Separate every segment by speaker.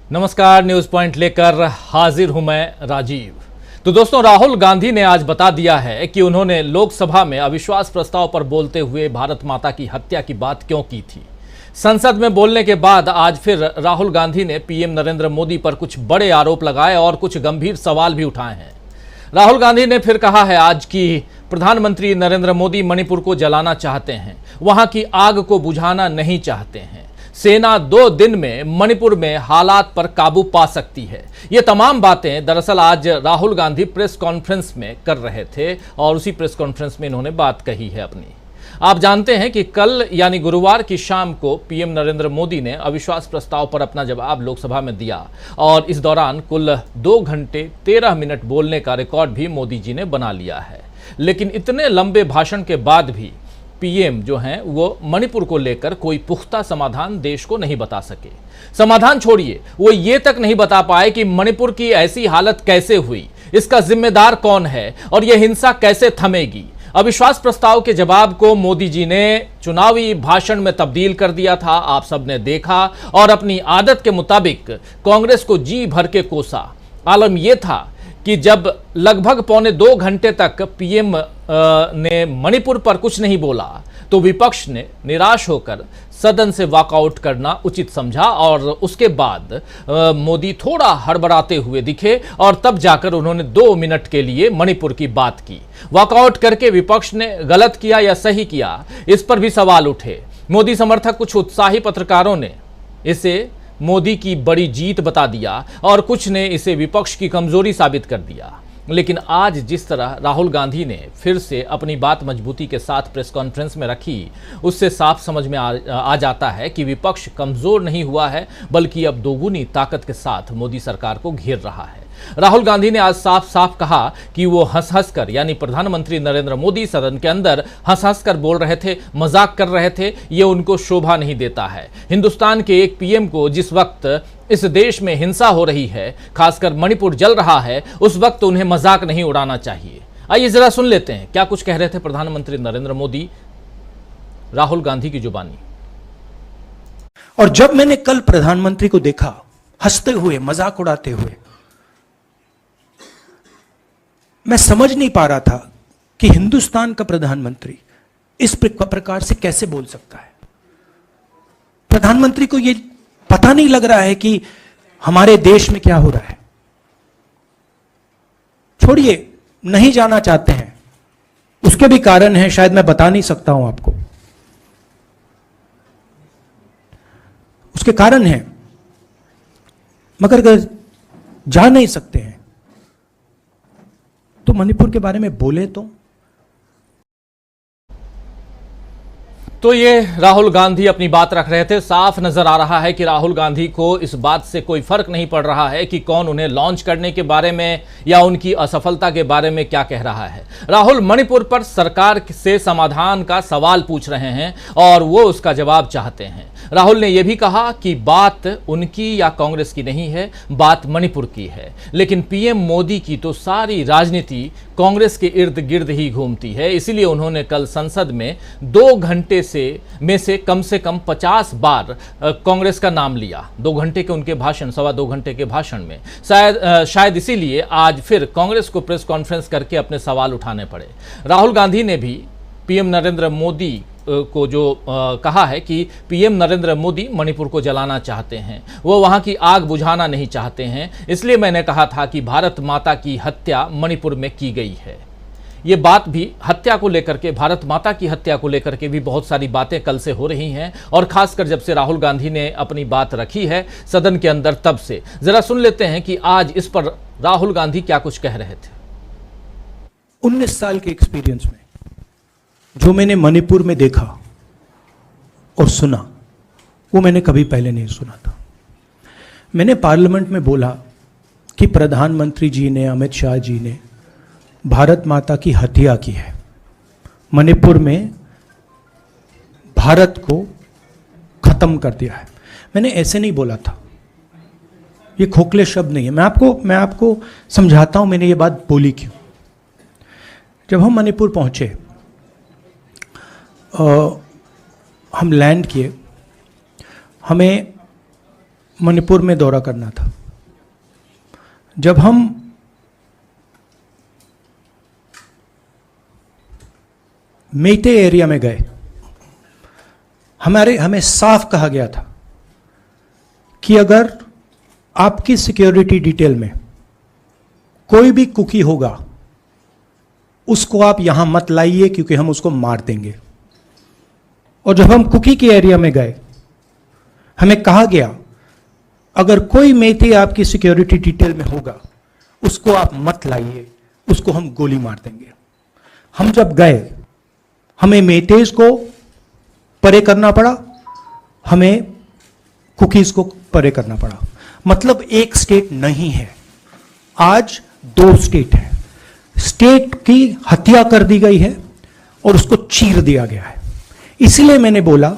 Speaker 1: नमस्कार, news point लेकर हाजिर हूं मैं राजीव। तो दोस्तों, राहुल गांधी ने आज बता दिया है कि उन्होंने लोकसभा में अविश्वास प्रस्ताव पर बोलते हुए भारत माता की हत्या की बात क्यों की थी। संसद में बोलने के बाद आज फिर राहुल गांधी ने पीएम नरेंद्र मोदी पर कुछ बड़े आरोप लगाए और कुछ गंभीर सवाल भी उठाए हैं। राहुल गांधी ने फिर कहा है आज कि प्रधानमंत्री नरेंद्र मोदी मणिपुर को जलाना चाहते हैं, वहां की आग को बुझाना नहीं चाहते हैं। सेना 2 दिन में मणिपुर में हालात पर काबू पा सकती है। ये तमाम बातें दरअसल आज राहुल गांधी प्रेस कॉन्फ्रेंस में कर रहे थे और उसी प्रेस कॉन्फ्रेंस में इन्होंने बात कही है अपनी। आप जानते हैं कि कल यानी गुरुवार की शाम को पीएम नरेंद्र मोदी ने अविश्वास प्रस्ताव पर अपना जवाब लोकसभा में दिया और इस दौरान कुल 2 घंटे 13 मिनट बोलने का रिकॉर्ड भी मोदी जी ने बना लिया है। लेकिन इतने लंबे भाषण के बाद भी पीएम जो हैं वो मणिपुर को लेकर कोई पुख्ता समाधान देश को नहीं बता सके। समाधान छोड़िए, वो ये तक नहीं बता पाए कि मणिपुर की ऐसी हालत कैसे हुई, इसका जिम्मेदार कौन है और यह हिंसा कैसे थमेगी। अविश्वास प्रस्ताव के जवाब को मोदी जी ने चुनावी भाषण में तब्दील कर दिया था, आप सबने देखा, और अपनी आदत के मुताबिक कांग्रेस को जी भर के कोसा। आलम यह था कि जब लगभग पौने 2 घंटे तक पीएम ने मणिपुर पर कुछ नहीं बोला तो विपक्ष ने निराश होकर सदन से वॉकआउट करना उचित समझा और उसके बाद मोदी थोड़ा हड़बड़ाते हुए दिखे और तब जाकर उन्होंने 2 मिनट के लिए मणिपुर की बात की। वॉकआउट करके विपक्ष ने गलत किया या सही किया, इस पर भी सवाल उठे। मोदी समर्थक कुछ उत्साही पत्रकारों ने इसे मोदी की बड़ी जीत बता दिया और कुछ ने इसे विपक्ष की कमजोरी साबित कर दिया। लेकिन आज जिस तरह राहुल गांधी ने फिर से अपनी बात मजबूती के साथ प्रेस कॉन्फ्रेंस में रखी, उससे साफ समझ में आ जाता है कि विपक्ष कमजोर नहीं हुआ है, बल्कि अब दोगुनी ताकत के साथ मोदी सरकार को घेर रहा है। राहुल गांधी ने आज साफ साफ कहा कि वो हंस हंस कर, यानी प्रधानमंत्री नरेंद्र मोदी सदन के अंदर हंस हंस कर बोल रहे थे, मजाक कर रहे थे। ये उनको शोभा नहीं देता है। हिंदुस्तान के एक पीएम को जिस वक्त इस देश में हिंसा हो रही है, खासकर मणिपुर जल रहा है, उस वक्त उन्हें मजाक नहीं उड़ाना चाहिए। आइए जरा सुन लेते हैं क्या कुछ कह रहे थे प्रधानमंत्री नरेंद्र मोदी राहुल गांधी की जुबानी।
Speaker 2: और जब मैंने कल प्रधानमंत्री को देखा हंसते हुए, मजाक उड़ाते हुए, मैं समझ नहीं पा रहा था कि हिंदुस्तान का प्रधानमंत्री इस प्रकार से कैसे बोल सकता है। प्रधानमंत्री को यह पता नहीं लग रहा है कि हमारे देश में क्या हो रहा है। छोड़िए, नहीं जाना चाहते हैं, उसके भी कारण हैं, शायद मैं बता नहीं सकता हूं आपको। उसके कारण हैं, मगर अगर जा नहीं सकते हैं तो मणिपुर के बारे में बोले
Speaker 1: तो ये राहुल गांधी अपनी बात रख रहे थे। साफ नजर आ रहा है कि राहुल गांधी को इस बात से कोई फर्क नहीं पड़ रहा है कि कौन उन्हें लॉन्च करने के बारे में या उनकी असफलता के बारे में क्या कह रहा है। राहुल मणिपुर पर सरकार से समाधान का सवाल पूछ रहे हैं और वो उसका जवाब चाहते हैं। राहुल ने यह भी कहा कि बात उनकी या कांग्रेस की नहीं है, बात मणिपुर की है। लेकिन पीएम मोदी की तो सारी राजनीति कांग्रेस के इर्द गिर्द ही घूमती है, इसीलिए उन्होंने कल संसद में 2 घंटे से कम 50 बार कांग्रेस का नाम लिया। 2 घंटे के उनके भाषण, 2.25 घंटे के भाषण में शायद इसीलिए आज फिर कांग्रेस को प्रेस कॉन्फ्रेंस करके अपने सवाल उठाने पड़े। राहुल गांधी ने भी पीएम नरेंद्र मोदी को जो कहा है कि पीएम नरेंद्र मोदी मणिपुर को जलाना चाहते हैं, वो वहां की आग बुझाना नहीं चाहते हैं, इसलिए मैंने कहा था कि भारत माता की हत्या मणिपुर में की गई है। ये बात भी हत्या को लेकर के, भारत माता की हत्या को लेकर के भी बहुत सारी बातें कल से हो रही हैं और खासकर जब से राहुल गांधी ने अपनी बात रखी है सदन के अंदर तब से। जरा सुन लेते हैं कि आज इस पर राहुल गांधी क्या कुछ कह रहे थे।
Speaker 2: 19 साल के एक्सपीरियंस में जो मैंने मणिपुर में देखा और सुना, वो मैंने कभी पहले नहीं सुना था। मैंने पार्लियामेंट में बोला कि प्रधानमंत्री जी ने, अमित शाह जी ने भारत माता की हत्या की है, मणिपुर में भारत को खत्म कर दिया है। मैंने ऐसे नहीं बोला था, ये खोखले शब्द नहीं है। मैं आपको समझाता हूं मैंने ये बात बोली क्यों। जब हम मणिपुर पहुंचे, हम लैंड किए, हमें मणिपुर में दौरा करना था। जब हम मेइते एरिया में गए, हमें साफ कहा गया था कि अगर आपकी सिक्योरिटी डिटेल में कोई भी कुकी होगा उसको आप यहां मत लाइए, क्योंकि हम उसको मार देंगे। और जब हम कुकी के एरिया में गए, हमें कहा गया अगर कोई मेइते आपकी सिक्योरिटी डिटेल में होगा उसको आप मत लाइए, उसको हम गोली मार देंगे। हम जब गए, हमें मेइतेज को परे करना पड़ा, हमें कुकीज को परे करना पड़ा। मतलब एक स्टेट नहीं है, आज दो स्टेट है। स्टेट की हत्या कर दी गई है और उसको चीर दिया गया है। इसलिए मैंने बोला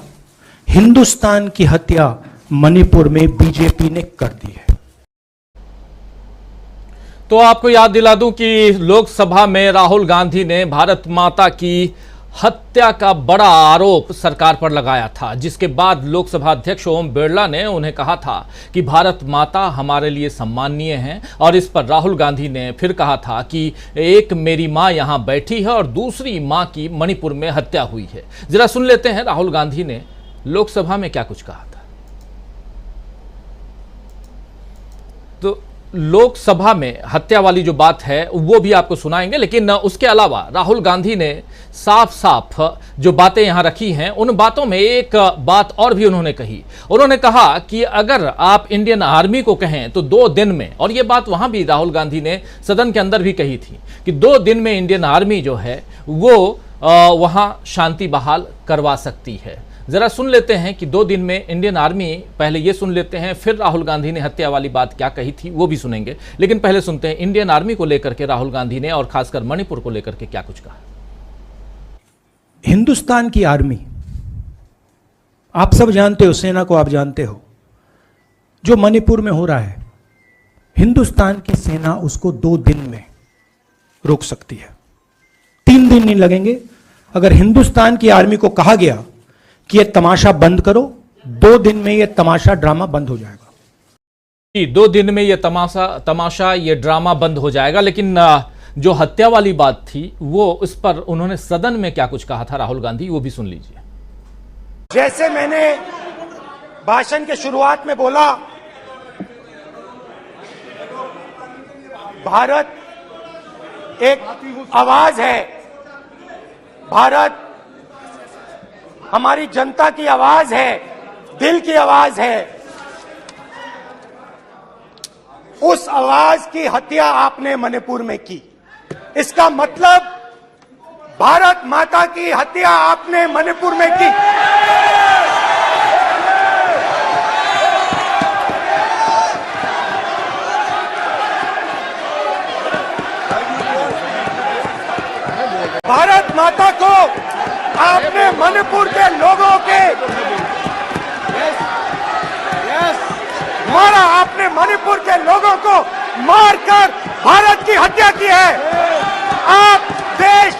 Speaker 2: हिंदुस्तान की हत्या मणिपुर में बीजेपी ने कर दी है।
Speaker 1: तो आपको याद दिला दूं कि लोकसभा में राहुल गांधी ने भारत माता की हत्या का बड़ा आरोप सरकार पर लगाया था, जिसके बाद लोकसभा अध्यक्ष ओम बिरला ने उन्हें कहा था कि भारत माता हमारे लिए सम्माननीय है। और इस पर राहुल गांधी ने फिर कहा था कि एक मेरी मां यहां बैठी है और दूसरी मां की मणिपुर में हत्या हुई है। जरा सुन लेते हैं राहुल गांधी ने लोकसभा में क्या कुछ कहा था। तो लोकसभा में हत्या वाली जो बात है वो भी आपको सुनाएंगे, लेकिन उसके अलावा राहुल गांधी ने साफ साफ जो बातें यहां रखी हैं उन बातों में एक बात और भी उन्होंने कही। उन्होंने कहा कि अगर आप इंडियन आर्मी को कहें तो 2 दिन में, और ये बात वहां भी राहुल गांधी ने सदन के अंदर भी कही थी कि 2 दिन में इंडियन आर्मी जो है वो वहां शांति बहाल करवा सकती है। जरा सुन लेते हैं कि 2 दिन में इंडियन आर्मी, पहले ये सुन लेते हैं, फिर राहुल गांधी ने हत्या वाली बात क्या कही थी वो भी सुनेंगे। लेकिन पहले सुनते हैं इंडियन आर्मी को लेकर के राहुल गांधी ने और खासकर मणिपुर को लेकर के क्या कुछ कहा।
Speaker 2: हिंदुस्तान की आर्मी, आप सब जानते हो, सेना को आप जानते हो, जो मणिपुर में हो रहा है, हिंदुस्तान की सेना उसको 2 दिन में रोक सकती है। 3 दिन नहीं लगेंगे। अगर हिंदुस्तान की आर्मी को कहा गया कि ये तमाशा बंद करो, 2 दिन में ये तमाशा ड्रामा बंद हो जाएगा।
Speaker 1: 2 दिन में ये तमाशा ये ड्रामा बंद हो जाएगा। लेकिन जो हत्या वाली बात थी वो, उस पर उन्होंने सदन में क्या कुछ कहा था राहुल गांधी, वो भी सुन लीजिए।
Speaker 3: जैसे मैंने भाषण के शुरुआत में बोला, भारत एक आवाज है, भारत हमारी जनता की आवाज है, दिल की आवाज है। उस आवाज की हत्या आपने मणिपुर में की। इसका मतलब भारत माता की हत्या आपने मणिपुर में की। भारत माता को आपने मणिपुर के लोगों के मारा, आपने मणिपुर के लोगों को मारकर भारत की हत्या की है। आप देश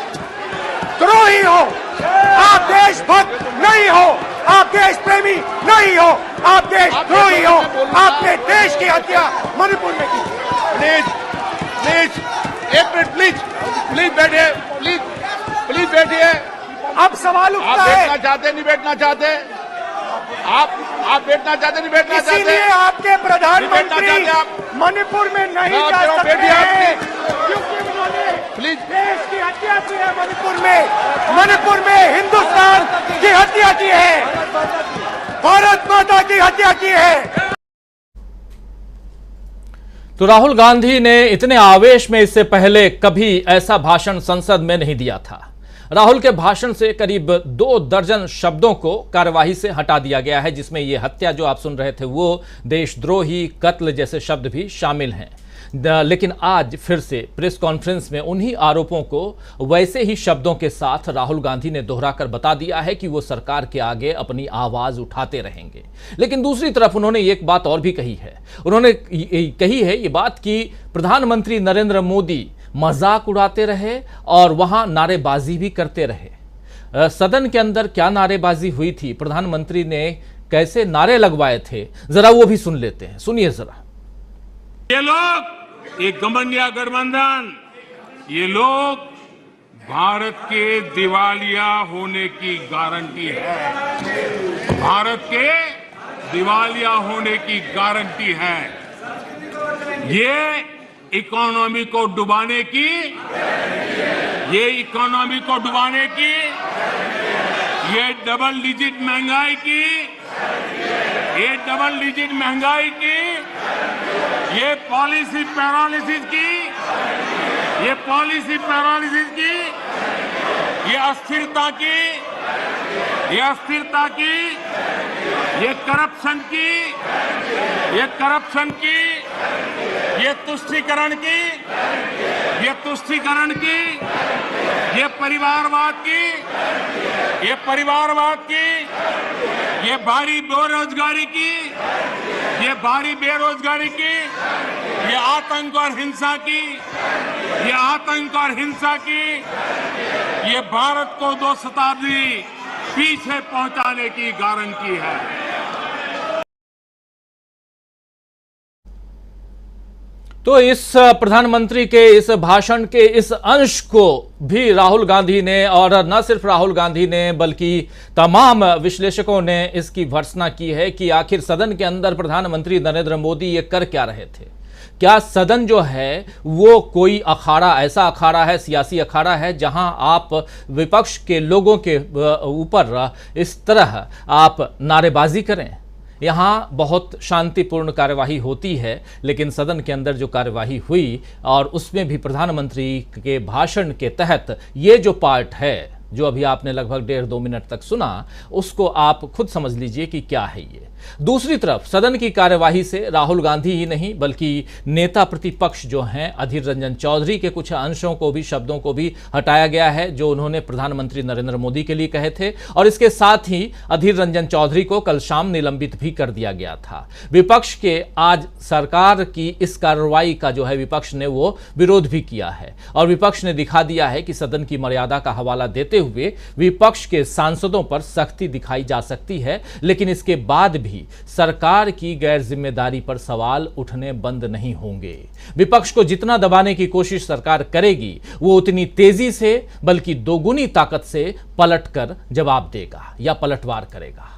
Speaker 3: द्रोही हो, आप देशभक्त नहीं हो, आप देश प्रेमी नहीं हो, आप देशद्रोही हो। आपने देश की हत्या मणिपुर में की।
Speaker 4: प्लीज प्लीज एक मिनट, प्लीज बैठिए, प्लीज बैठिए।
Speaker 3: अब सवाल
Speaker 4: आप
Speaker 3: उठता है,
Speaker 4: बैठना चाहते नहीं बैठना चाहते, आप बैठना चाहते नहीं बैठना चाहते,
Speaker 3: इसीलिए आपके
Speaker 4: बैठना
Speaker 3: प्रधानमंत्री
Speaker 4: चाहते आप।
Speaker 3: मणिपुर में नहीं
Speaker 4: मैं
Speaker 3: जा सकते
Speaker 4: बैठिए आप,
Speaker 3: हैं, क्योंकि उन्होंने
Speaker 4: प्लीज।
Speaker 3: देश की हत्या की है। मणिपुर में हिंदुस्तान की हत्या की है, भारत माता की हत्या की है।
Speaker 1: तो राहुल गांधी ने इतने आवेश में इससे पहले कभी ऐसा भाषण संसद में नहीं दिया था। राहुल के भाषण से करीब 2 दर्जन शब्दों को कार्यवाही से हटा दिया गया है, जिसमें यह हत्या जो आप सुन रहे थे वो देशद्रोही, कत्ल जैसे शब्द भी शामिल हैं। लेकिन आज फिर से प्रेस कॉन्फ्रेंस में उन्हीं आरोपों को वैसे ही शब्दों के साथ राहुल गांधी ने दोहराकर बता दिया है कि वो सरकार के आगे अपनी आवाज उठाते रहेंगे। लेकिन दूसरी तरफ उन्होंने एक बात और भी कही है। उन्होंने कही है ये बात कि प्रधानमंत्री नरेंद्र मोदी मजाक उड़ाते रहे और वहां नारेबाजी भी करते रहे। सदन के अंदर क्या नारेबाजी हुई थी, प्रधानमंत्री ने कैसे नारे लगवाए थे, जरा वो भी सुन लेते हैं। सुनिए जरा।
Speaker 5: ये लोग, ये गठबंधन गठबंधन, ये लोग भारत के दिवालिया होने की गारंटी है। भारत के दिवालिया होने की गारंटी है। ये इकोनॉमी को डुबाने की, ये इकोनॉमी को डुबाने की, ये डबल डिजिट महंगाई की, ये डबल डिजिट महंगाई की, ये पॉलिसी पैरालिसिस की, ये पॉलिसी पैरालिसिस की, ये अस्थिरता की, ये अस्थिरता की, ये करप्शन की, ये करप्शन की, ये तुष्टीकरण की, ये तुष्टीकरण की, ये परिवारवाद की, ये परिवारवाद की, ये भारी बेरोजगारी की, ये भारी बेरोजगारी की, ये आतंक और हिंसा की, ये आतंक और हिंसा की, ये भारत को 2 शताब्दी पीछे पहुंचाने की गारंटी है।
Speaker 1: तो इस प्रधानमंत्री के इस भाषण के इस अंश को भी राहुल गांधी ने, और न सिर्फ राहुल गांधी ने बल्कि तमाम विश्लेषकों ने इसकी भर्त्सना की है कि आखिर सदन के अंदर प्रधानमंत्री नरेंद्र मोदी ये कर क्या रहे थे। क्या सदन जो है वो कोई अखाड़ा, ऐसा अखाड़ा है, सियासी अखाड़ा है, जहां आप विपक्ष के लोगों के ऊपर इस तरह आप नारेबाजी करें। यहाँ बहुत शांतिपूर्ण कार्यवाही होती है, लेकिन सदन के अंदर जो कार्यवाही हुई और उसमें भी प्रधानमंत्री के भाषण के तहत ये जो पार्ट है, जो अभी आपने लगभग 1.5-2 मिनट तक सुना, उसको आप खुद समझ लीजिए कि क्या है ये। दूसरी तरफ सदन की कार्यवाही से राहुल गांधी ही नहीं बल्कि नेता प्रतिपक्ष जो हैं अधीर रंजन चौधरी के कुछ अंशों को भी, शब्दों को भी हटाया गया है जो उन्होंने प्रधानमंत्री नरेंद्र मोदी के लिए कहे थे, और इसके साथ ही अधीर रंजन चौधरी को कल शाम निलंबित भी कर दिया गया था। विपक्ष के आज सरकार की इस कार्रवाई का जो है विपक्ष ने वो विरोध भी किया है, और विपक्ष ने दिखा दिया है कि सदन की मर्यादा का हवाला देते हुए विपक्ष के सांसदों पर सख्ती दिखाई जा सकती है, लेकिन इसके बाद भी सरकार की गैर जिम्मेदारी पर सवाल उठने बंद नहीं होंगे। विपक्ष को जितना दबाने की कोशिश सरकार करेगी वो उतनी तेजी से बल्कि दोगुनी ताकत से पलटकर जवाब देगा या पलटवार करेगा,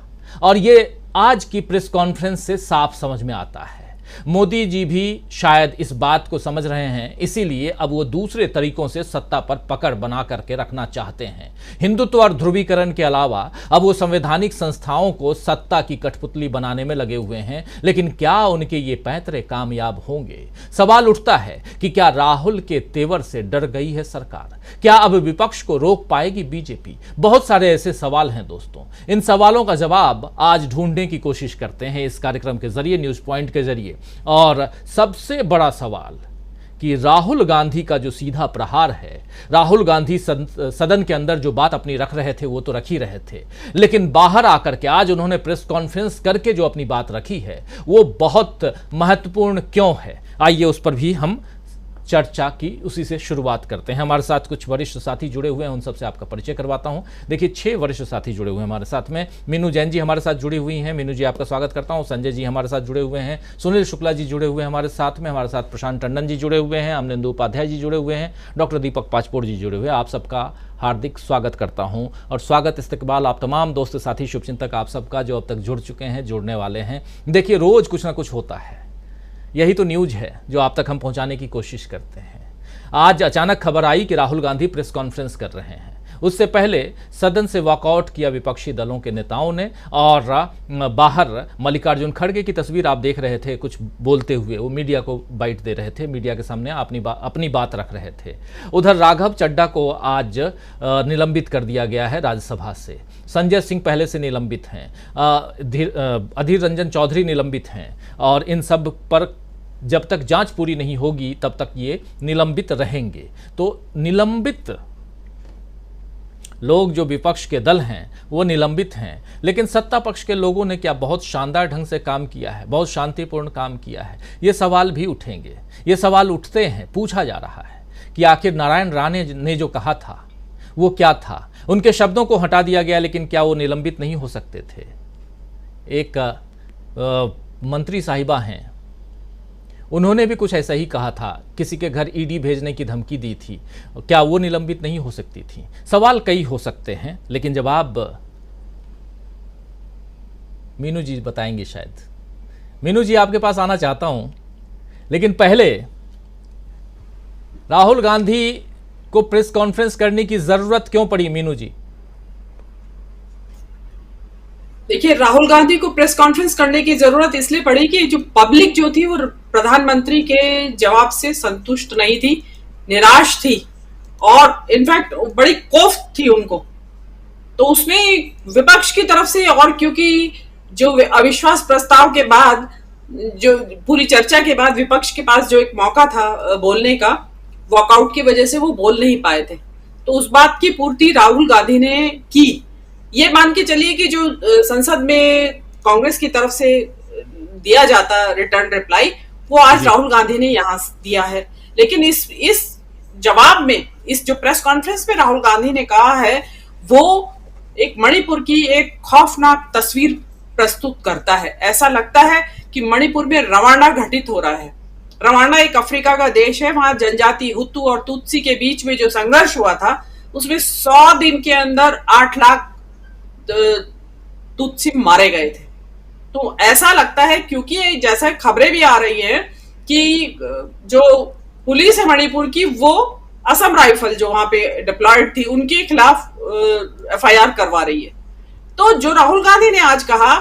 Speaker 1: और ये आज की प्रेस कॉन्फ्रेंस से साफ समझ में आता है। मोदी जी भी शायद इस बात को समझ रहे हैं, इसीलिए अब वो दूसरे तरीकों से सत्ता पर पकड़ बना करके रखना चाहते हैं। हिंदुत्व और ध्रुवीकरण के अलावा अब वो संवैधानिक संस्थाओं को सत्ता की कठपुतली बनाने में लगे हुए हैं, लेकिन क्या उनके ये पैंतरे कामयाब होंगे? सवाल उठता है कि क्या राहुल के तेवर से डर गई है सरकार? क्या अब विपक्ष को रोक पाएगी बीजेपी? बहुत सारे ऐसे सवाल हैं दोस्तों। इन सवालों का जवाब आज ढूंढने की कोशिश करते हैं इस कार्यक्रम के जरिए, न्यूज पॉइंट के जरिए। और सबसे बड़ा सवाल कि राहुल गांधी का जो सीधा प्रहार है, राहुल गांधी सदन के अंदर जो बात अपनी रख रहे थे वो तो रख ही रहे थे, लेकिन बाहर आकर के आज उन्होंने प्रेस कॉन्फ्रेंस करके जो अपनी बात रखी है वो बहुत महत्वपूर्ण क्यों है, आइए उस पर भी हम चर्चा की, उसी से शुरुआत करते हैं। हमारे साथ कुछ वरिष्ठ साथी जुड़े हुए हैं, उन सबसे आपका परिचय करवाता हूं। देखिए 6 वरिष्ठ साथी जुड़े हुए हैं हमारे साथ में। मीनू जैन जी हमारे साथ जुड़ी हुई हैं, मीनू जी आपका स्वागत करता हूं। संजय जी हमारे साथ जुड़े हुए हैं, सुनील शुक्ला जी जुड़े हुए हैं हमारे साथ में, हमारे साथ प्रशांत टंडन जी जुड़े हुए हैं, अमरेंदु उपाध्याय जी जुड़े हुए हैं, डॉक्टर दीपक पाचपोर जी जुड़े हुए हैं। आप सबका हार्दिक स्वागत करता हूं, और स्वागत इस्तकबाल आप तमाम दोस्त साथी शुभचिंतक आप सबका जो अब तक जुड़ चुके हैं, जुड़ने वाले हैं। देखिए रोज कुछ ना कुछ होता है, यही तो न्यूज है जो आप तक हम पहुंचाने की कोशिश करते हैं। आज अचानक खबर आई कि राहुल गांधी प्रेस कॉन्फ्रेंस कर रहे हैं। उससे पहले सदन से वॉकआउट किया विपक्षी दलों के नेताओं ने, और बाहर मल्लिकार्जुन खड़गे की तस्वीर आप देख रहे थे कुछ बोलते हुए, वो मीडिया को बाइट दे रहे थे, मीडिया के सामने अपनी बात रख रहे थे। उधर राघव चड्ढा को आज निलंबित कर दिया गया है राज्यसभा से। संजय सिंह पहले से निलंबित हैं, अधीर रंजन चौधरी निलंबित हैं, और इन सब पर जब तक जांच पूरी नहीं होगी तब तक ये निलंबित रहेंगे। तो निलंबित लोग जो विपक्ष के दल हैं वो निलंबित हैं, लेकिन सत्ता पक्ष के लोगों ने क्या बहुत शानदार ढंग से काम किया है, बहुत शांतिपूर्ण काम किया है? ये सवाल भी उठेंगे, ये सवाल उठते हैं। पूछा जा रहा है कि आखिर नारायण राणे ने जो कहा था वो क्या था? उनके शब्दों को हटा दिया गया, लेकिन क्या वो निलंबित नहीं हो सकते थे? एक मंत्री साहिबा हैं, उन्होंने भी कुछ ऐसा ही कहा था, किसी के घर ईडी भेजने की धमकी दी थी, क्या वो निलंबित नहीं हो सकती थी? सवाल कई हो सकते हैं, लेकिन जवाब मीनू जी बताएंगे शायद। मीनू जी, आपके पास आना चाहता हूं, लेकिन पहले राहुल गांधी को प्रेस कॉन्फ्रेंस करने की जरूरत क्यों पड़ी मीनू जी?
Speaker 6: देखिए, राहुल गांधी को प्रेस कॉन्फ्रेंस करने की जरूरत इसलिए पड़ी कि जो पब्लिक जो थी वो प्रधानमंत्री के जवाब से संतुष्ट नहीं थी, निराश थी और इनफैक्ट बड़ी कोफ्त थी उनको। तो उसमें विपक्ष की तरफ से, और क्योंकि जो अविश्वास प्रस्ताव के बाद, जो पूरी चर्चा के बाद विपक्ष के पास जो एक मौका था बोलने का, वॉकआउट की वजह से वो बोल नहीं पाए थे। तो उस बात की पूर्ति राहुल गांधी ने की। ये मान के चलिए कि जो संसद में कांग्रेस की तरफ से दिया जाता रिटर्न रिप्लाई, वो आज राहुल गांधी ने यहां दिया है। लेकिन इस जवाब में, इस जो प्रेस कॉन्फ्रेंस में राहुल गांधी ने कहा है, वो एक मणिपुर की एक खौफनाक तस्वीर प्रस्तुत करता है। ऐसा लगता है कि मणिपुर में रवाना घटित हो रहा है। रवाना एक अफ्रीका का देश है, वहां जनजाति हुतू और तुत्सी के बीच में जो संघर्ष हुआ था, उसमें 100 दिन के अंदर 8 लाख तुत्सी मारे गए थे। तो ऐसा लगता है, क्योंकि जैसा खबरें भी आ रही हैं कि जो पुलिस है मणिपुर की, वो असम राइफल जो वहां पे डिप्लॉयड थी, उनके खिलाफ एफआईआर करवा रही है। तो जो राहुल गांधी ने आज कहा,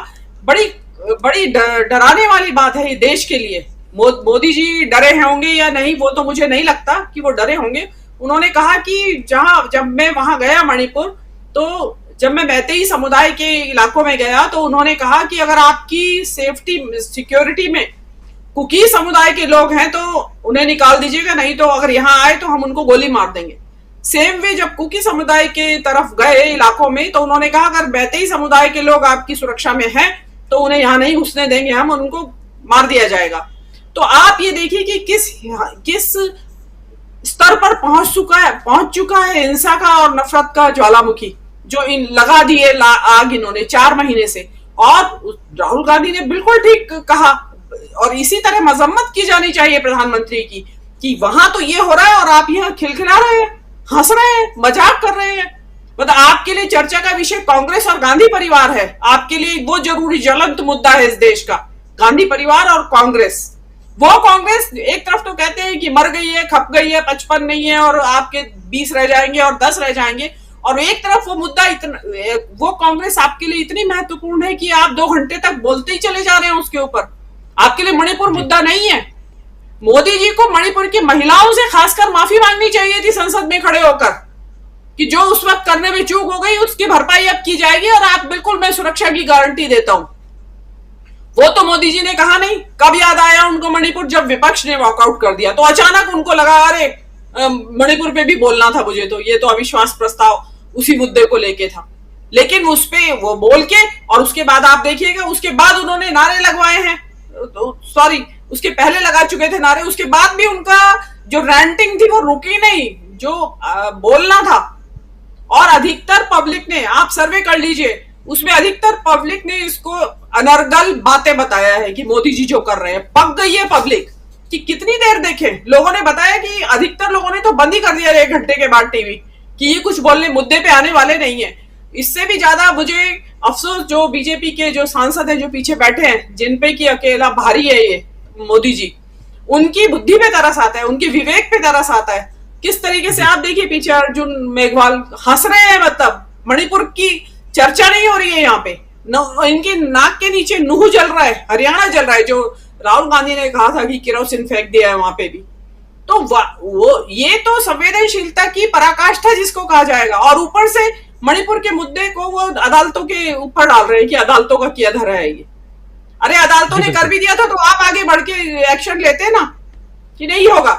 Speaker 6: बड़ी डराने वाली बात है ये देश के लिए। मोदी जी डरे होंगे या नहीं, वो तो मुझे नहीं लगता कि वो डरे होंगे। उन्होंने कहा कि जब मैं वहां गया मणिपुर, तो जब मैं मैतेई समुदाय के इलाकों में गया, तो उन्होंने कहा कि अगर आपकी सिक्योरिटी में कुकी समुदाय के लोग हैं तो उन्हें निकाल दीजिएगा, नहीं तो अगर यहाँ आए तो हम उनको गोली मार देंगे। सेम वे जब कुकी समुदाय के तरफ गए इलाकों में, तो उन्होंने कहा अगर मैतेई समुदाय के लोग आपकी सुरक्षा में हैं तो उन्हें यहाँ नहीं घुसने देंगे, हम उनको मार दिया जाएगा। तो आप ये देखिए कि किस स्तर पर पहुंच चुका है हिंसा का और नफरत का ज्वालामुखी, जो लगा दिए आग इन्होंने 4 महीने से। और राहुल गांधी ने बिल्कुल ठीक कहा, और इसी तरह मजम्मत की जानी चाहिए प्रधानमंत्री की, कि वहां तो ये हो रहा है और आप यहाँ खिलखिला रहे हैं, हंस रहे हैं, मजाक कर रहे हैं। मतलब आपके लिए चर्चा का विषय कांग्रेस और गांधी परिवार है, आपके लिए वो जरूरी ज्वलंत मुद्दा है इस देश का, गांधी परिवार और कांग्रेस। वो कांग्रेस एक तरफ तो कहते हैं कि मर गई है, खप गई है, 55 नहीं है और आपके 20 रह जाएंगे और 10 रह जाएंगे, और एक तरफ वो मुद्दा वो कांग्रेस आपके लिए इतनी महत्वपूर्ण है कि आप 2 घंटे तक बोलते ही चले जा रहे हैं उसके ऊपर। आपके लिए मणिपुर मुद्दा नहीं है। मोदी जी को मणिपुर की महिलाओं से खासकर माफी मांगनी चाहिए थी संसद में खड़े होकर, कि जो उस वक्त करने में चूक हो गई उसकी भरपाई अब की जाएगी, और आप बिल्कुल, मैं सुरक्षा की गारंटी देता हूं। वो तो मोदी जी ने कहा नहीं। कब याद आया उनको मणिपुर? जब विपक्ष ने वॉकआउट कर दिया तो अचानक उनको लगा अरे मणिपुर पे भी बोलना था मुझे, तो ये तो अविश्वास प्रस्ताव उसी मुद्दे को लेके था। लेकिन उस पे वो बोल के, और उसके बाद आप देखिएगा, उसके बाद उन्होंने नारे लगवाए हैं, सॉरी उसके पहले लगा चुके थे नारे, उसके बाद भी उनका जो रैंटिंग थी वो रुकी नहीं, जो बोलना था। और अधिकतर पब्लिक ने, आप सर्वे कर लीजिए, उसमें अधिकतर पब्लिक ने इसको अनर्गल बातें बताया है कि मोदी जी जो कर रहे हैं। पक गई है पब्लिक कि कितनी देर देखें। लोगों ने बताया कि अधिकतर लोगों ने तो बंद ही कर दिया 1 घंटे के बाद टीवी, कि ये कुछ बोलने मुद्दे पे आने वाले नहीं है। इससे भी ज्यादा मुझे अफसोस जो बीजेपी के जो सांसद हैं जो पीछे बैठे हैं, जिन पे की अकेला भारी है ये मोदी जी, उनकी बुद्धि पे तरस आता है, उनके विवेक पे तरस आता है। किस तरीके से आप देखिए पीछे अर्जुन मेघवाल हंस रहे हैं, मतलब मणिपुर की चर्चा नहीं हो रही है यहाँ पे, इनके नाक के नीचे नूह जल रहा है, हरियाणा जल रहा है, जो राहुल गांधी ने कहा था कि केरोसिन फेंक दिया है वहां पे भी। तो वो ये तो संवेदनशीलता की पराकाष्ठा जिसको कहा जाएगा। और ऊपर से मणिपुर के मुद्दे को वो अदालतों के ऊपर डाल रहे हैं कि अदालतों का किया धरा है ये। अरे अदालतों ने कर भी दिया था तो आप आगे बढ़ के एक्शन लेते ना, कि नहीं होगा।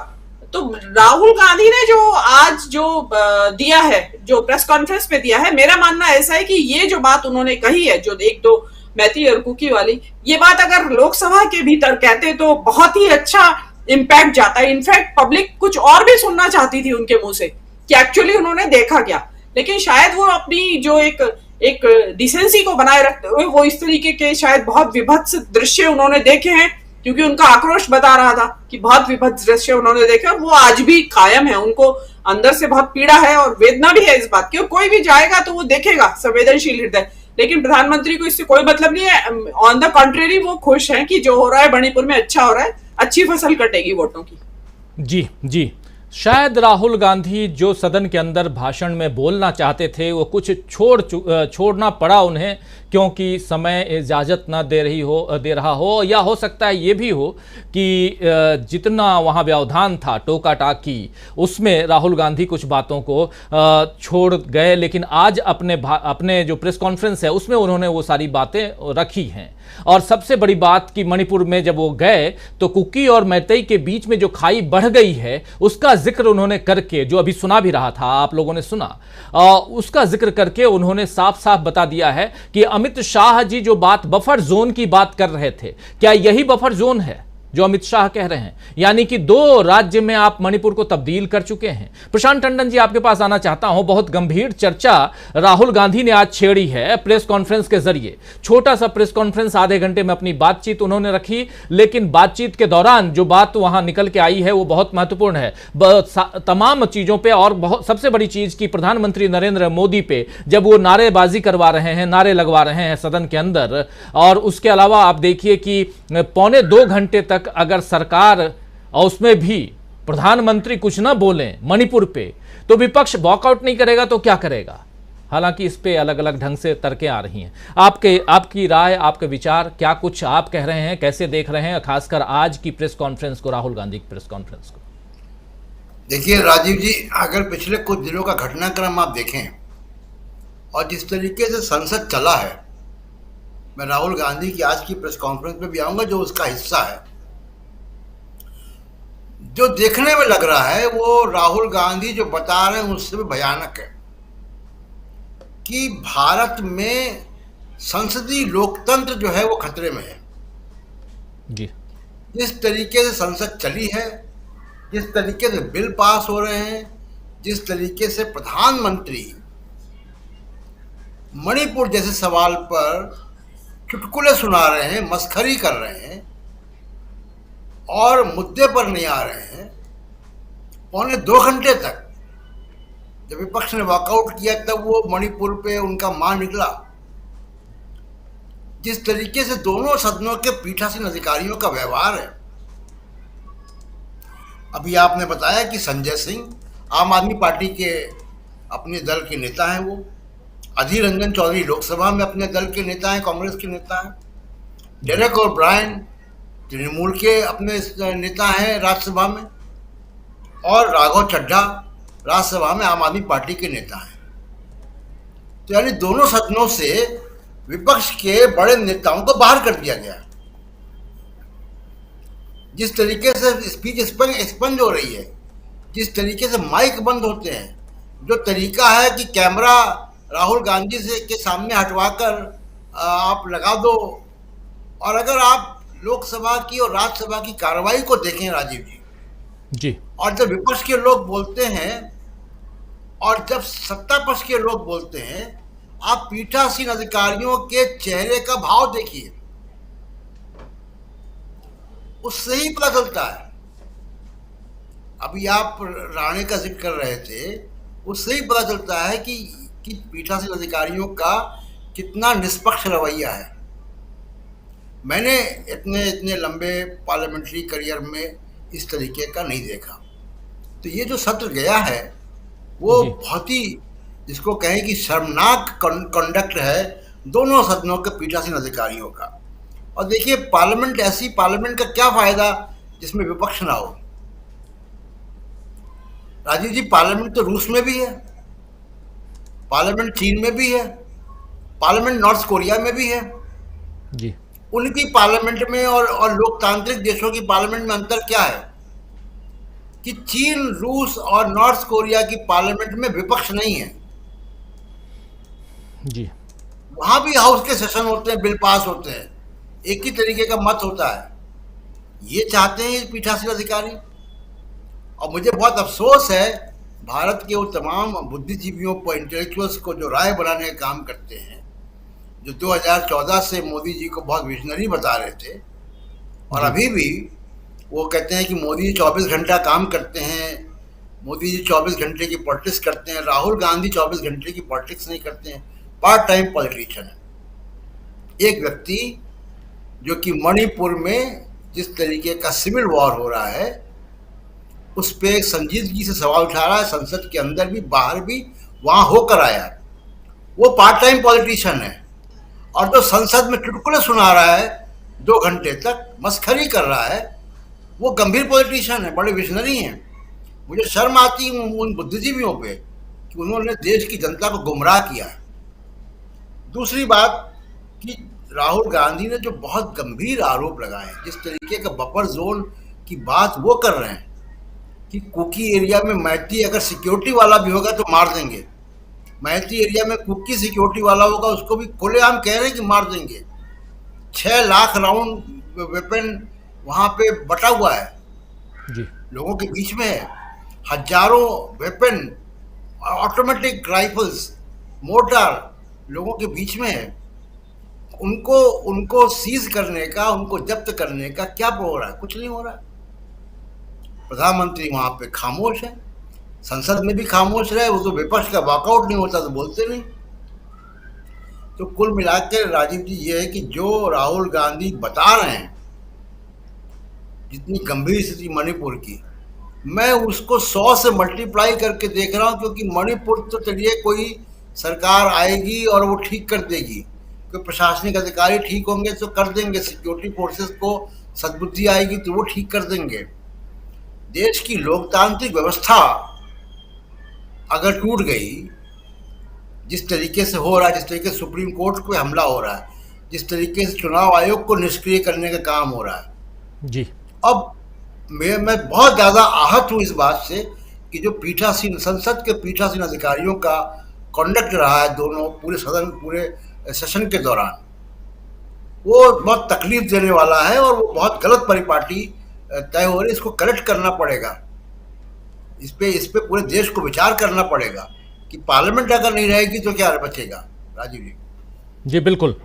Speaker 6: तो राहुल गांधी ने जो आज जो दिया है, जो प्रेस कॉन्फ्रेंस में दिया है, मेरा मानना ऐसा है कि ये जो बात उन्होंने कही है, जो 1-2 मैती और कुकी वाली, ये बात अगर लोकसभा के भीतर कहते तो बहुत ही अच्छा इंपैक्ट जाता है। इनफैक्ट पब्लिक कुछ और भी सुनना चाहती थी उनके मुंह से कि एक्चुअली उन्होंने देखा क्या। लेकिन शायद वो अपनी जो एक एक डिसेंसी को बनाए रखते हुए वो इस तरीके के शायद बहुत विभत्स दृश्य उन्होंने देखे हैं, क्योंकि उनका आक्रोश बता रहा था कि बहुत विभत्स दृश्य उन्होंने देखे और वो आज भी कायम है, उनको अंदर से बहुत पीड़ा है और वेदना भी है इस बात की। और कोई भी जाएगा तो वो देखेगा संवेदनशील हृदय, लेकिन प्रधानमंत्री को इससे कोई मतलब नहीं है। ऑन द कंट्रेरी वो खुश हैं कि जो हो रहा है मणिपुर में अच्छा हो रहा है, अच्छी फसल कटेगी वोटों की।
Speaker 1: जी जी, शायद राहुल गांधी जो सदन के अंदर भाषण में बोलना चाहते थे वो कुछ छोड़ना पड़ा उन्हें, क्योंकि समय इजाज़त न दे रहा हो, या हो सकता है ये भी हो कि जितना वहाँ व्यवधान था टोका टाकी उसमें राहुल गांधी कुछ बातों को छोड़ गए, लेकिन आज अपने जो प्रेस कॉन्फ्रेंस है उसमें उन्होंने वो सारी बातें रखी हैं। और सबसे बड़ी बात कि मणिपुर में जब वो गए तो कुकी और मैतेई के बीच में जो खाई बढ़ गई है उसका जिक्र उन्होंने करके, जो अभी सुना भी रहा था, आप लोगों ने सुना, उसका जिक्र करके उन्होंने साफ साफ बता दिया है कि अमित शाह जी जो बात बफर जोन की बात कर रहे थे, क्या यही बफर जोन है जो अमित शाह कह रहे हैं? यानी कि 2 राज्य में आप मणिपुर को तब्दील कर चुके हैं। प्रशांत टंडन जी, आपके पास आना चाहता हूं। बहुत गंभीर चर्चा राहुल गांधी ने आज छेड़ी है प्रेस कॉन्फ्रेंस के जरिए। छोटा सा प्रेस कॉन्फ्रेंस, आधे घंटे में अपनी बातचीत उन्होंने रखी, लेकिन बातचीत के दौरान जो बात वहां निकल के आई है वो बहुत महत्वपूर्ण है तमाम चीजों पर। और सबसे बड़ी चीज की प्रधानमंत्री नरेंद्र मोदी पे जब वो नारेबाजी करवा रहे हैं, नारे लगवा रहे हैं सदन के अंदर, और उसके अलावा आप देखिए कि 1.25 घंटे तक अगर सरकार और उसमें भी प्रधानमंत्री कुछ ना बोले मणिपुर पे, तो विपक्ष वॉकआउट नहीं करेगा तो क्या करेगा? हालांकि इस पे अलग अलग ढंग से तर्कें आ रही हैं। आपकी राय, आपके विचार, क्या कुछ आप कह रहे हैं, कैसे देख रहे हैं खासकर आज की प्रेस कॉन्फ्रेंस को, राहुल गांधी की प्रेस कॉन्फ्रेंस को?
Speaker 7: देखिए राजीव जी, अगर पिछले कुछ दिनों का घटनाक्रम आप देखें और जिस तरीके से संसद चला है, मैं राहुल गांधी की आज की प्रेस कॉन्फ्रेंस में भी आऊंगा जो उसका हिस्सा है। जो देखने में लग रहा है वो राहुल गांधी जो बता रहे हैं उससे भी भयानक है कि भारत में संसदीय लोकतंत्र जो है वो खतरे में है।
Speaker 1: जी,
Speaker 7: जिस तरीके से संसद चली है, जिस तरीके से बिल पास हो रहे हैं, जिस तरीके से प्रधानमंत्री मणिपुर जैसे सवाल पर चुटकुले सुना रहे हैं, मस्खरी कर रहे हैं और मुद्दे पर नहीं आ रहे हैं। 1.25 घंटे तक जब विपक्ष ने वॉकआउट किया तब वो मणिपुर पे उनका मान निकला। जिस तरीके से दोनों सदनों के पीठासीन अधिकारियों का व्यवहार है, अभी आपने बताया कि संजय सिंह आम आदमी पार्टी के अपने दल के नेता हैं, वो अधीर रंजन चौधरी लोकसभा में अपने दल के नेता हैं, कांग्रेस के नेता हैं, डेरेक ओब्रायन तृणमूल के अपने नेता हैं राज्यसभा में, और राघव चड्ढा राज्यसभा में आम आदमी पार्टी के नेता हैं। तो यानी दोनों सदनों से विपक्ष के बड़े नेताओं को बाहर कर दिया गया। जिस तरीके से स्पीच एक्सपंज हो रही है, जिस तरीके से माइक बंद होते हैं, जो तरीका है कि कैमरा राहुल गांधी से के सामने हटवाकर आप लगा दो, और अगर आप लोकसभा की और राज्यसभा की कार्रवाई को देखें राजीव जी, और जब विपक्ष के लोग बोलते हैं और जब सत्ता पक्ष के लोग बोलते हैं, आप पीठासीन अधिकारियों के चेहरे का भाव देखिए, उससे ही पता चलता है। अभी आप राणे का जिक्र कर रहे थे, उससे ही पता चलता है कि पीठासीन अधिकारियों का कितना निष्पक्ष रवैया है। मैंने इतने लंबे पार्लियामेंट्री करियर में इस तरीके का नहीं देखा। तो ये जो सत्र गया है वो बहुत ही, जिसको कहें कि शर्मनाक कंडक्ट है दोनों सदनों के पीठासीन अधिकारियों का। और देखिए, पार्लियामेंट ऐसी पार्लियामेंट का क्या फायदा जिसमें विपक्ष ना हो। राजीव जी, पार्लियामेंट तो रूस में भी है, पार्लियामेंट चीन में भी है, पार्लियामेंट नॉर्थ कोरिया में भी है
Speaker 1: जी।
Speaker 7: उनकी पार्लियामेंट में और लोकतांत्रिक देशों की पार्लियामेंट में अंतर क्या है कि चीन, रूस और नॉर्थ कोरिया की पार्लियामेंट में विपक्ष नहीं है
Speaker 1: जी।
Speaker 7: वहां भी हाउस के सेशन होते हैं, बिल पास होते हैं, एक ही तरीके का मत होता है। ये चाहते हैं पीठासीन अधिकारी। और मुझे बहुत अफसोस है भारत के वो तमाम बुद्धिजीवियों को, इंटेलेक्चुअल्स को जो राय बनाने का काम करते हैं, जो 2014 से मोदी जी को बहुत विजनरी बता रहे थे और अभी भी वो कहते हैं कि मोदी जी 24 घंटा काम करते हैं, मोदी जी 24 घंटे की पॉलिटिक्स करते हैं। राहुल गांधी 24 घंटे की पॉलिटिक्स नहीं करते हैं, पार्ट टाइम पॉलिटिशियन है। एक व्यक्ति जो कि मणिपुर में जिस तरीके का सिविल वॉर हो रहा है उस पर एक संजीदगी से सवाल उठा रहा है, संसद के अंदर भी बाहर भी, वहां होकर आया है। वो पार्ट टाइम पॉलिटिशियन है और जो संसद में चुटकुले सुना रहा है 2 घंटे तक, मस्खरी कर रहा है, वो गंभीर पॉलिटिशियन है, बड़े विजनरी हैं। मुझे शर्म आती है उन बुद्धिजीवियों पे कि उन्होंने देश की जनता को गुमराह किया है। दूसरी बात कि राहुल गांधी ने जो बहुत गंभीर आरोप लगाए, जिस तरीके का बफर जोन की बात वो कर रहे हैं कि कुकी एरिया में मैती अगर सिक्योरिटी वाला भी होगा तो मार देंगे, मैती एरिया में कुकी सिक्योरिटी वाला होगा उसको भी खुलेआम कह रहे हैं कि मार देंगे। 6 लाख राउंड वेपन वहां पे बटा हुआ है
Speaker 1: जी।
Speaker 7: लोगों के बीच में है, हजारों वेपन, ऑटोमेटिक राइफल्स, मोर्टार लोगों के बीच में है। उनको सीज करने का, उनको जब्त करने का क्या हो रहा है? कुछ नहीं हो रहा है। प्रधानमंत्री वहां पे खामोश है, संसद में भी खामोश रहे, वो तो विपक्ष का वॉकआउट नहीं होता तो बोलते नहीं। तो कुल मिलाकर राजीव जी ये है कि जो राहुल गांधी बता रहे हैं जितनी गंभीर स्थिति मणिपुर की, मैं उसको 100 से मल्टीप्लाई करके देख रहा हूं, क्योंकि मणिपुर तो चलिए कोई सरकार आएगी और वो ठीक कर देगी, कोई प्रशासनिक अधिकारी ठीक होंगे तो कर देंगे, सिक्योरिटी फोर्सेस को सद्बुद्धि आएगी तो वो ठीक कर देंगे। देश की लोकतांत्रिक व्यवस्था अगर टूट गई, जिस तरीके से हो रहा है, जिस तरीके से सुप्रीम कोर्ट पे हमला हो रहा है, जिस तरीके से चुनाव आयोग को निष्क्रिय करने का काम हो रहा है
Speaker 1: जी, अब
Speaker 7: मैं बहुत ज़्यादा आहत हूँ इस बात से कि जो पीठासीन, संसद के पीठासीन अधिकारियों का कॉन्डक्ट रहा है दोनों पूरे सेशन के दौरान, वो बहुत तकलीफ देने वाला है और वो बहुत गलत परिपाटी तय हो रही है। इसको करेक्ट करना पड़ेगा, इस पे पूरे देश को विचार करना पड़ेगा कि पार्लियामेंट अगर नहीं रहेगी तो क्या बचेगा। राजीव जी।
Speaker 1: जी बिल्कुल,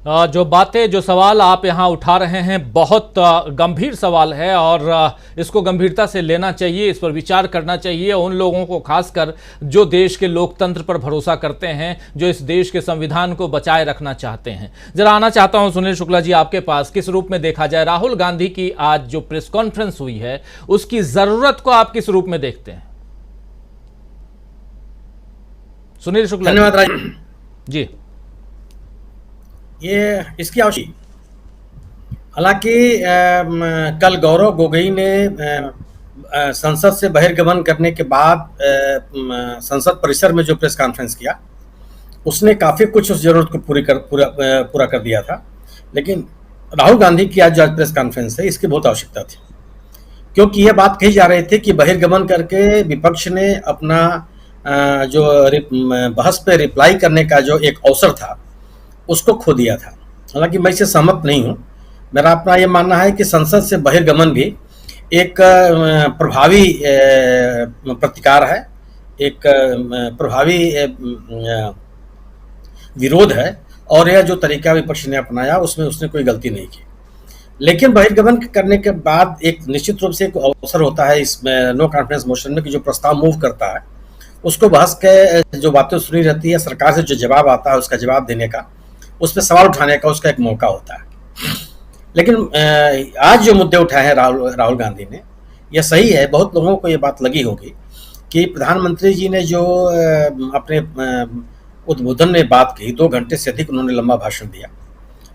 Speaker 1: जो बातें, जो सवाल आप यहाँ उठा रहे हैं बहुत गंभीर सवाल है और इसको गंभीरता से लेना चाहिए, इस पर विचार करना चाहिए उन लोगों को, खासकर जो देश के लोकतंत्र पर भरोसा करते हैं, जो इस देश के संविधान को बचाए रखना चाहते हैं। जरा आना चाहता हूं सुनील शुक्ला जी आपके पास, किस रूप में देखा जाए राहुल गांधी की आज जो प्रेस कॉन्फ्रेंस हुई है उसकी जरूरत को आप किस रूप में देखते हैं? सुनील शुक्ला।
Speaker 8: धन्यवाद राजीव
Speaker 1: जी।
Speaker 8: ये इसकी आवश्यकता, हालांकि कल गौरव गोगोई ने संसद से बहिर्गमन करने के बाद संसद परिसर में जो प्रेस कॉन्फ्रेंस किया उसने काफ़ी कुछ उस जरूरत को पूरा कर दिया था, लेकिन राहुल गांधी की आज जो प्रेस कॉन्फ्रेंस है इसकी बहुत आवश्यकता थी, क्योंकि यह बात कही जा रही थी कि बहिर्गमन करके विपक्ष ने अपना जो बहस पे रिप्लाई करने का जो एक अवसर था उसको खो दिया था। हालांकि मैं इससे सहमत नहीं हूं। मेरा अपना ये मानना है कि संसद से बहिर्गमन भी एक प्रभावी प्रतिकार है, एक प्रभावी विरोध है, और यह जो तरीका विपक्ष ने अपनाया उसमें उसने कोई गलती नहीं की। लेकिन बहिर्गमन करने के बाद एक निश्चित रूप से एक अवसर होता है इस नो कॉन्फिडेंस मोशन में कि जो प्रस्ताव मूव करता है उसको बहस के जो बातें सुनी रहती है, सरकार से जो जवाब आता है उसका जवाब देने का, उस पर सवाल उठाने का उसका एक मौका होता है। लेकिन आज जो मुद्दे उठाए हैं राहुल गांधी ने, यह सही है। बहुत लोगों को ये बात लगी होगी कि प्रधानमंत्री जी ने जो अपने उद्बोधन में बात कही, 2 घंटे से अधिक उन्होंने लंबा भाषण दिया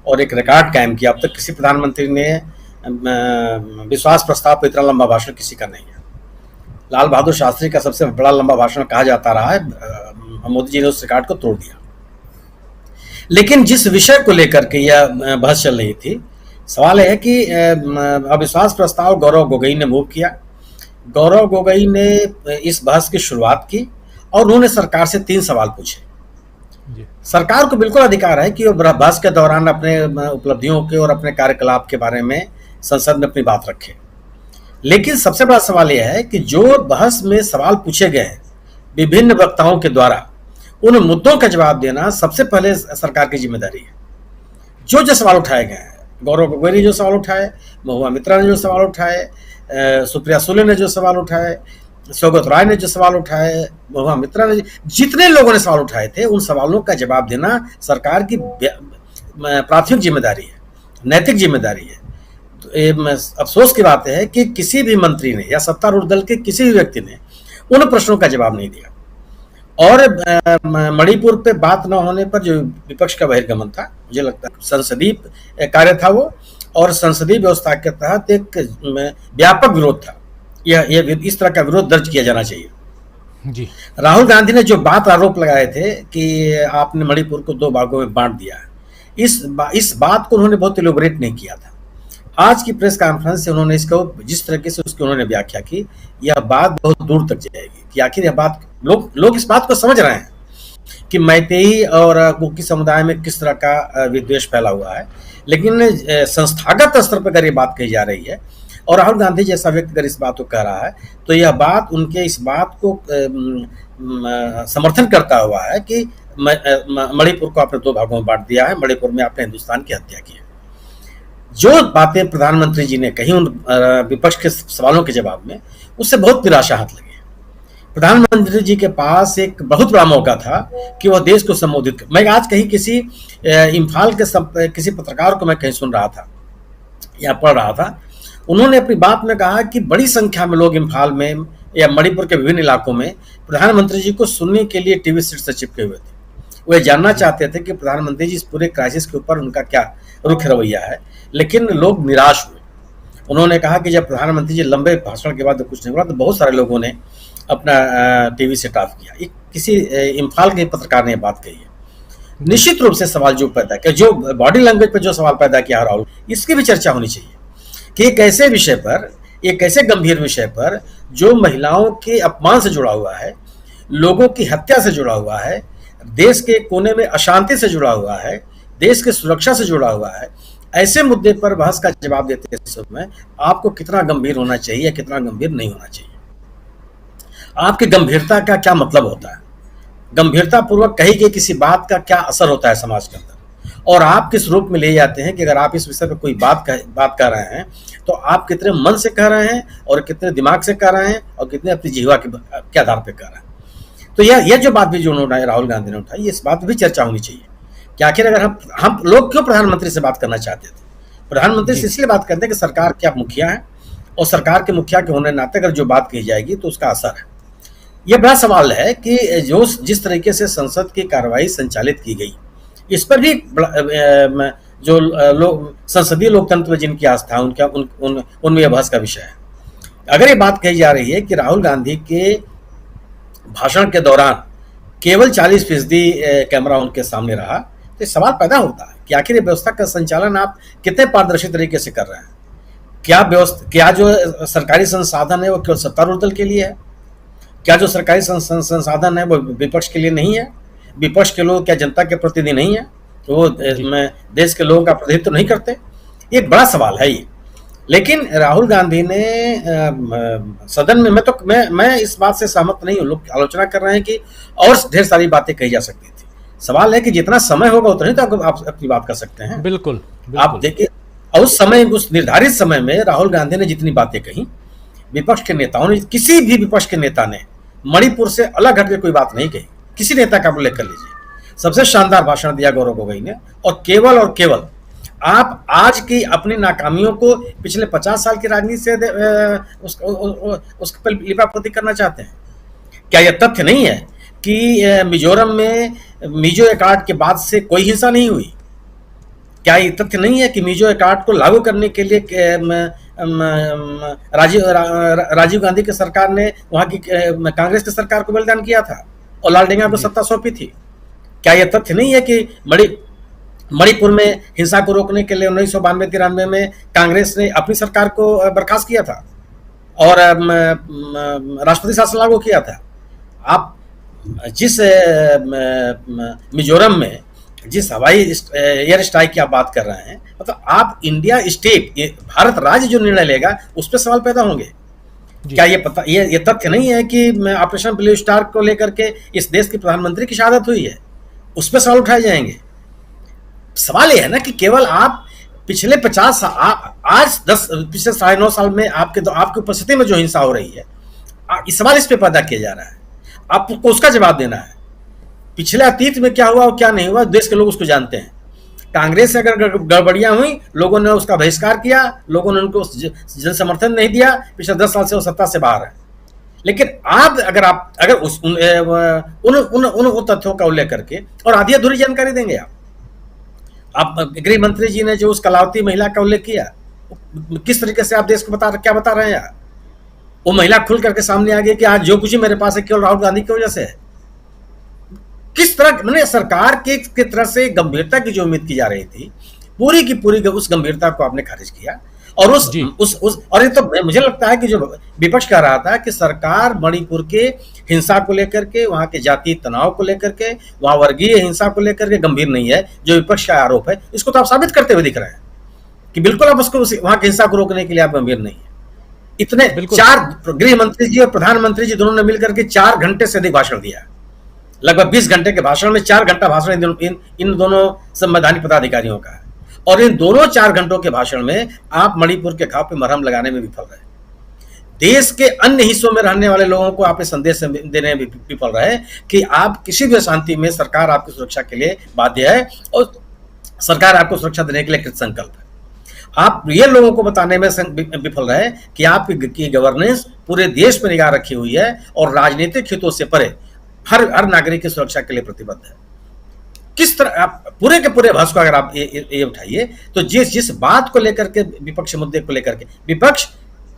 Speaker 8: और एक रिकॉर्ड कायम किया। अब तक किसी प्रधानमंत्री ने विश्वास प्रस्ताव पर इतना लंबा भाषण किसी का नहीं है। लाल बहादुर शास्त्री का सबसे बड़ा लंबा भाषण कहा जाता रहा है, मोदी जी ने उस रिकॉर्ड को तोड़ दिया। लेकिन जिस विषय को लेकर के यह बहस चल रही थी, सवाल है कि अविश्वास प्रस्ताव गौरव गोगोई ने मूव किया। गौरव गोगोई ने इस बहस की शुरुआत की और उन्होंने सरकार से 3 सवाल पूछे। सरकार को बिल्कुल अधिकार है कि वो बहस के दौरान अपने उपलब्धियों के और अपने कार्यकलाप के बारे में संसद में अपनी बात रखे। लेकिन सबसे बड़ा सवाल यह है कि जो बहस में सवाल पूछे गए हैं विभिन्न वक्ताओं के द्वारा उन मुद्दों का जवाब देना सबसे पहले सरकार की जिम्मेदारी है। जो जो सवाल उठाए गए हैं, गौरव गोगोई ने जो सवाल उठाए, महुआ मित्रा ने जो सवाल उठाए, सुप्रिया सुले ने जो सवाल उठाए, सौगत राय ने जो सवाल उठाए, महुआ मित्रा ने, जितने लोगों ने सवाल उठाए थे, उन सवालों का जवाब देना सरकार की प्राथमिक जिम्मेदारी है, नैतिक जिम्मेदारी है। तो अफसोस की बात है कि किसी भी मंत्री ने या सत्तारूढ़ दल के किसी भी व्यक्ति ने उन प्रश्नों का जवाब नहीं दिया। और मणिपुर पे बात न होने पर जो विपक्ष का बहिर्गमन था, मुझे लगता है संसदीय कार्य था वो, और संसदीय व्यवस्था के तहत एक व्यापक विरोध था। यह इस तरह का विरोध दर्ज किया जाना चाहिए
Speaker 1: जी।
Speaker 8: राहुल गांधी ने जो बात आरोप लगाए थे कि आपने मणिपुर को 2 भागों में बांट दिया है, इस बात को उन्होंने बहुत इलोबरेट नहीं किया था। आज की प्रेस कॉन्फ्रेंस से उन्होंने इसको जिस तरीके से उसकी उन्होंने व्याख्या की, यह बात बहुत दूर तक जाएगी कि आखिर यह बात लोग इस बात को समझ रहे हैं कि मैतेई और कुकी समुदाय में किस तरह का विद्वेष फैला हुआ है। लेकिन संस्थागत स्तर पर अगर ये बात कही जा रही है और राहुल गांधी जैसा व्यक्ति अगर इस बात को कह रहा है, तो यह बात उनके इस बात को समर्थन करता हुआ है कि मणिपुर को आपने 2 भागों में बांट दिया है, मणिपुर में आपने हिंदुस्तान की हत्या की है। जो बातें प्रधानमंत्री जी ने कही उन विपक्ष के सवालों के जवाब में, उससे बहुत निराशा हाथ लगी। प्रधानमंत्री जी के पास एक बहुत बड़ा मौका था कि वह देश को संबोधित कर। मैं आज कहीं किसी इम्फाल के किसी पत्रकार को मैं कहीं सुन रहा था या पढ़ रहा था, उन्होंने अपनी बात में कहा कि बड़ी संख्या में लोग इम्फाल में या मणिपुर के विभिन्न इलाकों में प्रधानमंत्री जी को सुनने के लिए टीवी सेट से चिपके हुए थे। वे जानना चाहते थे कि प्रधानमंत्री जी इस पूरे क्राइसिस के ऊपर उनका क्या रुख रवैया है, लेकिन लोग निराश हुए। उन्होंने कहा कि जब प्रधानमंत्री जी लंबे भाषण के बाद कुछ नहीं हुआ तो बहुत सारे लोगों ने अपना टीवी सेट ऑफ किया। किसी इम्फाल के पत्रकार ने बात कही है। निश्चित रूप से सवाल जो पैदा किया, जो बॉडी लैंग्वेज पर जो सवाल पैदा किया राहुल, इसकी भी चर्चा होनी चाहिए कि एक ऐसे विषय पर, एक ऐसे गंभीर विषय पर जो महिलाओं के अपमान से जुड़ा हुआ है, लोगों की हत्या से जुड़ा हुआ है, देश के कोने में अशांति से जुड़ा हुआ है, देश की सुरक्षा से जुड़ा हुआ है, ऐसे मुद्दे पर बहस का जवाब देते समय आपको कितना गंभीर होना चाहिए, कितना गंभीर नहीं होना चाहिए। आपकी गंभीरता का क्या मतलब होता है, गंभीरता पूर्वक कही गई किसी बात का क्या असर होता है समाज के अंदर, और आप किस रूप में ले जाते हैं कि अगर आप इस विषय पर कोई बात कर रहे हैं तो आप कितने मन से कह रहे हैं और कितने दिमाग से कह रहे हैं और कितने अपनी जिह्वा के आधार पर कह रहे हैं। तो यह जो बात भी जो उन्होंने राहुल गांधी ने उठाई, इस बात पर भी चर्चा होनी चाहिए कि आखिर अगर हम लोग क्यों प्रधानमंत्री से बात करना चाहते थे। प्रधानमंत्री से इसलिए बात करते हैं कि सरकार के आप मुखिया हैं और सरकार के मुखिया के होने नाते अगर जो बात कही जाएगी तो उसका असर है। यह बड़ा सवाल है कि जिस तरीके से संसद की कार्रवाई संचालित की गई, इस पर भी जो लोग संसदीय लोकतंत्र में जिनकी आस्था है उनमें बहस का विषय है। अगर ये बात कही जा रही है कि राहुल गांधी के भाषण के दौरान केवल 40% कैमरा उनके सामने रहा, तो सवाल पैदा होता है कि आखिर ये व्यवस्था का संचालन आप कितने पारदर्शी तरीके से कर रहे हैं। क्या जो सरकारी संसाधन है वो केवल सत्तारूढ़ दल के लिए है? क्या जो सरकारी संसाधन है वो विपक्ष के लिए नहीं है? विपक्ष के लोग क्या जनता के प्रतिनिधि नहीं है, तो वो देश के लोगों का प्रतिनिधित्व नहीं करते? ये एक बड़ा सवाल है ये। लेकिन राहुल गांधी ने सदन में, मैं इस बात से सहमत नहीं हूँ। लोग आलोचना कर रहे हैं कि और ढेर सारी बातें कही जा सकती थी। सवाल है कि जितना समय होगा उतना ही तो आप अपनी बात कर सकते हैं।
Speaker 1: बिल्कुल।
Speaker 8: आप देखिए, उस निर्धारित समय में राहुल गांधी ने जितनी बातें कही, विपक्ष के नेताओं ने, किसी भी विपक्ष के नेता ने मणिपुर से अलग हटकर कोई बात नहीं कही। किसी नेता का उल्लेख कर लीजिए। सबसे शानदार भाषण दिया गौरव गोगोई ने, और केवल आप आज की अपनी नाकामियों को पिछले 50 साल की राजनीति से उस पर लिपापोती करना चाहते हैं। क्या यह तथ्य नहीं है कि मिजोरम में मिजो एकॉर्ड के बाद से कोई हिंसा नहीं हुई? क्या ये तथ्य नहीं है कि मिजो एकॉर्ड को लागू करने के लिए राजीव गांधी की सरकार ने वहां की कांग्रेस की सरकार को बलिदान किया था और लालडेंगा को सत्ता सौंपी थी? क्या यह तथ्य नहीं है कि मणिपुर में हिंसा को रोकने के लिए 1992-93 में कांग्रेस ने अपनी सरकार को बर्खास्त किया था और राष्ट्रपति शासन लागू किया था? आप जिस मिजोरम में जिस हवाई एयर स्ट्राइक की आप बात कर रहे हैं, मतलब आप इंडिया स्टेट, भारत राज्य जो निर्णय लेगा उस पर सवाल पैदा होंगे। क्या ये तथ्य नहीं है कि ऑपरेशन ब्लू स्टार को लेकर के इस देश के प्रधानमंत्री की शहादत हुई है? उस पर सवाल उठाए जाएंगे। सवाल यह है ना कि केवल आप पिछले 50 साल, आज 10 पिछले 9.5 साल में आपकी उपस्थिति में जो हिंसा हो रही है, इस सवाल इस पे पैदा किया जा रहा है, आपको उसका जवाब देना है। पिछले अतीत में क्या हुआ और क्या नहीं हुआ, देश के लोग उसको जानते हैं। कांग्रेस से अगर गड़बड़ियां हुई, लोगों ने उसका बहिष्कार किया, लोगों ने उनको जन समर्थन नहीं दिया, पिछले 10 साल से वो सत्ता से बाहर है। लेकिन अगर उन तथ्यों का उल्लेख करके और आधी अधूरी जानकारी देंगे आप गृह मंत्री जी ने जो उस कलावती महिला का उल्लेख किया, किस तरीके से आप देश को क्या बता रहे हैं? वो महिला खुल करके सामने आ गई कि आज जो कुछ ही मेरे पास है केवल राहुल गांधी की वजह से है। किस तरह, मैंने सरकार की तरफ से गंभीरता की जो उम्मीद की जा रही थी, पूरी की पूरी उस गंभीरता को आपने खारिज किया। और और ये तो मुझे लगता है कि जो विपक्ष कह रहा था कि सरकार मणिपुर के हिंसा को लेकर के, वहां के जातीय तनाव को लेकर के, वहां वर्गीय हिंसा को लेकर के गंभीर नहीं है, जो विपक्ष का आरोप है, इसको तो आप साबित करते हुए दिख रहे हैं कि बिल्कुल आप उसको वहां की हिंसा को रोकने के लिए आप गंभीर नहीं है। इतने 4 गृह मंत्री जी और प्रधानमंत्री जी दोनों ने मिलकर के 4 घंटे से अधिक भाषण दिया। लगभग 20 घंटे के भाषण में 4 घंटा भाषण इन दोनों संवैधानिक पदाधिकारियों का है। और इन दोनों 4 घंटों के भाषण में आप मणिपुर के घाव पे मरहम लगाने में विफल रहे। देश के अन्य हिस्सों में रहने वाले लोगों को आप संदेश देने में विफल रहे कि आप किसी भी अशांति में सरकार आपकी सुरक्षा के लिए बाध्य है और सरकार आपको सुरक्षा देने के लिए कृत संकल्प है। आप ये लोगों को बताने में विफल रहे कि आपकी गवर्नेंस पूरे देश पर निगाह रखी हुई है और राजनीतिक हितों से परे हर नागरिक की सुरक्षा के लिए प्रतिबद्ध है। किस तरह आप पूरे के पूरे भाष को अगर आप ये उठाइए तो जिस बात को लेकर के, विपक्ष मुद्दे को लेकर के विपक्ष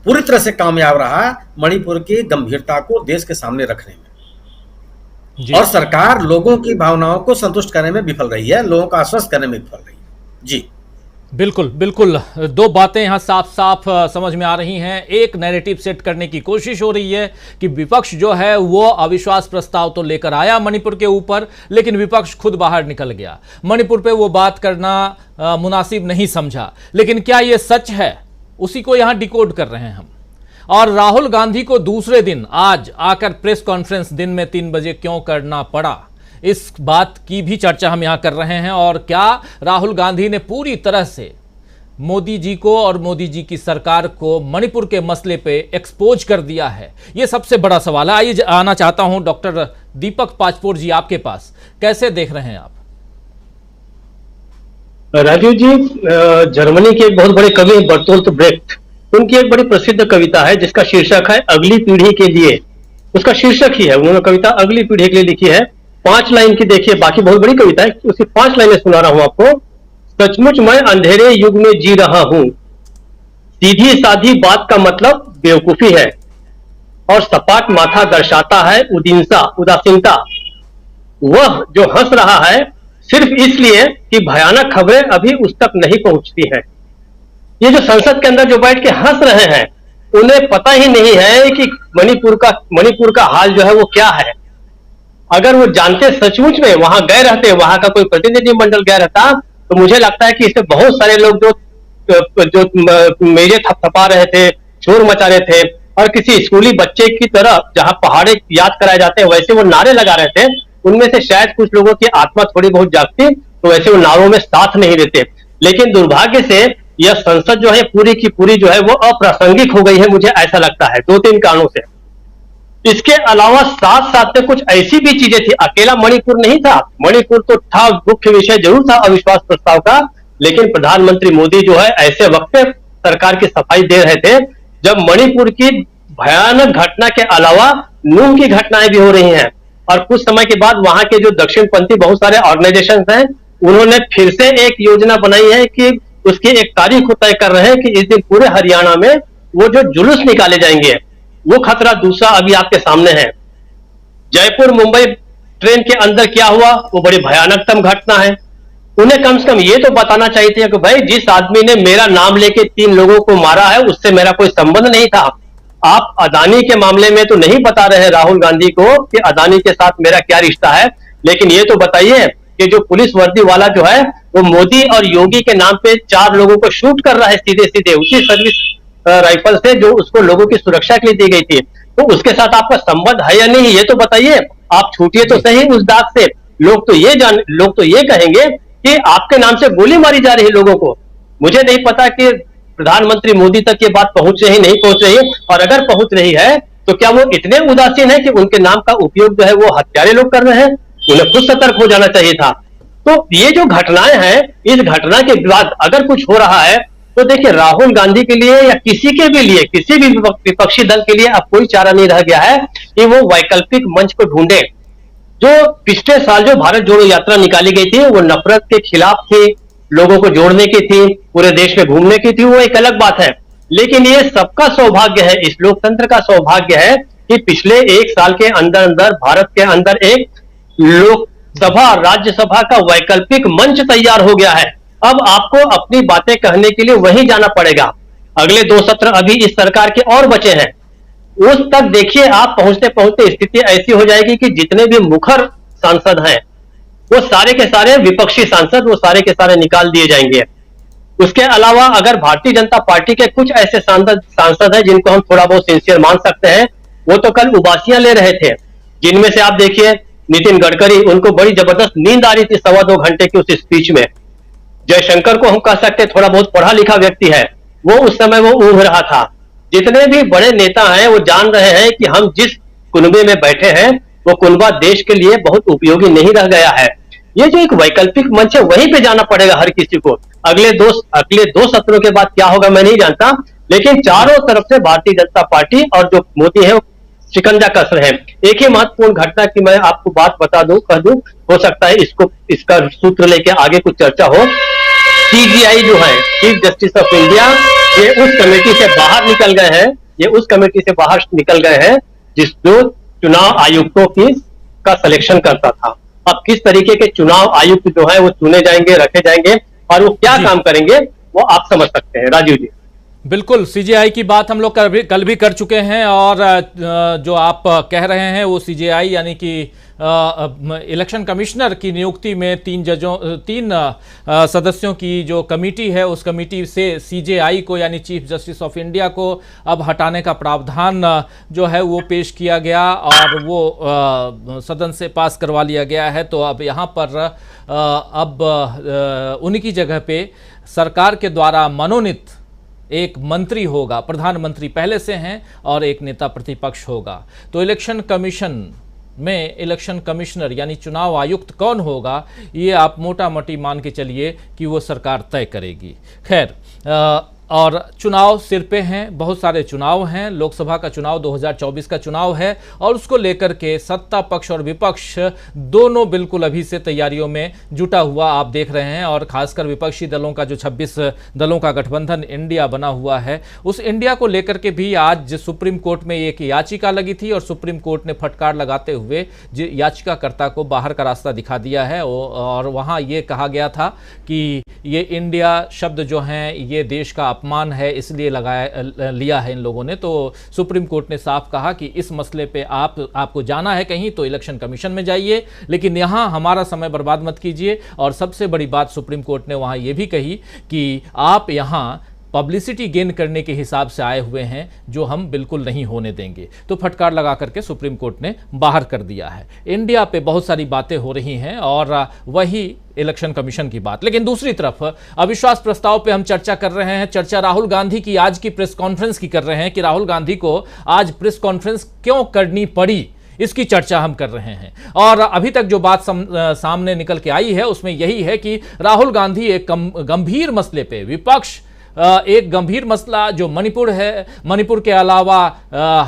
Speaker 8: पूरी तरह से कामयाब रहा मणिपुर की गंभीरता को देश के सामने रखने में, और सरकार लोगों की भावनाओं को संतुष्ट करने में विफल रही है, लोगों को आश्वस्त करने में विफल रही है। जी
Speaker 1: बिल्कुल बिल्कुल, 2 बातें यहाँ साफ साफ समझ में आ रही हैं। एक, नैरेटिव सेट करने की कोशिश हो रही है कि विपक्ष जो है वो अविश्वास प्रस्ताव तो लेकर आया मणिपुर के ऊपर, लेकिन विपक्ष खुद बाहर निकल गया, मणिपुर पे वो बात करना मुनासिब नहीं समझा। लेकिन क्या ये सच है, उसी को यहाँ डिकोड कर रहे हैं हम। और राहुल गांधी को दूसरे दिन आज आकर प्रेस कॉन्फ्रेंस दिन में 3 बजे क्यों करना पड़ा, इस बात की भी चर्चा हम यहां कर रहे हैं। और क्या राहुल गांधी ने पूरी तरह से मोदी जी को और मोदी जी की सरकार को मणिपुर के मसले पे एक्सपोज कर दिया है, ये सबसे बड़ा सवाल है। आइए आना चाहता हूं डॉक्टर दीपक पाचपोर जी आपके पास, कैसे देख रहे हैं आप?
Speaker 9: राजीव जी, जर्मनी के एक बहुत बड़े कवि बर्टोल्ट ब्रेख्ट, उनकी एक बड़ी प्रसिद्ध कविता है जिसका शीर्षक है अगली पीढ़ी के लिए। उसका शीर्षक ही है, उन्होंने कविता अगली पीढ़ी के लिए लिखी है। 5 लाइन की देखिए, बाकी बहुत बड़ी कविता है, उसकी 5 लाइनें सुना रहा हूं आपको। सचमुच मैं अंधेरे युग में जी रहा हूं, सीधी साधी बात का मतलब बेवकूफी है और सपाट माथा दर्शाता है उदासीनता। वह जो हंस रहा है सिर्फ इसलिए कि भयानक खबरें अभी उस तक नहीं पहुंचती हैं। ये जो संसद के अंदर जो बैठ के हंस रहे हैं, उन्हें पता ही नहीं है कि मणिपुर का हाल जो है वो क्या है। अगर वो जानते सचमुच में, वहां गए रहते, वहां का कोई प्रतिनिधि मंडल गया रहता, तो मुझे लगता है कि इससे बहुत सारे लोग जो मेरे थपथपा रहे थे, शोर मचा रहे थे, और किसी स्कूली बच्चे की तरह जहां पहाड़े याद कराए जाते हैं वैसे वो नारे लगा रहे थे, उनमें से शायद कुछ लोगों की आत्मा थोड़ी बहुत जागती तो वैसे वो नारों में साथ नहीं देते। लेकिन दुर्भाग्य से यह संसद जो है पूरी की पूरी जो है वो अप्रासंगिक हो गई है, मुझे ऐसा लगता है 2-3 कारणों से। इसके अलावा साथ साथ में कुछ ऐसी भी चीजें थी, अकेला मणिपुर नहीं था, मणिपुर तो था, मुख्य विषय जरूर था अविश्वास प्रस्ताव का, लेकिन प्रधानमंत्री मोदी जो है ऐसे वक्त पे सरकार की सफाई दे रहे थे जब मणिपुर की भयानक घटना के अलावा नूह की घटनाएं भी हो रही हैं। और कुछ समय के बाद वहां के जो दक्षिणपंथी बहुत सारे ऑर्गेनाइजेशन हैं, उन्होंने फिर से एक योजना बनाई है कि उसकी एक तारीख को तय कर रहे हैं कि इस दिन पूरे हरियाणा में वो जो जुलूस निकाले जाएंगे, वो खतरा दूसरा अभी आपके सामने है। जयपुर मुंबई ट्रेन के अंदर क्या हुआ, वो बड़ी भयानकतम घटना है। उन्हें कम से कम ये तो बताना चाहिए था कि भाई जिस आदमी ने मेरा नाम लेके 3 लोगों को मारा है उससे मेरा कोई संबंध नहीं था। आप अदानी के मामले में तो नहीं बता रहे राहुल गांधी को कि अदानी के साथ मेरा क्या रिश्ता है, लेकिन ये तो बताइए कि जो पुलिस वर्दी वाला जो है वो मोदी और योगी के नाम पे 4 लोगों को शूट कर रहा है सीधे सीधे, उसी सर्विस राइफल्स थे जो उसको लोगों की सुरक्षा के लिए दी गई थी, तो उसके साथ आपका संबंध है या नहीं ये तो बताइए। आप छूटिए तो सही उस दाग से। लोग तो ये कहेंगे कि आपके नाम से गोली मारी जा रही है लोगों को। मुझे नहीं पता कि प्रधानमंत्री मोदी तक ये बात पहुंच रही नहीं पहुंच रही, और अगर पहुंच रही है तो क्या वो इतने उदासीन है कि उनके नाम का उपयोग जो है वो हत्यारे लोग कर रहे हैं? उन्हें खुद सतर्क हो जाना चाहिए था। तो ये जो घटनाएं हैं, इस घटना के बाद अगर कुछ हो रहा है तो देखिए, राहुल गांधी के लिए या किसी के भी लिए, किसी भी विपक्षी दल के लिए अब कोई चारा नहीं रह गया है कि वो वैकल्पिक मंच को ढूंढे। जो पिछले साल जो भारत जोड़ो यात्रा निकाली गई थी वो नफरत के खिलाफ थी, लोगों को जोड़ने की थी, पूरे देश में घूमने की थी, वो एक अलग बात है। लेकिन ये सबका सौभाग्य है, इस लोकतंत्र का सौभाग्य है कि पिछले एक साल के अंदर अंदर भारत के अंदर एक लोकसभा राज्यसभा का वैकल्पिक मंच तैयार हो गया है। अब आपको अपनी बातें कहने के लिए वहीं जाना पड़ेगा। अगले 2 सत्र अभी इस सरकार के और बचे हैं, उस तक देखिए आप पहुंचते पहुंचते स्थिति ऐसी हो जाएगी कि जितने भी मुखर सांसद हैं वो सारे के सारे विपक्षी सांसद वो सारे के सारे निकाल दिए जाएंगे। उसके अलावा अगर भारतीय जनता पार्टी के कुछ ऐसे सांसद हैं जिनको हम थोड़ा बहुत सिंसियर मान सकते हैं, वो तो कल उबासियां ले रहे थे, जिनमें से आप देखिए नितिन गडकरी, उनको बड़ी जबरदस्त नींद आ रही थी 2.25 घंटे की उस स्पीच में। जयशंकर को हम कह सकते हैं थोड़ा बहुत पढ़ा लिखा व्यक्ति है, वो उस समय वो ऊँघ रहा था। जितने भी बड़े नेता हैं वो जान रहे हैं कि हम जिस कुनबे में बैठे हैं वो कुनबा देश के लिए बहुत उपयोगी नहीं रह गया है। ये जो एक वैकल्पिक मंच है वहीं पे जाना पड़ेगा हर किसी को। अगले दो सत्रों के बाद क्या होगा मैं नहीं जानता, लेकिन चारों तरफ से भारतीय जनता पार्टी और जो मोदी है वो शिकंजा कस रहे हैं। एक ही महत्वपूर्ण घटना की मैं आपको बात बता दूं, कह दूं, हो सकता है इसका सूत्र लेके आगे कुछ चर्चा हो। सीजीआई जो है, चीफ जस्टिस ऑफ इंडिया, ये उस कमेटी से बाहर निकल गए हैं जिस जो चुनाव आयुक्तों का सिलेक्शन करता था। अब किस तरीके के चुनाव आयुक्त जो है वो चुने जाएंगे, रखे जाएंगे और वो क्या काम करेंगे वो आप समझ सकते हैं। राजीव जी,
Speaker 1: बिल्कुल, सीजीआई की बात हम लोग कल भी कर चुके हैं, और जो आप कह रहे हैं वो सीजीआई यानी कि इलेक्शन कमिश्नर की नियुक्ति में 3 सदस्यों की जो कमेटी है उस कमेटी से सीजेआई को यानी चीफ जस्टिस ऑफ इंडिया को अब हटाने का प्रावधान जो है वो पेश किया गया और वो सदन से पास करवा लिया गया है। तो अब यहाँ पर उनकी जगह पे सरकार के द्वारा मनोनीत एक मंत्री होगा, प्रधानमंत्री पहले से हैं, और एक नेता प्रतिपक्ष होगा। तो इलेक्शन कमीशन में इलेक्शन कमिश्नर यानी चुनाव आयुक्त कौन होगा ये आप मोटा मोटी मान के चलिए कि वो सरकार तय करेगी। खैर, और चुनाव सिर पे हैं, बहुत सारे चुनाव हैं, लोकसभा का चुनाव 2024 का चुनाव है और उसको लेकर के सत्ता पक्ष और विपक्ष दोनों बिल्कुल अभी से तैयारियों में जुटा हुआ आप देख रहे हैं। और खासकर विपक्षी दलों का जो 26 दलों का गठबंधन इंडिया बना हुआ है, उस इंडिया को लेकर के भी आज सुप्रीम कोर्ट में एक याचिका लगी थी और सुप्रीम कोर्ट ने फटकार लगाते हुए याचिकाकर्ता को बाहर का रास्ता दिखा दिया है। और वहाँ ये कहा गया था कि ये इंडिया शब्द जो हैं ये देश का अपमान है, इसलिए लिया है इन लोगों ने। तो सुप्रीम कोर्ट ने साफ कहा कि इस मसले पे आपको जाना है कहीं तो इलेक्शन कमीशन में जाइए, लेकिन यहां हमारा समय बर्बाद मत कीजिए। और सबसे बड़ी बात सुप्रीम कोर्ट ने वहां यह भी कही कि आप यहां पब्लिसिटी गेन करने के हिसाब से आए हुए हैं, जो हम बिल्कुल नहीं होने देंगे। तो फटकार लगा करके सुप्रीम कोर्ट ने बाहर कर दिया है। इंडिया पे बहुत सारी बातें हो रही हैं और वही इलेक्शन कमीशन की बात। लेकिन दूसरी तरफ अविश्वास प्रस्ताव पे हम चर्चा कर रहे हैं। चर्चा राहुल गांधी की आज की प्रेस कॉन्फ्रेंस की कर रहे हैं कि राहुल गांधी को आज प्रेस कॉन्फ्रेंस क्यों करनी पड़ी, इसकी चर्चा हम कर रहे हैं। और अभी तक जो बात सामने निकल के आई है उसमें यही है कि राहुल गांधी एक गंभीर मसले पे, विपक्ष एक गंभीर मसला जो मणिपुर है, मणिपुर के अलावा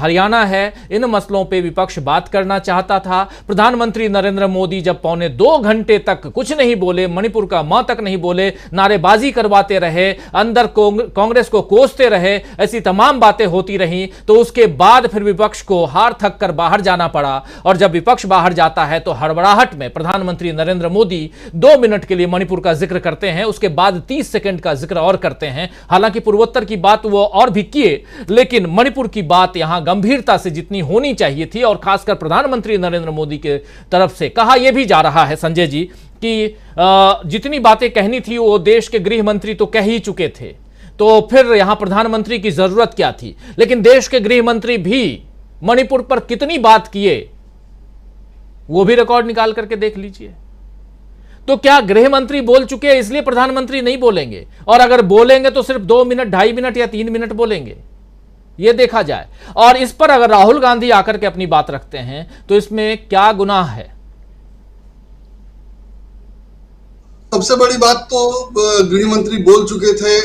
Speaker 1: हरियाणा है, इन मसलों पे विपक्ष बात करना चाहता था। प्रधानमंत्री नरेंद्र मोदी जब 2.25 घंटे तक कुछ नहीं बोले, मणिपुर का म तक नहीं बोले, नारेबाजी करवाते रहे, अंदर कांग्रेस को कोसते रहे, ऐसी तमाम बातें होती रहीं, तो उसके बाद फिर विपक्ष को हार थक कर बाहर जाना पड़ा। और जब विपक्ष बाहर जाता है तो हड़बड़ाहट में प्रधानमंत्री नरेंद्र मोदी 2 मिनट के लिए मणिपुर का जिक्र करते हैं, उसके बाद 30 सेकंड का जिक्र और करते हैं। हालांकि पूर्वोत्तर की बात वो और भी किए, लेकिन मणिपुर की बात यहां गंभीरता से जितनी होनी चाहिए थी, और खासकर प्रधानमंत्री नरेंद्र मोदी के तरफ से कहा यह भी जा रहा है संजय जी कि जितनी बातें कहनी थी वो देश के गृह मंत्री तो कह ही चुके थे, तो फिर यहां प्रधानमंत्री की जरूरत क्या थी? लेकिन देश के गृह मंत्री भी मणिपुर पर कितनी बात किए वो भी रिकॉर्ड निकाल करके देख लीजिए। तो क्या गृह मंत्री बोल चुके हैं इसलिए प्रधानमंत्री नहीं बोलेंगे? और अगर बोलेंगे तो सिर्फ 2 मिनट, 2.5 मिनट या 3 मिनट बोलेंगे, यह देखा जाए। और इस पर अगर राहुल गांधी आकर के अपनी बात रखते हैं तो इसमें क्या गुनाह है?
Speaker 10: सबसे बड़ी बात तो गृह मंत्री बोल चुके थे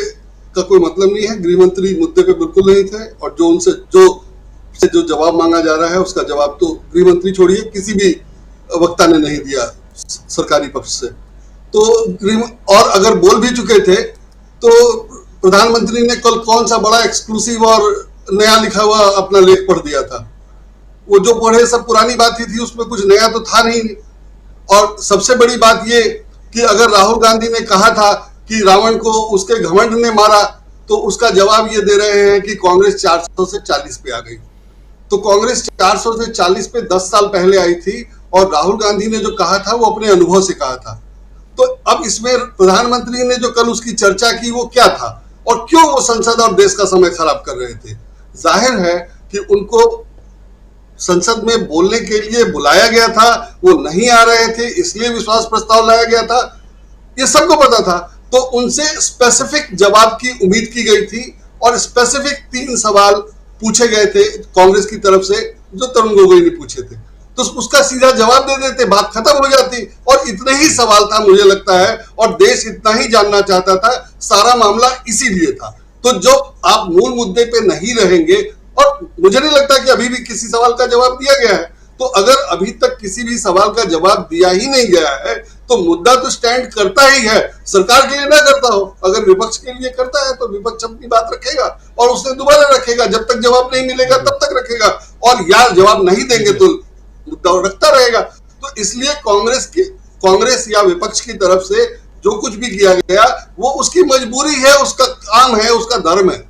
Speaker 10: का कोई मतलब नहीं है। गृह मंत्री मुद्दे पे बिल्कुल नहीं थे, और जो उनसे जो जवाब मांगा जा रहा है उसका जवाब तो गृह मंत्री छोड़िए किसी भी वक्ता ने नहीं दिया सरकारी पक्ष से। तो और अगर बोल भी चुके थे तो प्रधानमंत्री ने कल कौन सा बड़ा एक्सक्लूसिव और नया लिखा हुआ अपना लेख पढ़ दिया था? वो जो पढ़े सब पुरानी बात ही थी, उसमें कुछ नया तो था नहीं। और सबसे बड़ी बात ये कि अगर राहुल गांधी ने कहा था कि रावण को उसके घमंड ने मारा, तो उसका जवाब ये दे रहे हैं कि कांग्रेस 400 से 40 पे आ गई। तो कांग्रेस 400 से 40 पे 10 साल पहले आई थी, और राहुल गांधी ने जो कहा था वो अपने अनुभव से कहा था। तो अब इसमें प्रधानमंत्री ने जो कल उसकी चर्चा की वो क्या था, और क्यों वो संसद और देश का समय खराब कर रहे थे? जाहिर है कि उनको संसद में बोलने के लिए बुलाया गया था, वो नहीं आ रहे थे, इसलिए विश्वास प्रस्ताव लाया गया था, ये सबको पता था। तो उनसे स्पेसिफिक जवाब की उम्मीद की गई थी, और स्पेसिफिक 3 सवाल पूछे गए थे कांग्रेस की तरफ से जो तरुण गोगोई ने पूछे थे। तो उसका सीधा जवाब दे देते, बात खत्म हो जाती। और इतने ही सवाल था मुझे लगता है, और देश इतना ही जानना चाहता था, सारा मामला इसीलिए था। तो जो आप मूल मुद्दे पे नहीं रहेंगे, और मुझे नहीं लगता कि अभी भी किसी सवाल का जवाब दिया गया है, तो अगर अभी तक किसी भी सवाल का जवाब दिया ही नहीं गया है तो मुद्दा तो स्टैंड करता ही है। सरकार के लिए ना करता हो, अगर विपक्ष के लिए करता है तो विपक्ष अपनी बात रखेगा, और उसने दोबारा रखेगा, जब तक जवाब नहीं मिलेगा तब तक रखेगा, और यार जवाब नहीं देंगे तो मुद्दा रखता रहेगा। तो इसलिए कांग्रेस या विपक्ष की तरफ से जो कुछ भी किया गया वो उसकी मजबूरी है, उसका काम है, उसका धर्म है।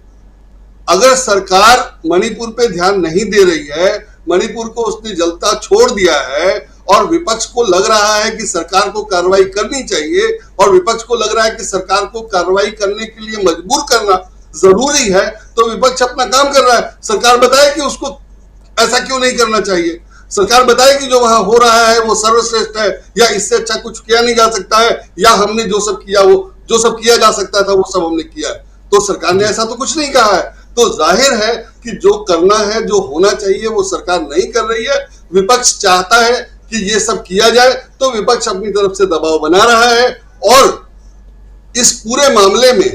Speaker 10: अगर सरकार मणिपुर पे ध्यान नहीं दे रही है, मणिपुर को उसने जलता छोड़ दिया है, और विपक्ष को लग रहा है कि सरकार को कार्रवाई करनी चाहिए, और विपक्ष को लग रहा है कि सरकार को कार्रवाई करने के लिए मजबूर करना जरूरी है, तो विपक्ष अपना काम कर रहा है। सरकार बताए कि उसको ऐसा क्यों नहीं करना चाहिए, सरकार बताए कि जो वहां हो रहा है वो सर्वश्रेष्ठ है, या इससे अच्छा कुछ किया नहीं जा सकता है, या हमने जो सब किया वो जो सब किया जा सकता था वो सब हमने किया है। तो सरकार ने ऐसा तो कुछ नहीं कहा है। तो जाहिर है कि जो करना है, जो होना चाहिए वो सरकार नहीं कर रही है। विपक्ष चाहता है कि ये सब किया जाए, तो विपक्ष अपनी तरफ से दबाव बना रहा है। और इस पूरे मामले में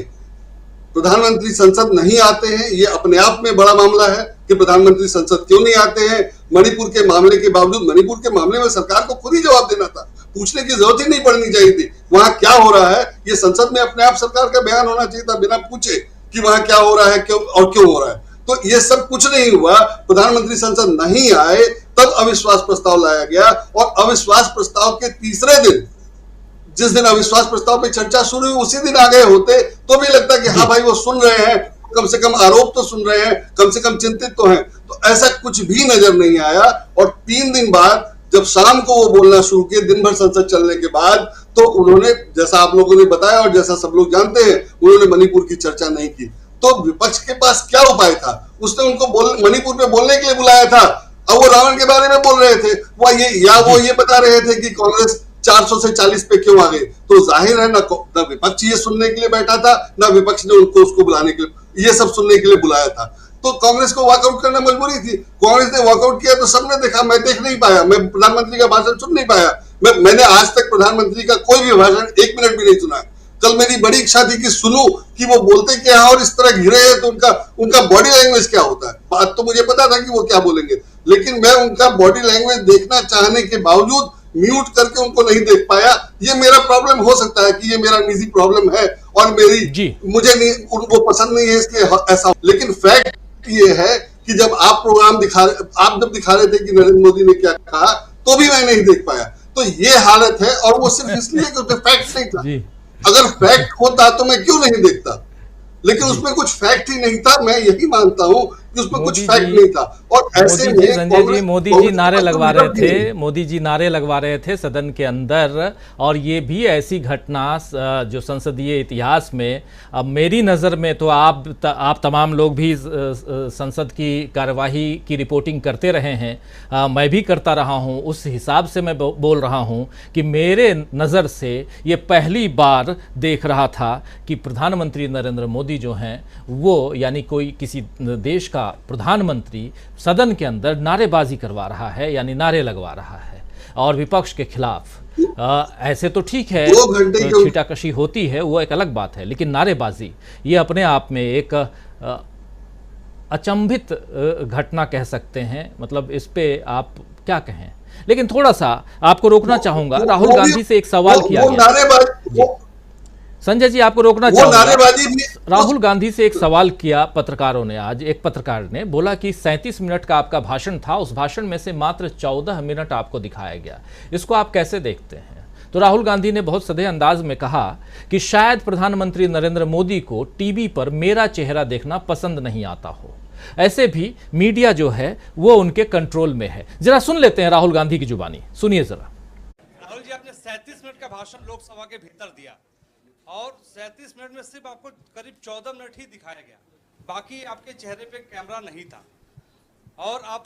Speaker 10: प्रधानमंत्री संसद नहीं आते हैं, ये अपने आप में बड़ा मामला है कि प्रधानमंत्री संसद क्यों नहीं आते हैं। मणिपुर के मामले के बावजूद, मणिपुर के मामले में सरकार को खुद ही जवाब देना था, पूछने की जरूरत ही नहीं पड़नी चाहिए थी वहां क्या हो रहा है। ये संसद में अपने आप सरकार का बयान होना चाहिए था, बिना पूछे कि वहां क्या हो रहा है, क्यों और क्यों हो रहा है। तो ये सब कुछ नहीं हुआ, प्रधानमंत्री संसद नहीं आए, तब अविश्वास प्रस्ताव लाया गया। और अविश्वास प्रस्ताव के तीसरे दिन, जिस दिन अविश्वास प्रस्ताव पे चर्चा शुरू हुई, उसी दिन आ गए होते तो भी लगता कि हाँ भाई वो सुन रहे हैं, कम से कम आरोप तो सुन रहे हैं, कम से कम चिंतित तो हैं। तो ऐसा कुछ भी नजर नहीं आया। और 3 दिन बाद जब शाम को वो बोलना शुरू किए, दिन भर संसद चलने के बाद, तो उन्होंने, जैसा आप लोगों ने बताया और जैसा सब लोग जानते हैं, उन्होंने मणिपुर की चर्चा नहीं की। तो विपक्ष के पास क्या उपाय था? उसने उनको मणिपुर में बोलने के लिए बुलाया था। अब वो रावण के बारे में बोल रहे थे, वो ये बता रहे थे कि कांग्रेस 400 से 40 पे क्यों आ गई। तो जाहिर है ना विपक्ष ये सुनने के लिए बैठा था, ना विपक्ष ने उसको बुलाने के लिए, ये सब सुनने के लिए बुलाया था। तो कांग्रेस को वॉकआउट करना मजबूरी थी। कांग्रेस ने वॉकआउट किया तो सबने देखा, मैं देख नहीं पाया, मैं प्रधानमंत्री का भाषण सुन नहीं पाया। मैंने आज तक प्रधानमंत्री का कोई भी भाषण 1 मिनट भी नहीं सुना। कल मेरी बड़ी इच्छा थी कि सुनूं कि वो बोलते क्या है, और इस तरह घिरे हैं तो उनका बॉडी लैंग्वेज क्या होता है। बात तो मुझे पता था कि वो क्या बोलेंगे, लेकिन मैं उनका बॉडी लैंग्वेज देखना चाहने के बावजूद म्यूट करके उनको नहीं देख पाया। ये मेरा प्रॉब्लम हो सकता है कि ये मेरा निजी प्रॉब्लम है, और मुझे नहीं, उनको पसंद नहीं है इसलिए ऐसा। लेकिन फैक्ट ये है कि जब आप प्रोग्राम दिखा रहे थे कि नरेंद्र मोदी ने क्या कहा, तो भी मैं नहीं देख पाया। तो ये हालत है, और वो सिर्फ इसलिए कि फैक्ट नहीं था। अगर फैक्ट होता तो मैं क्यों नहीं देखता, लेकिन उसमें कुछ फैक्ट ही नहीं था। मैं यही मानता हूं कि उसमें कुछ फैक्ट नहीं था। और ऐसे में
Speaker 1: संजय जी, मोदी जी नारे लगवा रहे थे, मोदी जी नारे लगवा रहे थे सदन के अंदर, और ये भी ऐसी घटना जो संसदीय इतिहास में, अब मेरी नज़र में तो आप तमाम लोग भी संसद की कार्यवाही की रिपोर्टिंग करते रहे हैं, मैं भी करता रहा हूँ, उस हिसाब से मैं बोल रहा हूँ कि मेरे नज़र से ये पहली बार देख रहा था कि प्रधानमंत्री नरेंद्र मोदी जो हैं वो, यानी कोई किसी देश का प्रधानमंत्री सदन के अंदर नारेबाजी करवा रहा है, यानी नारे लगवा रहा है और विपक्ष के खिलाफ। ऐसे तो ठीक है, छीटाकशी होती है, वो एक अलग बात है, लेकिन नारेबाजी ये अपने आप में एक अचंभित घटना कह सकते हैं। मतलब इस पे आप क्या कहें? लेकिन थोड़ा सा आपको रोकना चाहूंगा, राहुल गांधी से एक सवाल किया गया। संजय जी, आपको रोकना चाहूंगा। राहुल गांधी से एक सवाल किया पत्रकारों ने, आज एक पत्रकार ने बोला कि 37 मिनट का आपका भाषण था, उस भाषण में से मात्र 14 मिनट आपको दिखाया गया, इसको आप कैसे देखते हैं? तो राहुल गांधी ने बहुत सधे अंदाज में कहा कि शायद प्रधानमंत्री नरेंद्र मोदी को टीवी पर मेरा चेहरा देखना पसंद नहीं आता हो, ऐसे भी मीडिया जो है वो उनके कंट्रोल में है। जरा सुन लेते हैं राहुल गांधी की जुबानी, सुनिए जरा।
Speaker 11: राहुल जी, आपने 37 मिनट का भाषण लोकसभा के भीतर दिया और 37 मिनट में सिर्फ आपको करीब 14 मिनट ही दिखाया गया, बाकी आपके चेहरे पे कैमरा नहीं था। और आप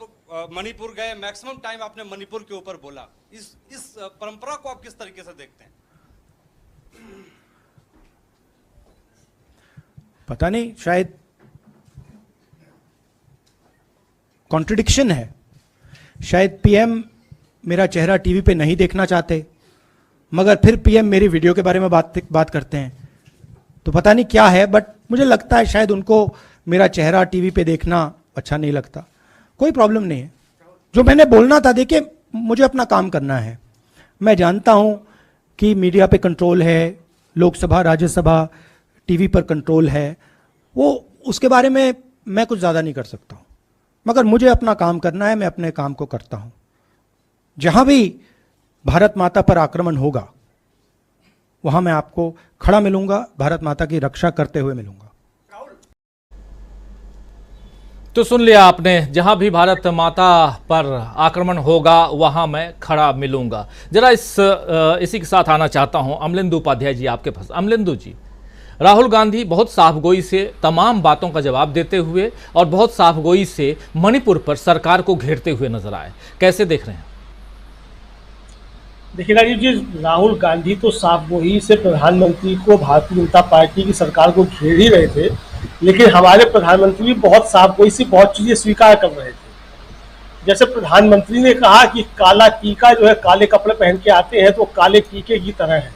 Speaker 11: मणिपुर गए, मैक्सिमम टाइम आपने मणिपुर के ऊपर बोला। इस परंपरा को आप किस तरीके से देखते हैं?
Speaker 2: पता नहीं, शायद कॉन्ट्रडिक्शन है। शायद पीएम मेरा चेहरा टीवी पे नहीं देखना चाहते, मगर फिर पीएम मेरी वीडियो के बारे में बात करते हैं, तो पता नहीं क्या है। बट मुझे लगता है शायद उनको मेरा चेहरा टीवी पे देखना अच्छा नहीं लगता। कोई प्रॉब्लम नहीं है। जो मैंने बोलना था, देखिए मुझे अपना काम करना है। मैं जानता हूं कि मीडिया पे कंट्रोल है, लोकसभा राज्यसभा टीवी पर कंट्रोल है, वो उसके बारे में मैं कुछ ज़्यादा नहीं कर सकता हूं, मगर मुझे अपना काम करना है, मैं अपने काम को करता हूं। जहां भी भारत माता पर आक्रमण होगा वहां मैं आपको खड़ा मिलूंगा, भारत माता की रक्षा करते हुए मिलूंगा।
Speaker 1: तो सुन लिया आपने, जहां भी भारत माता पर आक्रमण होगा वहां मैं खड़ा मिलूंगा। जरा इसी के साथ आना चाहता हूं अमलेंदु उपाध्याय जी आपके पास। अमलेंदु जी, राहुल गांधी बहुत साफगोई से तमाम बातों का जवाब देते हुए और बहुत साफगोई से मणिपुर पर सरकार को घेरते हुए नजर आए, कैसे देख रहे हैं?
Speaker 12: देखिए राजीव जी, राहुल गांधी तो साफगोई से प्रधानमंत्री को, भारतीय जनता पार्टी की सरकार को घेर ही रहे थे, लेकिन हमारे प्रधानमंत्री भी बहुत साफगोई से बहुत चीजें स्वीकार कर रहे थे। जैसे प्रधानमंत्री ने कहा कि काला टीका जो है, काले कपड़े पहन के आते हैं तो काले टीके की तरह है,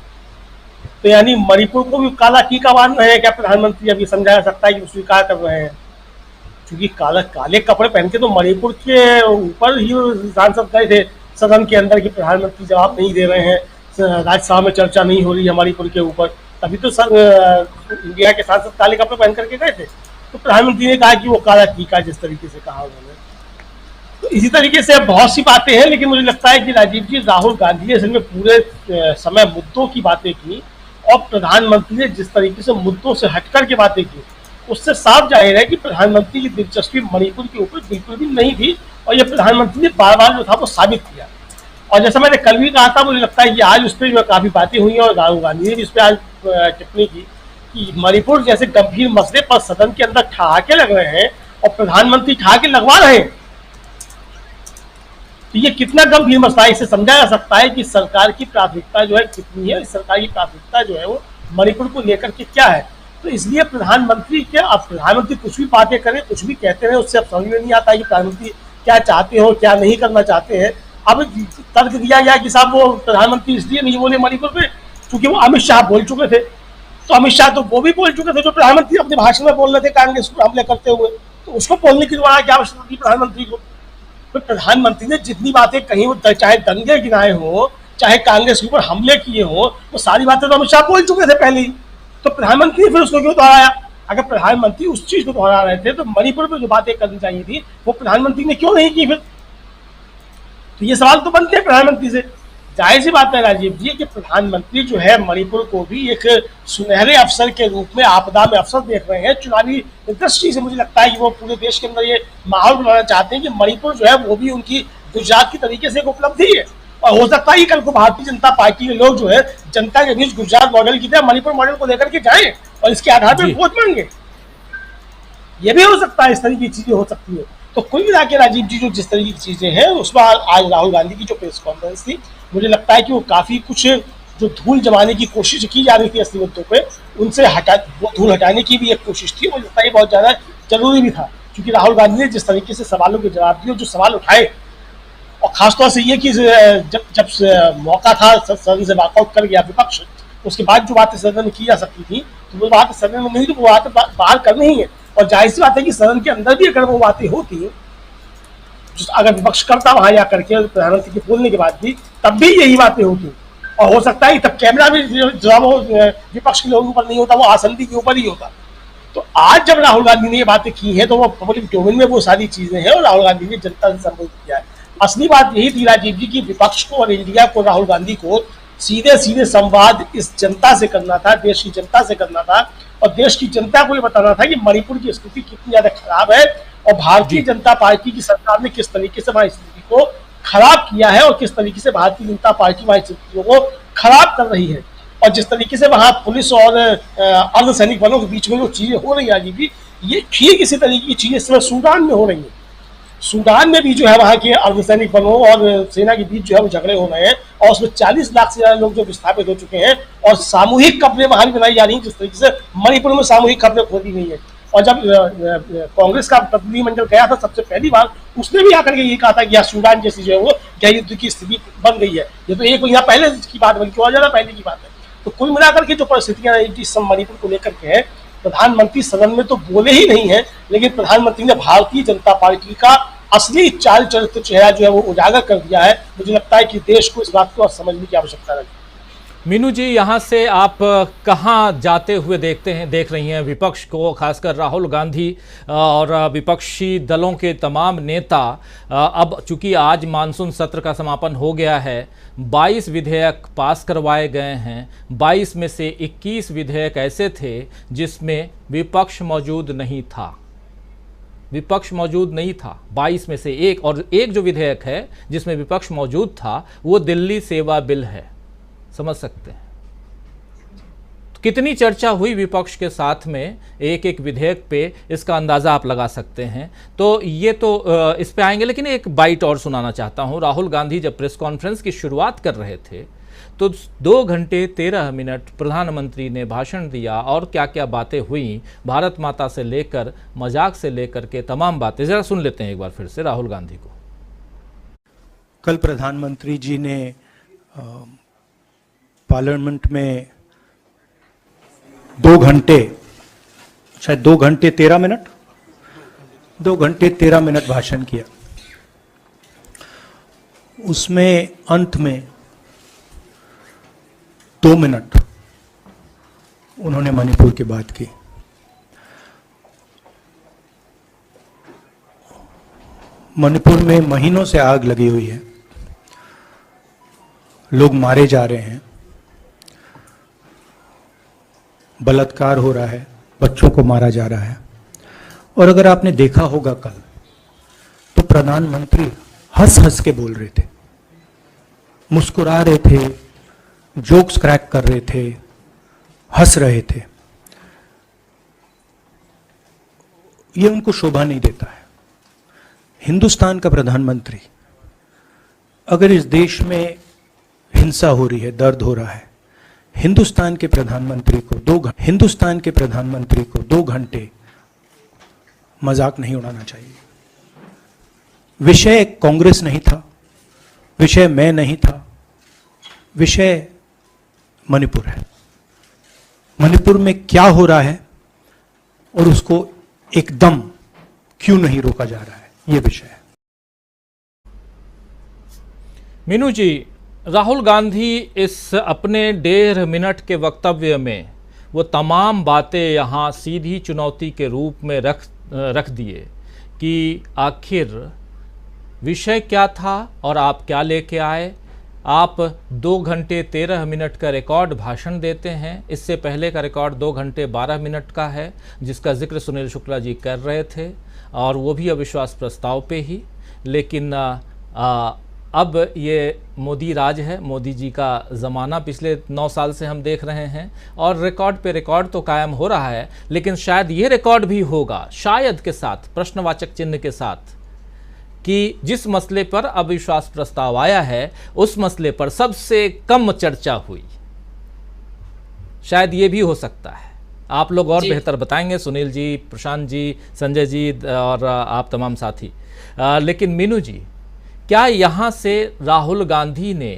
Speaker 12: तो यानी मणिपुर को भी काला टीका मान रहे हैं क्या प्रधानमंत्री? अभी समझा जा सकता है कि वो स्वीकार कर रहे हैं, क्योंकि काले कपड़े पहन के तो मणिपुर के ऊपर ही सांसद गए थे सदन के अंदर कि प्रधानमंत्री जवाब नहीं दे रहे हैं, राज्यसभा में चर्चा नहीं हो रही है मणिपुर के ऊपर, तभी तो इंडिया के सांसद काले कपड़े पहन करके गए थे। तो प्रधानमंत्री ने कहा कि वो काला टीका, जिस तरीके से कहा उन्होंने, तो इसी तरीके से बहुत सी बातें हैं। लेकिन मुझे लगता है कि राजीव जी, राहुल गांधी ने असल में पूरे समय मुद्दों की बातें की और प्रधानमंत्री ने जिस तरीके से मुद्दों से हटकर के बातें की, उससे साफ जाहिर है कि प्रधानमंत्री की दिलचस्पी मणिपुर के ऊपर बिल्कुल भी नहीं थी, और ये प्रधानमंत्री ने बार बार जो था वो साबित किया। और जैसा मैंने कल भी कहा था, मुझे लगता है कि आज उस पर जो काफ़ी बातें हुई हैं और राहुल गांधी ने भी इस पर आज टिप्पणी की कि मणिपुर जैसे गंभीर मसले पर सदन के अंदर ठहाके लग रहे हैं और प्रधानमंत्री ठहाके लगवा रहे हैं, तो ये कितना गंभीर मसला है। इसे समझा जा सकता है कि सरकार की प्राथमिकता जो है कितनी है, सरकार की प्राथमिकता जो है वो मणिपुर को लेकर के क्या है। तो इसलिए प्रधानमंत्री कुछ भी बातें करें, कुछ भी कहते हैं, उससे अब समझ में नहीं आता है कि प्रधानमंत्री क्या चाहते हो, क्या नहीं करना चाहते हैं। अब तर्क दिया गया कि साहब वो प्रधानमंत्री इसलिए नहीं बोले मणिपुर पे क्योंकि वो अमित शाह बोल चुके थे, तो अमित शाह तो वो भी बोल चुके थे जो प्रधानमंत्री अपने भाषण में बोल रहे थे कांग्रेस को हमले करते हुए, तो उसको बोलने की दोबारा क्या आवश्यकता थी प्रधानमंत्री को? तो प्रधानमंत्री ने जितनी बातें कही, वो चाहे दंगे गिनाए हो, चाहे कांग्रेस के ऊपर हमले किए हो, वो सारी बातें तो अमित शाह बोल चुके थे पहले ही, तो प्रधानमंत्री ने फिर उसको क्यों दोहराया? अगर प्रधानमंत्री उस चीज को दोहरा रहे थे तो मणिपुर में जो बातें करनी चाहिए थी वो प्रधानमंत्री ने क्यों नहीं की फिर? तो ये सवाल तो बनते हैं प्रधानमंत्री से। जाहिर सी बात है राजीव जी कि प्रधानमंत्री जो है मणिपुर को भी एक सुनहरे अवसर के रूप में, आपदा में अवसर देख रहे हैं। चुनावी दृष्टि से मुझे लगता है कि वो पूरे देश के अंदर ये माहौल बनाना चाहते हैं कि मणिपुर जो है वो भी उनकी गुजरात की तरीके से एक उपलब्धि है। और हो सकता है कि कल को भारतीय जनता पार्टी के लोग जो है जनता के बीच गुजरात मॉडल की तरह मणिपुर मॉडल को लेकर के जाएं और इसके आधार पर वोट मांगे। ये भी हो सकता है, इस तरह की चीजें हो सकती है। तो कुल मिला के राजीव जी जो जिस तरह की चीजें हैं उसमें आज राहुल गांधी की जो प्रेस कॉन्फ्रेंस थी, मुझे लगता है कि वो काफी कुछ जो धूल जमाने की कोशिश की जा रही थी असली मुद्दों पे, उनसे वो धूल हटाने की भी एक कोशिश थी। मुझे लगता है बहुत ज्यादा जरूरी भी था, क्योंकि राहुल गांधी ने जिस तरीके से सवालों के जवाब दिए, जो सवाल उठाए, और खासतौर से ये कि जब मौका था सदन से वॉकआउट कर गया विपक्ष, उसके बाद जो बातें सदन में की जा सकती थी तो वो बात सदन में नहीं, तो वो बातें बाहर करनी ही है। और जाहिर सी बात है कि सदन के अंदर भी अगर वो बातें होती, अगर विपक्ष करता वहां जा करके प्रधानमंत्री के बोलने के बाद भी, तब भी यही बातें होती। और हो सकता है तब कैमरा भी जवाब विपक्ष के लोगों के ऊपर नहीं होता, वो आसंदी के ऊपर ही होता। तो आज जब राहुल गांधी ने ये बातें की हैं तो वो पब्लिक डोमेन में वो सारी चीजें हैं और राहुल गांधी ने जनता से संबोधित किया है। असली बात यही थी राजीव जी की विपक्ष को और इंडिया को, राहुल गांधी को सीधे सीधे संवाद इस जनता से करना था, देश की जनता से करना था, और देश की जनता को ये बताना था कि मणिपुर की स्थिति कितनी ज्यादा खराब है और भारतीय जनता पार्टी की सरकार ने किस तरीके से वहां स्थिति को खराब किया है और किस तरीके से भारतीय जनता पार्टी वहां स्थितियों को खराब कर रही है। और जिस तरीके से वहां पुलिस और अर्धसैनिक बलों के बीच में जो चीजें हो रही है, ये ठीक इसी तरीके की चीजें इस समय सूडान में हो रही है। सूडान में भी जो है वहां के अर्धसैनिक बलों और सेना के बीच जो है वो झगड़े हो रहे हैं और उसमें 40 लाख से ज्यादा लोग जो विस्थापित हो चुके हैं और सामूहिक कब्रें वहां बनाई जा रही हैं, जिस तरीके से मणिपुर में सामूहिक कब्रें खोदी गई है। और जब कांग्रेस का प्रतिनिधिमंडल गया था सबसे पहली बार, उसने भी आकर के ये कहा था कि यहाँ सूडान जैसी जो है वो गृह की स्थिति बन गई है। ये तो एक महीना पहले की बात, बल्कि और ज्यादा पहले की बात है। तो कुल मिलाकर के जो परिस्थितियां इस मणिपुर को लेकर के है, प्रधानमंत्री सदन में तो बोले ही नहीं है, लेकिन प्रधानमंत्री ने भारतीय जनता पार्टी का असली चाल चरित्र चेहरा जो है वो उजागर कर दिया है। मुझे लगता है कि देश को इस बात को समझने की आवश्यकता है।
Speaker 1: मीनू जी, यहाँ से आप कहाँ जाते हुए देख रही हैं विपक्ष को, खासकर राहुल गांधी और विपक्षी दलों के तमाम नेता? अब चूंकि आज मानसून सत्र का समापन हो गया है, 22 विधेयक पास करवाए गए हैं। 22 में से 21 विधेयक ऐसे थे जिसमें विपक्ष मौजूद नहीं था। 22 में से एक जो विधेयक है जिसमें विपक्ष मौजूद था वो दिल्ली सेवा बिल है। समझ सकते हैं तो कितनी चर्चा हुई विपक्ष के साथ में एक एक विधेयक पे, इसका अंदाजा आप लगा सकते हैं। तो ये तो इस पे आएंगे, लेकिन एक बाइट और सुनाना चाहता हूं। राहुल गांधी जब प्रेस कॉन्फ्रेंस की शुरुआत कर रहे थे तो 2 घंटे 13 मिनट प्रधानमंत्री ने भाषण दिया और क्या क्या बातें हुई, भारत माता से लेकर मजाक से लेकर के तमाम बातें। जरा सुन लेते हैं एक बार फिर से राहुल गांधी को।
Speaker 2: कल प्रधानमंत्री जी ने पार्लियामेंट में 2 घंटे 13 मिनट भाषण किया। उसमें अंत में 2 मिनट उन्होंने मणिपुर की बात की। मणिपुर में महीनों से आग लगी हुई है, लोग मारे जा रहे हैं, बलात्कार हो रहा है, बच्चों को मारा जा रहा है। और अगर आपने देखा होगा कल, तो प्रधानमंत्री हंस हंस के बोल रहे थे, मुस्कुरा रहे थे, जोक्स क्रैक कर रहे थे, हंस रहे थे। ये उनको शोभा नहीं देता है। हिंदुस्तान का प्रधानमंत्री, अगर इस देश में हिंसा हो रही है, दर्द हो रहा है, हिंदुस्तान के प्रधानमंत्री को 2 घंटे मजाक नहीं उड़ाना चाहिए। विषय कांग्रेस नहीं था, विषय मैं नहीं था, विषय मणिपुर है। मणिपुर में क्या हो रहा है और उसको एकदम क्यों नहीं रोका जा रहा है, यह विषय है।
Speaker 1: मीनू जी, राहुल गांधी इस अपने 1.5 मिनट के वक्तव्य में वो तमाम बातें यहाँ सीधी चुनौती के रूप में रख दिए कि आखिर विषय क्या था और आप क्या लेके आए, आप 2 घंटे 13 मिनट का रिकॉर्ड भाषण देते हैं। इससे पहले का रिकॉर्ड 2 घंटे 12 मिनट का है, जिसका जिक्र सुनील शुक्ला जी कर रहे थे, और वो भी अविश्वास प्रस्ताव पे ही। लेकिन अब ये मोदी राज है, मोदी जी का ज़माना पिछले 9 साल से हम देख रहे हैं, और रिकॉर्ड पे रिकॉर्ड तो कायम हो रहा है। लेकिन शायद ये रिकॉर्ड भी होगा, शायद के साथ, प्रश्नवाचक चिन्ह के साथ, कि जिस मसले पर अविश्वास प्रस्ताव आया है उस मसले पर सबसे कम चर्चा हुई। शायद ये भी हो सकता है। आप लोग और बेहतर बताएंगे, सुनील जी, प्रशांत जी, संजय जी और आप तमाम साथी। लेकिन मीनू जी, क्या यहाँ से राहुल गांधी ने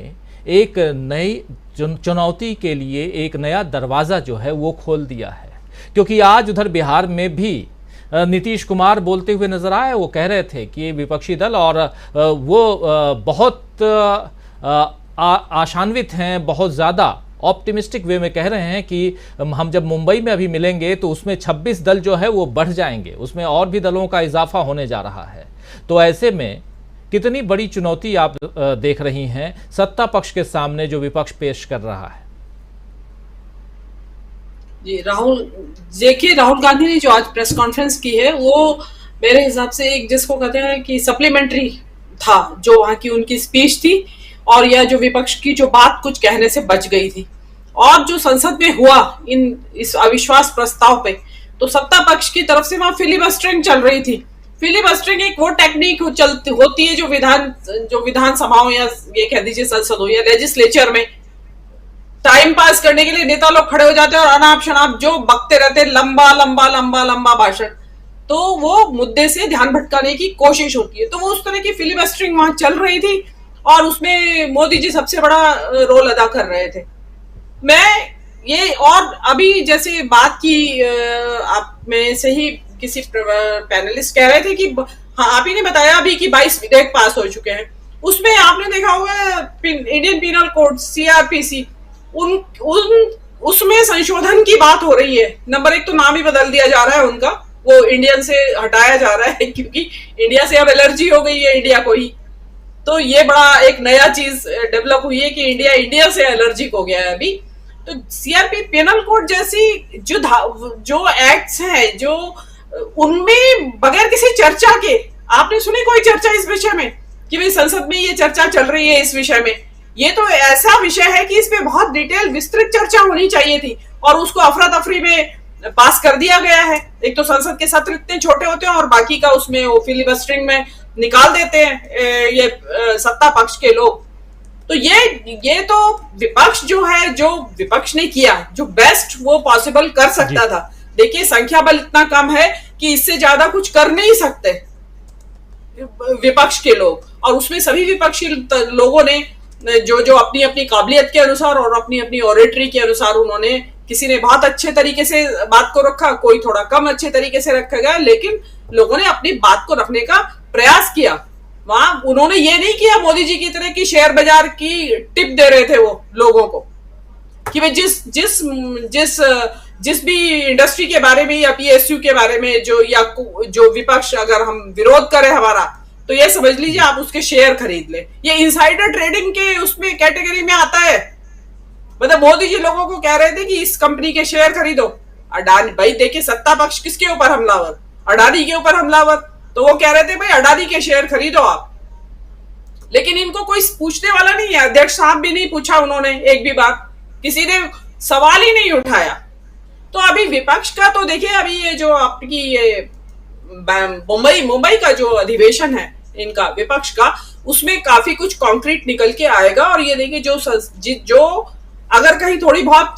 Speaker 1: एक नई चुनौती के लिए एक नया दरवाज़ा जो है वो खोल दिया है? क्योंकि आज उधर बिहार में भी नीतीश कुमार बोलते हुए नजर आए। वो कह रहे थे कि विपक्षी दल और वो बहुत आशान्वित हैं, बहुत ज़्यादा ऑप्टिमिस्टिक वे में कह रहे हैं कि हम जब मुंबई में अभी मिलेंगे तो उसमें 26 दल जो है वो बढ़ जाएंगे, उसमें और भी दलों का इजाफा होने जा रहा है। तो ऐसे में कितनी बड़ी चुनौती आप देख रही हैं सत्ता पक्ष के सामने जो विपक्ष पेश कर रहा है?
Speaker 6: जी, राहुल गांधी ने जो आज प्रेस कॉन्फ्रेंस की है वो मेरे हिसाब से एक, जिसको कहते हैं कि सप्लीमेंट्री था, जो वहां की उनकी स्पीच थी, और यह जो विपक्ष की जो बात कुछ कहने से बच गई थी। और जो संसद में हुआ इस अविश्वास प्रस्ताव पे, तो सत्ता पक्ष की तरफ से वहां फिलिबस्टरिंग चल रही थी। फिलिबस्टरिंग एक वो टेक्निक होती है जो विधानसभाओं या ये कह दीजिए संसद हो या लेजिस्लेचर में टाइम पास करने के लिए नेता लोग खड़े हो जाते हैं और अनाप शनाप जो बकते रहते हैं, लंबा लंबा लंबा लंबा भाषण, तो वो मुद्दे से ध्यान भटकाने की कोशिश होती है। तो वो उस तरह की फिलिबस्टरिंग वहां चल रही थी और उसमें मोदी जी सबसे बड़ा रोल अदा कर रहे थे। मैं ये, और अभी जैसे बात की आप में से ही किसी पैनलिस्ट कह रहे थे कि हाँ, आप ही ने बताया अभी कि 22 विधेयक पास हो चुके हैं। उसमें आपने देखा होगा इंडियन पीनल कोड CRPC, उसमें संशोधन की बात हो रही है। नंबर 1 तो नाम ही बदल दिया जा रहा है उनका, वो इंडियन से हटाया जा रहा है क्योंकि इंडिया से अब एलर्जी हो गई है इंडिया को ही। तो ये बड़ा एक नया चीज डेवलप हुई है कि इंडिया से एलर्जिक हो गया है अभी। तो CRP पेनल कोड जैसी जो एक्ट्स हैं, जो उनमें बगैर किसी चर्चा के, आपने सुनी कोई चर्चा इस विषय में कि भाई संसद में ये चर्चा चल रही है इस विषय में? ये तो ऐसा विषय है कि इस पे बहुत डिटेल विस्तृत चर्चा होनी चाहिए थी, और उसको अफरा तफरी में पास कर दिया गया है। एक तो संसद के सत्र इतने छोटे होते हैं और बाकी का उसमें वो फिलिबस्टरिंग में निकाल देते हैं ये सत्ता पक्ष के लोग। तो ये तो विपक्ष जो है, जो विपक्ष ने किया, जो बेस्ट वो पॉसिबल कर सकता था। देखिए, संख्या बल इतना कम है कि इससे ज्यादा कुछ कर नहीं सकते विपक्ष के लोग, और उसमें सभी विपक्षी लोगों ने जो अपनी अपनी काबिलियत के अनुसार और अपनी अपनी ऑरेटरी के अनुसार, उन्होंने, किसी ने बहुत अच्छे तरीके से बात को रखा, कोई थोड़ा कम अच्छे तरीके से रखा गया, लेकिन लोगों ने अपनी बात को रखने का प्रयास किया। वहां उन्होंने ये नहीं किया मोदी जी की तरह की शेयर बाजार की टिप दे रहे थे वो लोगों को कि भाई जिस भी इंडस्ट्री के बारे में या PSU के बारे में जो विपक्ष अगर हम विरोध करें हमारा, तो ये समझ लीजिए आप उसके शेयर खरीद ले। ये इनसाइडर ट्रेडिंग के उसमें कैटेगरी में आता है। मतलब मोदी जी लोगों को कह रहे थे कि इस कंपनी के शेयर खरीदो। अडानी, भाई देखिए सत्ता पक्ष किसके ऊपर हमलावर? अडानी के ऊपर हमलावर। तो वो कह रहे थे भाई अडानी के शेयर खरीदो आप, लेकिन इनको कोई पूछने वाला नहीं है। अध्यक्ष साहब भी नहीं पूछा उन्होंने एक भी बात, किसी ने सवाल ही नहीं उठाया। तो अभी विपक्ष का तो देखिए, अभी ये जो आपकी ये मुंबई का जो अधिवेशन है इनका विपक्ष का, उसमें काफी कुछ कॉन्क्रीट निकल के आएगा। और ये देखिए जो अगर कहीं थोड़ी बहुत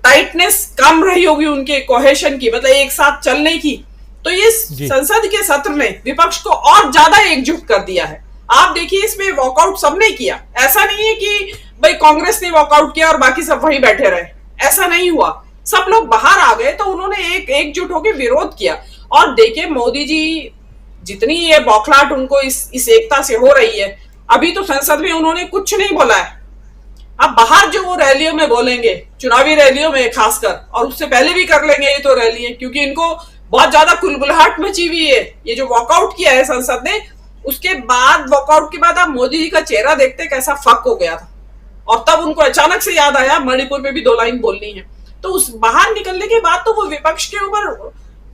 Speaker 6: टाइटनेस कम रही होगी उनके कोहेशन की, मतलब एक साथ चलने की, तो ये संसद के सत्र ने विपक्ष को और ज्यादा एकजुट कर दिया है। आप देखिए, इसमें वॉकआउट सबने किया। ऐसा नहीं है कि भाई कांग्रेस ने वॉकआउट किया और बाकी सब वहीं बैठे रहे, ऐसा नहीं हुआ। सब लोग बाहर आ गए, तो उन्होंने एकजुट होकर विरोध किया। और देखिए, मोदी जी जितनी ये बौखलाहट उनको इस एकता से हो रही है, अभी तो संसद में उन्होंने कुछ नहीं बोला है। अब बाहर जो वो रैलियों में बोलेंगे, चुनावी रैलियों में खासकर, और उससे पहले भी कर लेंगे ये तो रैली है, क्योंकि इनको बहुत ज्यादा कुलबुलाहट मची हुई है। ये जो वॉकआउट किया है संसद ने, उसके बाद वॉकआउट के बाद आप मोदी जी का चेहरा देखते कैसा फक हो गया था, और तब उनको अचानक से याद आया मणिपुर में भी 2 लाइन बोलनी है। तो उस बाहर निकलने के बाद तो वो विपक्ष के ऊपर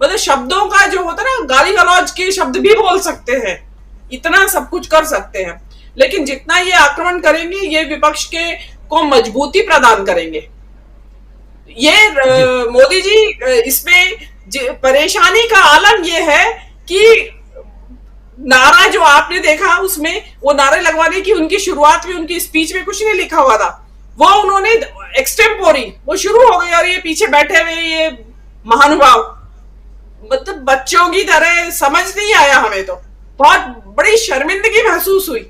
Speaker 6: मतलब शब्दों का जो होता है ना, गाली गलौज के शब्द भी बोल सकते हैं, इतना सब कुछ कर सकते हैं, लेकिन जितना ये आक्रमण करेंगे ये विपक्ष के को मजबूती प्रदान करेंगे। ये मोदी जी इसमें परेशानी का आलम ये है कि नारा जो आपने देखा उसमें वो नारे लगवाने की उनकी शुरुआत में उनकी स्पीच में कुछ नहीं लिखा हुआ था, वो उन्होंने एक्सटेम्पोरी वो शुरू हो गई, और ये पीछे बैठे हुए ये महानुभाव मतलब बच्चों की तरह समझ नहीं आया, हमें तो बहुत बड़ी शर्मिंदगी महसूस हुई।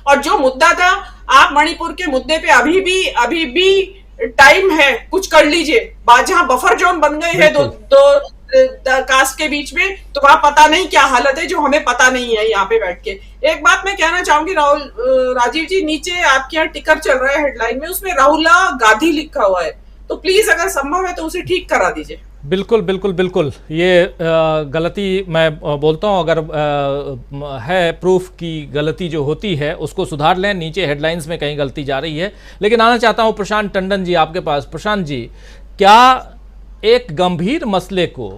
Speaker 6: और जो मुद्दा था, आप मणिपुर के मुद्दे पे अभी भी टाइम है, कुछ कर लीजिए। जहां बफर जोन बन गए हैं दो कास्ट के बीच में, तो वहां पता नहीं क्या हालत है जो हमें पता नहीं है यहाँ पे बैठ के। एक बात मैं कहना चाहूंगी राजीव जी, नीचे आपके यहाँ टिकर चल रहा है हेडलाइन में, उसमें राहुल गांधी लिखा हुआ है, तो प्लीज अगर संभव है तो उसे ठीक करा दीजिए।
Speaker 1: बिल्कुल बिल्कुल बिल्कुल, ये गलती मैं बोलता हूँ, अगर है प्रूफ की गलती जो होती है उसको सुधार लें, नीचे हेडलाइंस में कहीं गलती जा रही है। लेकिन आना चाहता हूँ प्रशांत टंडन जी आपके पास। प्रशांत जी, क्या एक गंभीर मसले को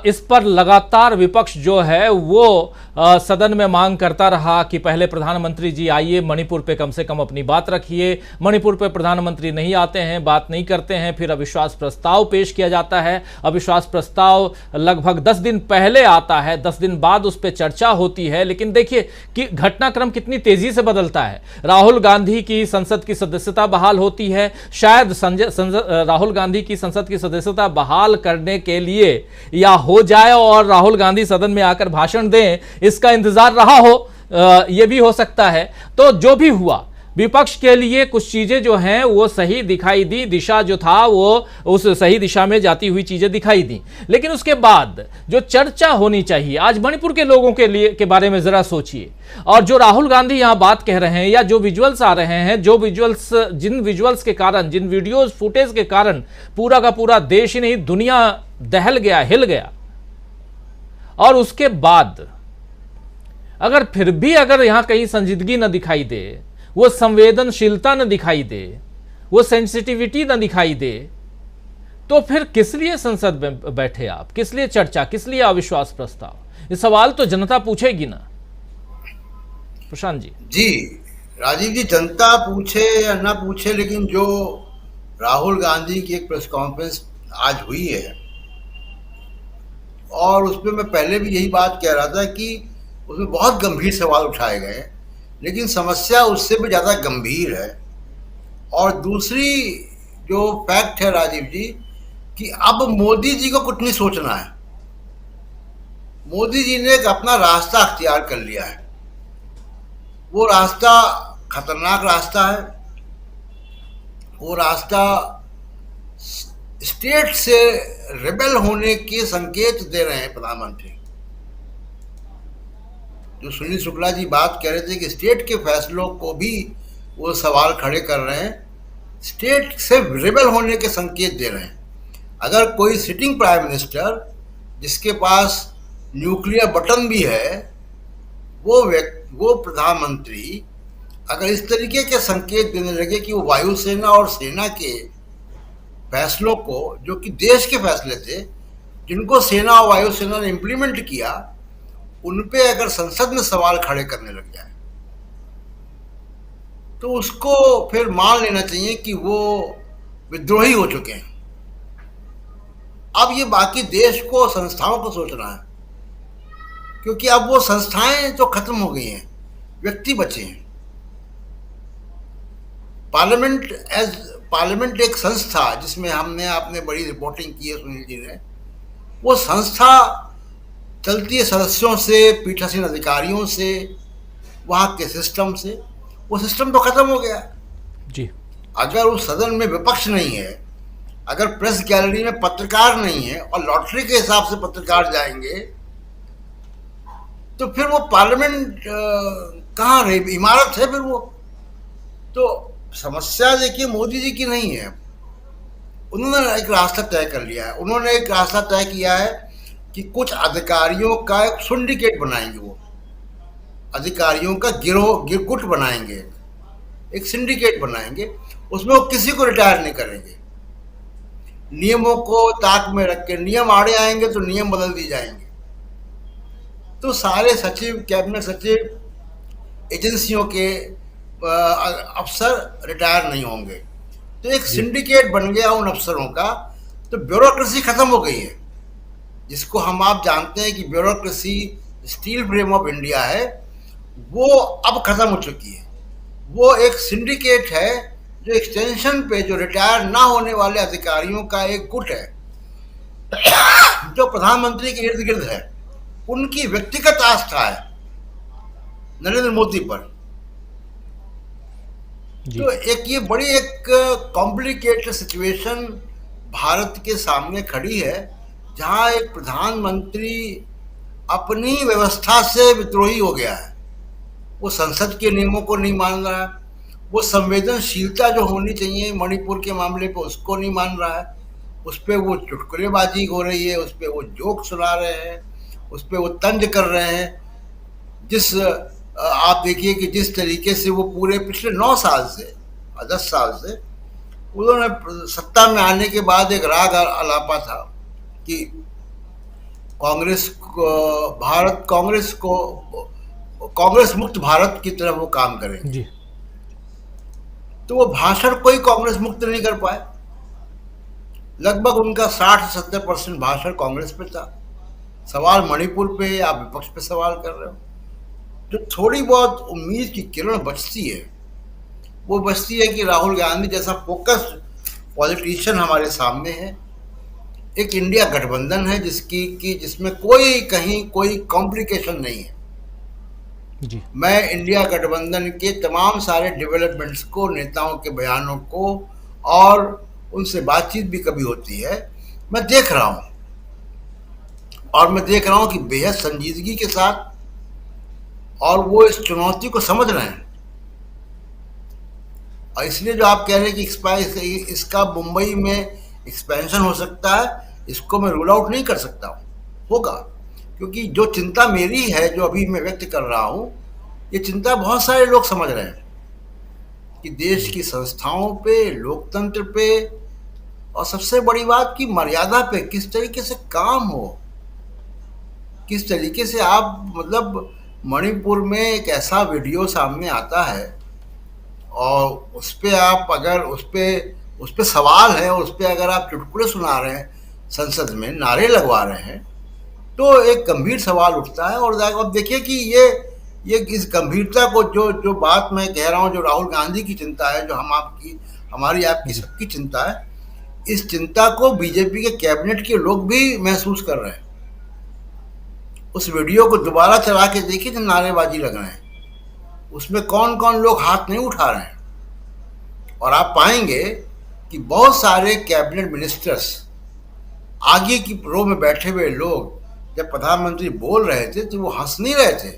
Speaker 1: इस पर लगातार विपक्ष जो है वो सदन में मांग करता रहा कि पहले प्रधानमंत्री जी आइए, मणिपुर पे कम से कम अपनी बात रखिए। मणिपुर पे प्रधानमंत्री नहीं आते हैं, बात नहीं करते हैं, फिर अविश्वास प्रस्ताव पेश किया जाता है। अविश्वास प्रस्ताव लगभग 10 दिन पहले आता है, 10 दिन बाद उस पर चर्चा होती है। लेकिन देखिए कि घटनाक्रम कितनी तेजी से बदलता है। राहुल गांधी की संसद की सदस्यता बहाल होती है, शायद राहुल गांधी की संसद की सदस्यता बहाल करने के लिए या हो जाए और राहुल गांधी सदन में आकर भाषण दें, इसका इंतजार रहा हो, यह भी हो सकता है। तो जो भी हुआ, विपक्ष के लिए कुछ चीजें जो हैं वो सही दिखाई दी, दिशा जो था वो उस सही दिशा में जाती हुई चीजें दिखाई दी। लेकिन उसके बाद जो चर्चा होनी चाहिए, आज मणिपुर के लोगों के लिए के बारे में जरा सोचिए। और जो राहुल गांधी यहां बात कह रहे हैं या जो विजुअल्स आ रहे हैं, जिन विजुअल्स के कारण, जिन वीडियोज फुटेज के कारण पूरा का पूरा देश ही नहीं दुनिया दहल गया, हिल गया। और उसके बाद अगर फिर भी अगर यहां कहीं संजीदगी न दिखाई दे, वो संवेदनशीलता न दिखाई दे, वो सेंसिटिविटी न दिखाई दे, तो फिर किस लिए संसद में बैठे आप? किस लिए चर्चा, किस लिए अविश्वास प्रस्ताव? ये सवाल तो जनता पूछेगी ना प्रशांत जी।
Speaker 7: जी राजीव जी, जनता पूछे या ना पूछे, लेकिन जो राहुल गांधी की एक प्रेस कॉन्फ्रेंस आज हुई है और उसमें मैं पहले भी यही बात कह रहा था कि उसमें बहुत गंभीर सवाल उठाए गए, लेकिन समस्या उससे भी ज़्यादा गंभीर है। और दूसरी जो फैक्ट है राजीव जी, कि अब मोदी जी को कुछ नहीं सोचना है। मोदी जी ने एक अपना रास्ता अख्तियार कर लिया है। वो रास्ता खतरनाक रास्ता है। वो रास्ता स्टेट से रिबेल होने के संकेत दे रहे हैं प्रधानमंत्री। जो सुनील शुक्ला जी बात कह रहे थे कि स्टेट के फैसलों को भी वो सवाल खड़े कर रहे हैं, स्टेट से रिबेल होने के संकेत दे रहे हैं। अगर कोई सिटिंग प्राइम मिनिस्टर जिसके पास न्यूक्लियर बटन भी है, वो प्रधानमंत्री अगर इस तरीके के संकेत देने लगे कि वो वायुसेना और सेना के फैसलों को, जो कि देश के फैसले थे, जिनको सेना और वायुसेना ने इम्प्लीमेंट किया, उन पे अगर संसद में सवाल खड़े करने लग जाए, तो उसको फिर मान लेना चाहिए कि वो विद्रोही हो चुके हैं। अब ये बाकी देश को, संस्थाओं को सोचना है, क्योंकि अब वो संस्थाएं तो खत्म हो गई हैं, व्यक्ति बचे हैं। पार्लियामेंट एक संस्था जिसमें आपने बड़ी रिपोर्टिंग की है सुनील जी ने, वो संस्था चलती है सदस्यों से, पीठासीन अधिकारियों से, वहाँ के सिस्टम से। वो सिस्टम तो खत्म हो गया
Speaker 1: जी।
Speaker 7: अगर उस सदन में विपक्ष नहीं है, अगर प्रेस गैलरी में पत्रकार नहीं है और लॉटरी के हिसाब से पत्रकार जाएंगे, तो फिर वो पार्लियामेंट कहाँ रही? इमारत है फिर वो। तो समस्या देखिए मोदी जी की नहीं है। उन्होंने एक रास्ता तय कर लिया है। उन्होंने एक रास्ता तय किया है कि कुछ अधिकारियों का एक सिंडिकेट बनाएंगे वो, अधिकारियों का गुट बनाएंगे, एक सिंडिकेट बनाएंगे, उसमें वो किसी को रिटायर नहीं करेंगे। नियमों को ताक में रख के, नियम आड़े आएंगे तो नियम बदल दिए जाएंगे। तो सारे सचिव, कैबिनेट सचिव, एजेंसियों के अफसर रिटायर नहीं होंगे। तो एक सिंडिकेट बन गया उन अफसरों का, तो ब्यूरोक्रेसी खत्म हो गई है, जिसको आप जानते हैं कि bureaucracy steel frame of India है, वो अब खत्म हो चुकी है। वो एक सिंडिकेट है जो एक्सटेंशन पे, जो रिटायर ना होने वाले अधिकारियों का एक गुट है, जो प्रधानमंत्री के इर्द गिर्द है। उनकी व्यक्तिगत आस्था है नरेंद्र मोदी पर। तो एक ये बड़ी एक कॉम्प्लिकेटेड सिचुएशन भारत के सामने खड़ी है, जहां एक प्रधानमंत्री अपनी व्यवस्था से विद्रोही हो गया है। वो संसद के नियमों को नहीं मान रहा है, वो संवेदनशीलता जो होनी चाहिए मणिपुर के मामले पे उसको नहीं मान रहा है, उस पर वो चुटकुलेबाजी हो रही है, उस पर वो जोक सुना रहे हैं, उस पर वो तंज कर रहे हैं। आप देखिए कि जिस तरीके से वो पूरे पिछले 9 साल से 10 साल से उन्होंने सत्ता में आने के बाद एक राग अलापा था कि कांग्रेस मुक्त भारत की तरफ वो काम करेंगे। तो वो भाषण कोई कांग्रेस मुक्त नहीं कर पाए। लगभग उनका 60-70% भाषण कांग्रेस पे था। सवाल मणिपुर पे, आप विपक्ष पे सवाल कर रहे हो। जो थोड़ी बहुत उम्मीद की किरण बचती है, वो बचती है कि राहुल गांधी जैसा फोकस्ड पॉलिटिशियन हमारे सामने है। एक इंडिया गठबंधन है जिसमें कोई कॉम्प्लिकेशन नहीं है।
Speaker 1: जी। मैं
Speaker 7: इंडिया गठबंधन के तमाम सारे डेवलपमेंट्स को, नेताओं के बयानों को, और उनसे बातचीत भी कभी होती है, मैं देख रहा हूं, और मैं देख रहा हूं कि बेहद संजीदगी के साथ, और वो इस चुनौती को समझ रहे हैं। और इसलिए जो आप कह रहे हैं कि इसका मुंबई में एक्सपेंशन हो सकता है, इसको मैं रूल आउट नहीं कर सकता हूँ, होगा। क्योंकि जो चिंता मेरी है, जो अभी मैं व्यक्त कर रहा हूँ, ये चिंता बहुत सारे लोग समझ रहे हैं कि देश की संस्थाओं पे, लोकतंत्र पे, और सबसे बड़ी बात की मर्यादा पे किस तरीके से काम हो, किस तरीके से आप, मतलब मणिपुर में एक ऐसा वीडियो सामने आता है और उस पर आप अगर उस पर सवाल है, उस पर अगर आप चुटकुले सुना रहे हैं, संसद में नारे लगवा रहे हैं, तो एक गंभीर सवाल उठता है। और अब देखिए कि ये इस गंभीरता को, जो बात मैं कह रहा हूँ, जो राहुल गांधी की चिंता है, जो हमारी आपकी सबकी चिंता है, इस चिंता को बीजेपी के कैबिनेट के लोग भी महसूस कर रहे हैं। उस वीडियो को दोबारा चला के देखिए, जो नारेबाजी लग रहे हैं, उसमें कौन कौन लोग हाथ नहीं उठा रहे हैं। और आप पाएंगे कि बहुत सारे कैबिनेट मिनिस्टर्स, आगे की रो में बैठे हुए लोग, जब प्रधानमंत्री बोल रहे थे तो वो हंस नहीं रहे थे,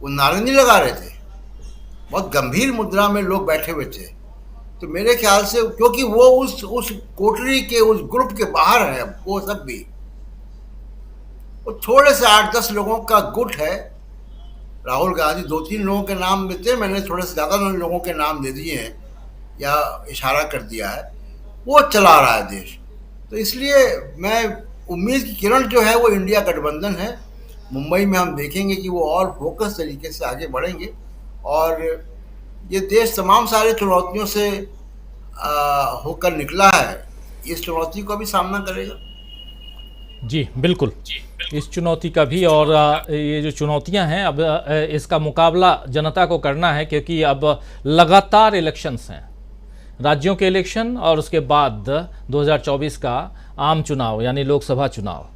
Speaker 7: वो नारे नहीं लगा रहे थे, बहुत गंभीर मुद्रा में लोग बैठे हुए थे। तो मेरे ख्याल से, क्योंकि वो उस कोठरी के, उस ग्रुप के बाहर है, वो सब भी, वो थोड़े से 8-10 लोगों का गुट है। राहुल गांधी 2-3 लोगों के नाम देते, मैंने थोड़े से ज़्यादा लोगों के नाम दे दिए हैं या इशारा कर दिया है, वो चला रहा है देश। तो इसलिए मैं, उम्मीद की किरण जो है वो इंडिया गठबंधन है। मुंबई में हम देखेंगे कि वो और फोकस तरीके से आगे बढ़ेंगे, और ये देश तमाम सारे चुनौतियों से होकर निकला है, इस चुनौती का भी सामना करेगा।
Speaker 1: जी बिल्कुल, इस चुनौती का भी, और ये जो चुनौतियां हैं, अब इसका मुकाबला जनता को करना है, क्योंकि अब लगातार इलेक्शंस हैं, राज्यों के इलेक्शन, और उसके बाद 2024 का आम चुनाव यानी लोकसभा चुनाव।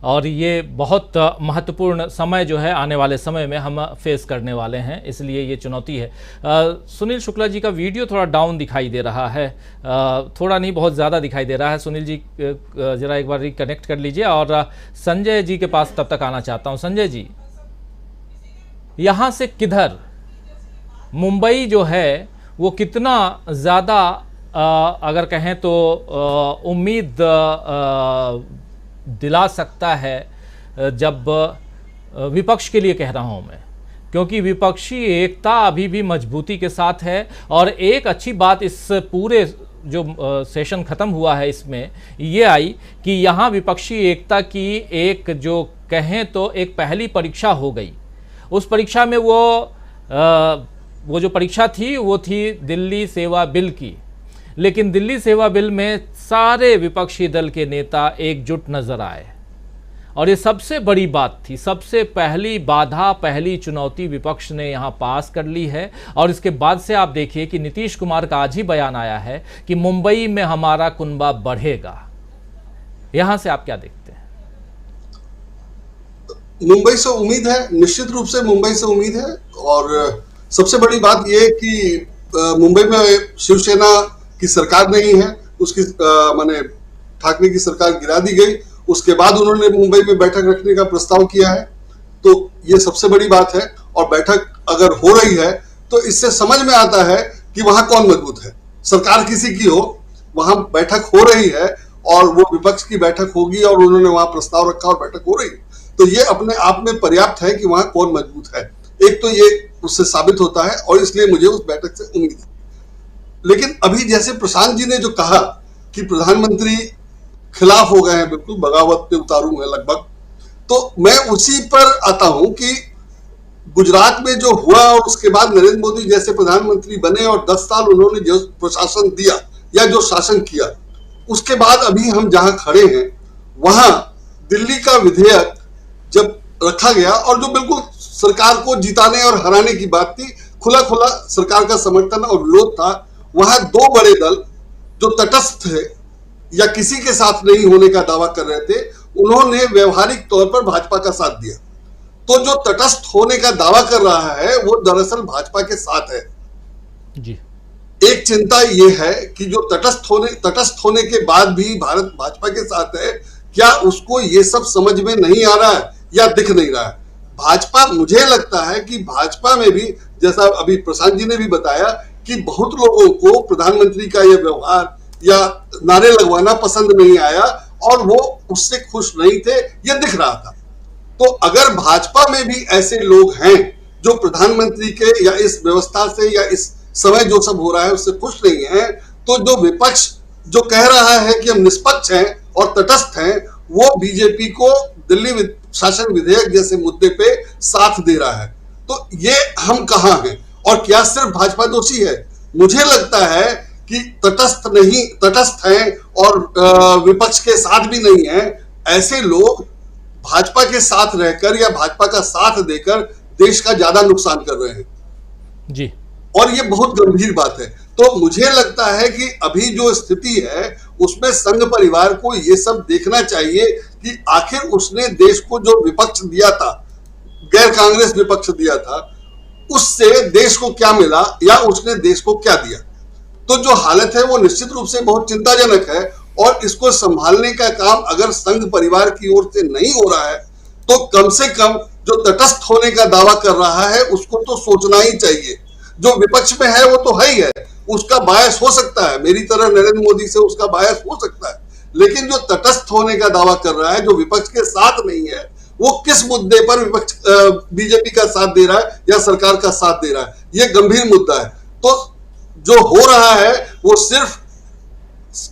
Speaker 1: और ये बहुत महत्वपूर्ण समय जो है आने वाले समय में हम फेस करने वाले हैं, इसलिए ये चुनौती है। सुनील शुक्ला जी का वीडियो थोड़ा डाउन दिखाई दे रहा है, थोड़ा नहीं बहुत ज़्यादा दिखाई दे रहा है। सुनील जी ज़रा एक बार रिकनेक्ट कर लीजिए, और संजय जी के पास तब तक आना चाहता हूँ। संजय जी, यहाँ से किधर मुंबई जो है वो कितना ज़्यादा अगर कहें तो उम्मीद दिला सकता है, जब विपक्ष के लिए कह रहा हूं मैं, क्योंकि विपक्षी एकता अभी भी मजबूती के साथ है। और एक अच्छी बात इस पूरे जो सेशन ख़त्म हुआ है इसमें ये आई कि यहाँ विपक्षी एकता की एक जो कहें तो एक पहली परीक्षा हो गई। उस परीक्षा में वो जो परीक्षा थी वो थी दिल्ली सेवा बिल की, लेकिन दिल्ली सेवा बिल में सारे विपक्षी दल के नेता एकजुट नजर आए और ये सबसे बड़ी बात थी। सबसे पहली बाधा, पहली चुनौती विपक्ष ने यहाँ पास कर ली है। और इसके बाद से आप देखिए कि नीतीश कुमार का आज ही बयान आया है कि मुंबई में हमारा कुनबा बढ़ेगा। यहां से आप क्या देखते हैं?
Speaker 10: मुंबई से उम्मीद है, निश्चित रूप से मुंबई से उम्मीद है। और सबसे बड़ी बात यह कि मुंबई में शिवसेना की सरकार नहीं है, उसकी माने ठाकरे की सरकार गिरा दी गई। उसके बाद उन्होंने मुंबई में बैठक रखने का प्रस्ताव किया है, तो ये सबसे बड़ी बात है। और बैठक अगर हो रही है तो इससे समझ में आता है कि वहां कौन मजबूत है। सरकार किसी की हो, वहां बैठक हो रही है और वो विपक्ष की बैठक होगी और उन्होंने वहां प्रस्ताव रखा और बैठक हो रही है, तो ये अपने आप में पर्याप्त है कि वहां कौन मजबूत है। एक तो ये उससे साबित होता है और इसलिए मुझे उस बैठक से उम्मीद है। लेकिन अभी जैसे प्रशांत जी ने जो कहा कि प्रधानमंत्री खिलाफ हो गए हैं, बिल्कुल बगावत पे उतारू है लगभग, तो मैं उसी पर आता हूं कि गुजरात में जो हुआ और उसके बाद नरेंद्र मोदी जैसे प्रधानमंत्री बने और 10 साल उन्होंने जो प्रशासन दिया या जो शासन किया, उसके बाद अभी हम जहां खड़े हैं वहां दिल्ली का विधेयक जब रखा गया और जो बिल्कुल सरकार को जिताने और हराने की बात थी, खुला खुला सरकार का समर्थन और विरोध था, वहां दो बड़े दल जो तटस्थ थे या किसी के साथ नहीं होने का दावा कर रहे थे, उन्होंने व्यवहारिक तौर पर भाजपा का साथ दिया। तो जो तटस्थ होने का दावा कर रहा है वो दरअसल भाजपा के साथ है
Speaker 1: जी।
Speaker 10: एक चिंता ये है कि जो तटस्थ होने के बाद भी भारत भाजपा के साथ है, क्या उसको ये सब समझ में नहीं आ रहा है या दिख नहीं रहा है? भाजपा, मुझे लगता है कि भाजपा में भी, जैसा अभी प्रशांत जी ने भी बताया, कि बहुत लोगों को प्रधानमंत्री का यह व्यवहार या नारे लगवाना पसंद नहीं आया और वो उससे खुश नहीं थे, ये दिख रहा था। तो अगर भाजपा में भी ऐसे लोग हैं जो प्रधानमंत्री के या इस व्यवस्था से या इस समय जो सब हो रहा है उससे खुश नहीं है, तो जो विपक्ष जो कह रहा है कि हम निष्पक्ष हैं और तटस्थ हैं, वो बीजेपी को दिल्ली शासन विधेयक जैसे मुद्दे पे साथ दे रहा है। तो ये हम कहां हैं और क्या सिर्फ भाजपा दोषी है? मुझे लगता है कि तटस्थ हैं और विपक्ष के साथ भी नहीं है। ऐसे लोग भाजपा के साथ रहकर या भाजपा का साथ देकर देश का ज्यादा नुकसान कर रहे हैं
Speaker 1: जी,
Speaker 10: और ये बहुत गंभीर बात है। तो मुझे लगता है कि अभी जो स्थिति है उसमें संघ परिवार को ये सब देखना चाहिए कि आखिर उसने देश को जो विपक्ष दिया था, गैर कांग्रेस विपक्ष दिया था, उससे देश को क्या मिला या उसने देश को क्या दिया। तो जो हालत है वो निश्चित रूप से बहुत चिंताजनक है और इसको संभालने का काम अगर संघ परिवार की ओर से नहीं हो रहा है तो कम से कम जो तटस्थ होने का दावा कर रहा है उसको तो सोचना ही चाहिए। जो विपक्ष में है वो तो है ही है, उसका बायस हो सकता है, मेरी तरह नरेंद्र मोदी से उसका बायस हो सकता है, लेकिन जो तटस्थ होने का दावा कर रहा है, जो विपक्ष के साथ नहीं है, वो किस मुद्दे पर विपक्ष बीजेपी का साथ दे रहा है या सरकार का साथ दे रहा है, ये गंभीर मुद्दा है। तो जो हो रहा है वो सिर्फ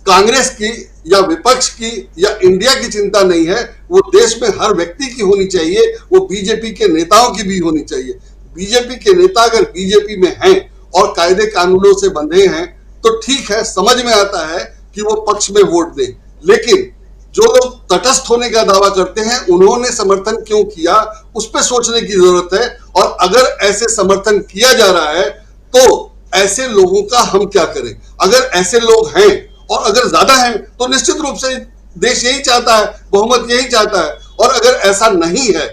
Speaker 10: कांग्रेस की या विपक्ष की या इंडिया की चिंता नहीं है, वो देश में हर व्यक्ति की होनी चाहिए, वो बीजेपी के नेताओं की भी होनी चाहिए। बीजेपी के नेता अगर बीजेपी में हैं और कायदे कानूनों से बंधे हैं तो ठीक है, समझ में आता है कि वो पक्ष में वोट दें, लेकिन जो लोग तटस्थ होने का दावा करते हैं उन्होंने समर्थन क्यों किया, उस पर सोचने की जरूरत है। और अगर ऐसे समर्थन किया जा रहा है तो ऐसे लोगों का हम क्या करें? अगर ऐसे लोग हैं और अगर ज्यादा हैं तो निश्चित रूप से देश यही चाहता है, बहुमत यही चाहता है, और अगर ऐसा नहीं है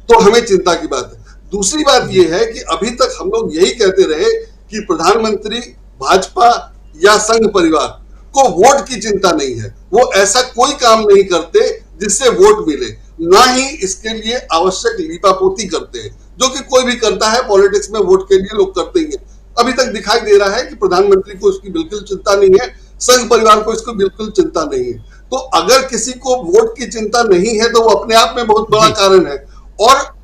Speaker 10: तो हमें चिंता की बात है। दूसरी बात यह है कि अभी तक हम लोग यही कहते रहे कि प्रधानमंत्री, भाजपा या संघ परिवार को वोट की चिंता नहीं है, वो ऐसा कोई काम नहीं करते जिससे वोट मिले, ना ही इसके लिए आवश्यक लीपापोती करते हैं, जो कि कोई भी करता है पॉलिटिक्स में, वोट के लिए लोग करते ही हैं। अभी तक दिखाई दे रहा है कि प्रधानमंत्री को इसकी बिल्कुल चिंता नहीं है, संघ परिवार को इसको बिल्कुल चिंता नहीं है। तो अगर किसी को वोट की चिंता नहीं है तो वो अपने आप में बहुत बड़ा कारण है। और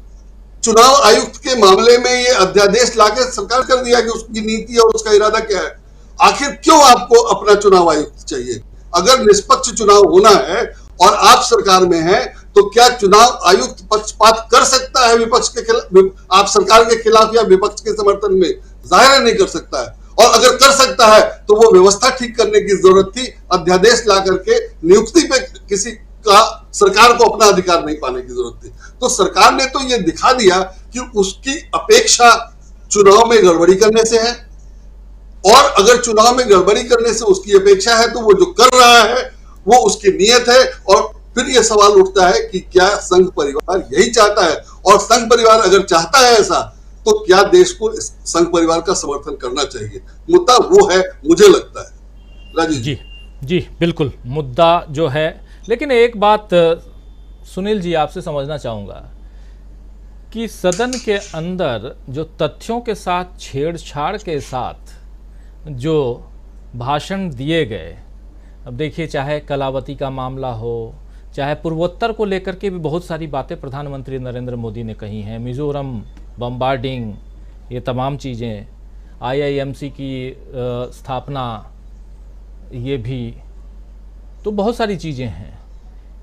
Speaker 10: चुनाव आयुक्त के मामले में ये अध्यादेश लाके सरकार कर दिया कि उसकी नीति और उसका इरादा क्या है। आखिर क्यों आपको अपना चुनाव आयुक्त चाहिए? अगर निष्पक्ष चुनाव होना है और आप सरकार में हैं, तो क्या चुनाव आयुक्त पक्षपात कर सकता है विपक्ष के खिलाफ, आप सरकार के खिलाफ या विपक्ष के समर्थन में? जाहिर नहीं कर सकता है। और अगर कर सकता है तो वो व्यवस्था ठीक करने की जरूरत थी। अध्यादेश ला करके नियुक्ति पे किसी का सरकार को अपना अधिकार नहीं पाने की जरूरत थी। तो सरकार ने तो ये दिखा दिया कि उसकी अपेक्षा चुनाव में गड़बड़ी करने से है, और अगर चुनाव में गड़बड़ी करने से उसकी अपेक्षा है तो वो जो कर रहा है वो उसकी नीयत है। और फिर ये सवाल उठता है कि क्या संघ परिवार यही चाहता है? और संघ परिवार अगर चाहता है ऐसा, तो क्या देश को इस संघ परिवार का समर्थन करना चाहिए? मुद्दा वो है, मुझे लगता है। राजीव
Speaker 1: जी बिल्कुल मुद्दा जो है। लेकिन एक बात सुनील जी आपसे समझना चाहूँगा कि सदन के अंदर जो तथ्यों के साथ छेड़छाड़ के साथ जो भाषण दिए गए, अब देखिए चाहे कलावती का मामला हो, चाहे पूर्वोत्तर को लेकर के भी बहुत सारी बातें प्रधानमंत्री नरेंद्र मोदी ने कही हैं, मिज़ोरम बम्बार्डिंग, ये तमाम चीज़ें, IIMC की स्थापना, ये भी तो बहुत सारी चीज़ें हैं।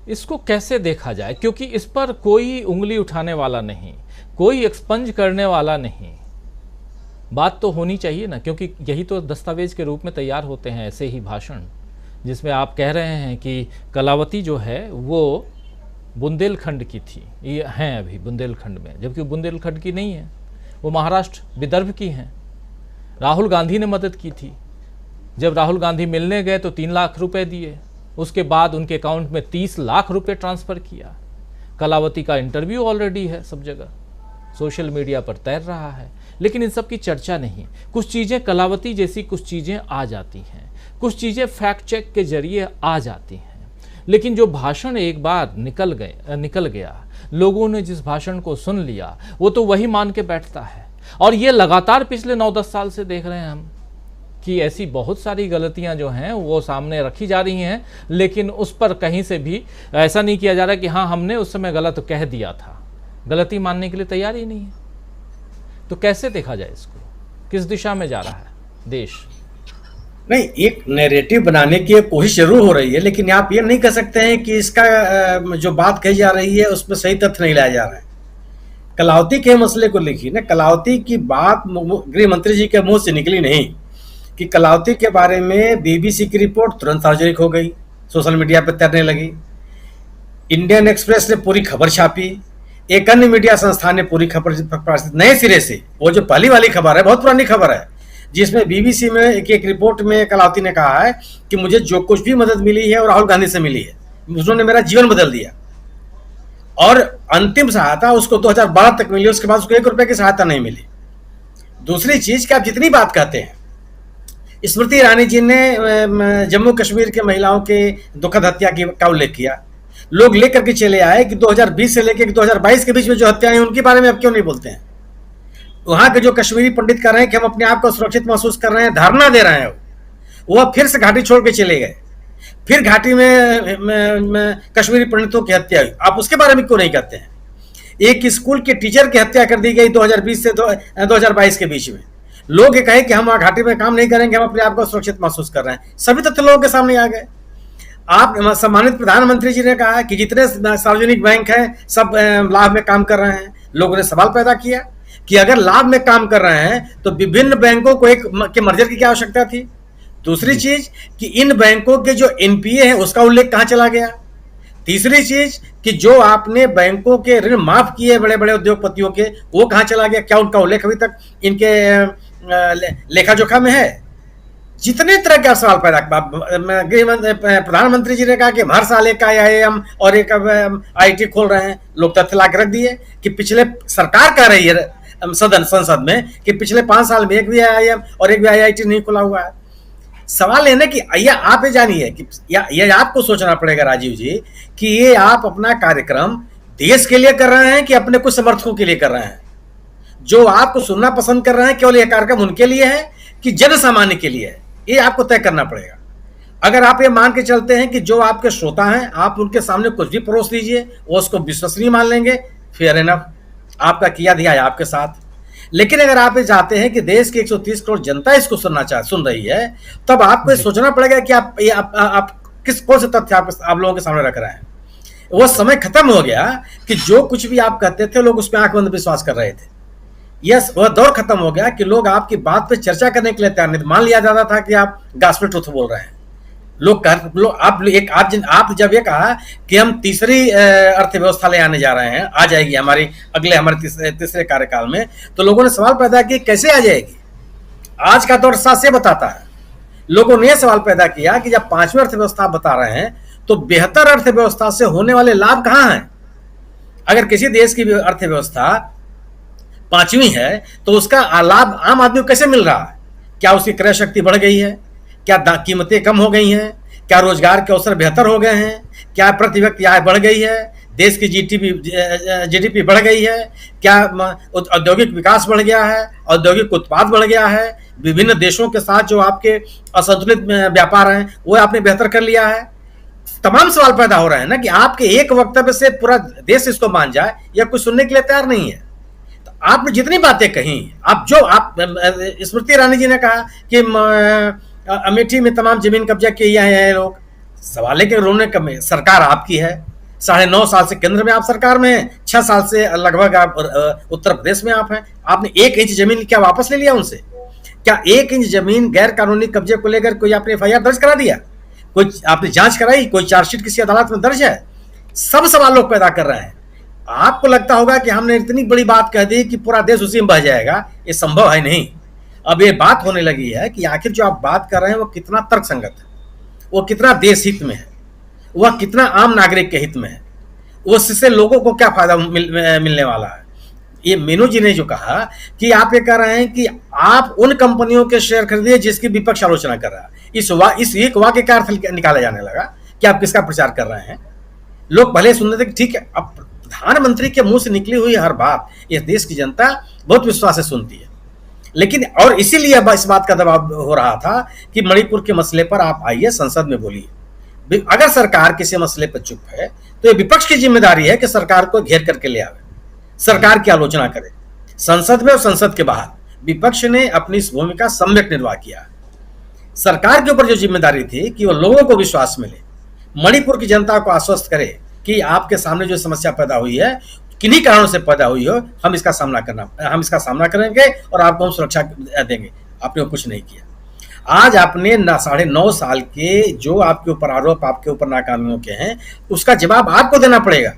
Speaker 1: इसको कैसे देखा जाए? क्योंकि इस पर कोई उंगली उठाने वाला नहीं, कोई एक्सपंज करने वाला नहीं। बात तो होनी चाहिए ना, क्योंकि यही तो दस्तावेज के रूप में तैयार होते हैं ऐसे ही भाषण, जिसमें आप कह रहे हैं कि कलावती जो है वो बुंदेलखंड की थी, ये हैं अभी बुंदेलखंड में, जबकि बुंदेलखंड की नहीं है, वो महाराष्ट्र विदर्भ की हैं। राहुल गांधी ने मदद की थी। जब राहुल गांधी मिलने गए तो 3 लाख रुपए दिए, उसके बाद उनके अकाउंट में 30 लाख रुपए ट्रांसफ़र किया। कलावती का इंटरव्यू ऑलरेडी है, सब जगह सोशल मीडिया पर तैर रहा है, लेकिन इन सब की चर्चा नहीं। कुछ चीज़ें कलावती जैसी कुछ चीज़ें आ जाती हैं, कुछ चीज़ें फैक्ट चेक के जरिए आ जाती हैं, लेकिन जो भाषण एक बार निकल गया, लोगों ने जिस भाषण को सुन लिया वो तो वही मान के बैठता है। और ये लगातार पिछले 9-10 साल से देख रहे हैं हम कि ऐसी बहुत सारी गलतियां जो हैं वो सामने रखी जा रही हैं, लेकिन उस पर कहीं से भी ऐसा नहीं किया जा रहा कि हाँ हमने उस समय गलत कह दिया था। गलती मानने के लिए तैयार ही नहीं है। तो कैसे देखा जाए इसको? किस दिशा में जा रहा है देश?
Speaker 8: नहीं, एक नैरेटिव बनाने की कोशिश जरूर हो रही है, लेकिन आप ये नहीं कह सकते हैं कि इसका जो बात कही जा रही है उसमें सही तथ्य नहीं लाया जा रहा है। कलावती के मसले को लिखिए ना, कलावती की बात गृह मंत्री जी के मुंह से निकली नहीं कि कलावती के बारे में BBC की रिपोर्ट तुरंत सार्वजनिक हो गई, सोशल मीडिया पर तैरने लगी। इंडियन एक्सप्रेस ने पूरी खबर छापी, एक अन्य मीडिया संस्थान ने पूरी खबर प्रकाशित नए सिरे से। वो जो पहली वाली खबर है बहुत पुरानी खबर है, जिसमें BBC में एक रिपोर्ट में कलावती ने कहा है कि मुझे जो कुछ भी मदद मिली है वो राहुल गांधी से मिली है, उन्होंने मेरा जीवन बदल दिया। और अंतिम सहायता उसको 2012 तक मिली, उसके बाद उसको 1 रुपए की सहायता नहीं मिली। दूसरी चीज कि आप जितनी बात कहते हैं, स्मृति ईरानी जी ने जम्मू कश्मीर के महिलाओं के दुखद हत्या का उल्लेख किया। लोग लेकर के चले आए कि 2020 से लेकर 2022 के बीच में जो हत्याएं हैं उनके बारे में अब क्यों नहीं बोलते हैं। वहां के जो कश्मीरी पंडित कह रहे हैं कि हम अपने आप को सुरक्षित महसूस कर रहे हैं, धारणा दे रहे हैं, वो फिर से घाटी छोड़ के चले गए। फिर घाटी में कश्मीरी पंडितों की हत्या हुई, आप उसके बारे में क्यों नहीं कहते हैं। एक स्कूल के टीचर की हत्या कर दी गई 2020 से 2022 के बीच में। लोग ये कहे कि हम घाटी में काम नहीं करेंगे, हम अपने आप को सुरक्षित महसूस कर रहे हैं। सभी तथ्य लोगों के सामने आ गए। आप सम्मानित प्रधानमंत्री जी ने कहा कि जितने सार्वजनिक बैंक हैं सब लाभ में काम कर रहे हैं। लोगों ने सवाल पैदा किया कि अगर लाभ में काम कर रहे हैं तो विभिन्न बैंकों को एक के मर्जर की क्या आवश्यकता थी। दूसरी चीज कि इन बैंकों के जो NPA है उसका उल्लेख कहां चला गया। तीसरी चीज कि जो आपने बैंकों के ऋण माफ किए बड़े बड़े उद्योगपतियों के, वो कहां चला गया, क्या उनका उल्लेख अभी तक इनके लेखा जोखा में है। जितने तरह के सवाल पैदा, प्रधानमंत्री जी ने कहा कि हर साल एक IIM और एक IIT खोल रहे हैं। लोग तथ्य ला रख दिए कि पिछले सरकार कह रही है संसद में कि पिछले 5 साल में एक भी IIM और एक भी IIT नहीं खुला हुआ है। सवाल है ना कि आप ये जानिए कि ये आपको सोचना पड़ेगा राजीव जी कि ये आप अपना कार्यक्रम देश के लिए कर रहे हैं कि अपने कुछ समर्थकों के लिए कर रहे हैं। जो आपको सुनना पसंद कर रहे हैं केवल ये कार्यक्रम उनके लिए है कि जन सामान्य के लिए है, ये आपको तय करना पड़ेगा। अगर आप ये मान के चलते हैं कि जो आपके श्रोता हैं आप उनके सामने कुछ भी परोस दीजिए वो उसको विश्वसनीय मान लेंगे, फेयर इनफ। आपका किया दिया है आपके साथ। लेकिन अगर आप ये चाहते हैं कि देश की 130 करोड़ जनता इसको सुन रही है, तब आपको सोचना पड़ेगा कि आप किस कौन से तथ्य आप लोगों के सामने रख रहे हैं। वो समय खत्म हो गया कि जो कुछ भी आप कहते थे लोग उसमें आंख बंद विश्वास कर रहे थे। यस, वह दौर खत्म हो गया कि लोग आपकी बात पे चर्चा करने के लिए तैयार नहीं। मान लिया जाता था कि आप गॉस्पेल ट्रुथ बोल रहे हैं। आप जब ये कहा कि हम तीसरी अर्थव्यवस्था ले आने जा रहे हैं, आ जाएगी हमारे तीसरे कार्यकाल में, तो लोगों ने सवाल पैदा किया कैसे आ जाएगी। आज का दौर साफ से बताता है। लोगों ने सवाल पैदा किया कि जब पांचवी अर्थव्यवस्था बता रहे हैं तो बेहतर अर्थव्यवस्था से होने वाले लाभ कहां हैं। अगर किसी देश की अर्थव्यवस्था पांचवी है तो उसका लाभ आम आदमी को कैसे मिल रहा है? क्या उसकी क्रय शक्ति बढ़ गई है? क्या कीमतें कम हो गई हैं? क्या रोजगार के अवसर बेहतर हो गए हैं? क्या प्रति व्यक्ति आय बढ़ गई है? देश की जीडीपी बढ़ गई है? क्या औद्योगिक विकास बढ़ गया है? औद्योगिक उत्पाद बढ़ गया है? विभिन्न देशों के साथ जो आपके असंतुलित व्यापार हैं वो आपने बेहतर कर लिया है? तमाम सवाल पैदा हो रहे हैं ना कि आपके एक वक्तव्य से पूरा देश इसको मान जाए, या कुछ सुनने के लिए तैयार नहीं है। तो आपने जितनी बातें कही, स्मृति ईरानी जी ने कहा कि अमेठी में तमाम जमीन कब्जा किया है लोग। सवाल है कि उन्होंने सरकार आपकी है, 9.5 साल से केंद्र में आप सरकार में हैं, 6 साल से लगभग आप उत्तर प्रदेश में आप हैं। आपने 1 इंच जमीन क्या वापस ले लिया उनसे? क्या 1 इंच जमीन गैर कानूनी कब्जे को लेकर कोई आपने FIR दर्ज करा दिया? कोई आपने जांच कराई? कोई चार्जशीट किसी अदालत में दर्ज है? सब सवाल लोग पैदा कर रहे हैं। आपको लगता होगा कि हमने इतनी बड़ी बात कह दी कि पूरा देश उसी में बह जाएगा। ये संभव है नहीं। अब ये बात होने लगी है कि आखिर जो आप बात कर रहे हैं वो कितना तर्कसंगत है, वो कितना देश हित में है, वह कितना आम नागरिक के हित में है, उससे लोगों को क्या फायदा मिलने वाला है। ये मीनू जी ने जो कहा कि आप ये कह रहे हैं कि आप उन कंपनियों के शेयर खरीदिए जिसकी विपक्ष आलोचना कर रहा है। इस एक वाक्य का अर्थ निकाला जाने लगा कि आप किसका प्रचार कर रहे हैं। लोग भले सुन रहे थे कि ठीक है, अब प्रधानमंत्री के मुंह से निकली हुई हर बात इस देश की जनता बहुत विश्वास से सुनती है। लेकिन और इसीलिए अब इस बात का दबाव हो रहा था कि मणिपुर के मसले पर आप आइए, संसद में बोलिए। अगर सरकार किसी मसले पर चुप है तो ये विपक्ष की जिम्मेदारी है कि सरकार को घेर करके ले आवे, सरकार की आलोचना करे। संसद में और संसद के बाहर विपक्ष ने अपनी इस भूमिका सम्यक निर्वाह किया। सरकार के ऊपर जो जिम्मेदारी थी कि वो लोगों को विश्वास मिले, मणिपुर की जनता को आश्वस्त करे कि आपके सामने जो समस्या पैदा हुई है, किन्हीं कारणों से पैदा हुई हो, हम इसका सामना करेंगे और आपको हम सुरक्षा देंगे। आपने कुछ नहीं किया। आज आपने 9.5 साल के जो आपके ऊपर आरोप, आपके ऊपर नाकामियों के हैं, उसका जवाब आपको देना पड़ेगा।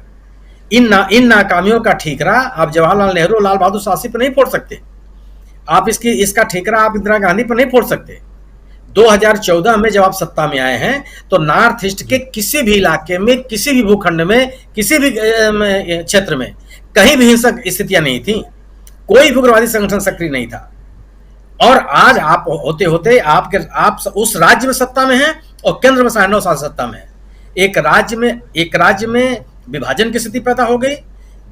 Speaker 8: इन नाकामियों का ठीकरा आप जवाहरलाल नेहरू, लाल बहादुर शास्त्री पर नहीं फोड़ सकते। आप इसका ठीकरा आप इंदिरा गांधी पर नहीं फोड़ सकते। 2014 में जब आप सत्ता में आए हैं तो नॉर्थ ईस्ट के किसी भी इलाके में, किसी भी भूखंड में, किसी भी क्षेत्र में कहीं भी हिंसक स्थितियां नहीं थी। कोई भी उग्रवादी संगठन सक्रिय नहीं था। और आज आप होते आप उस राज्य में सत्ता में हैं और केंद्र में 9.5 साल सत्ता में है। एक राज्य में विभाजन की स्थिति पैदा हो गई,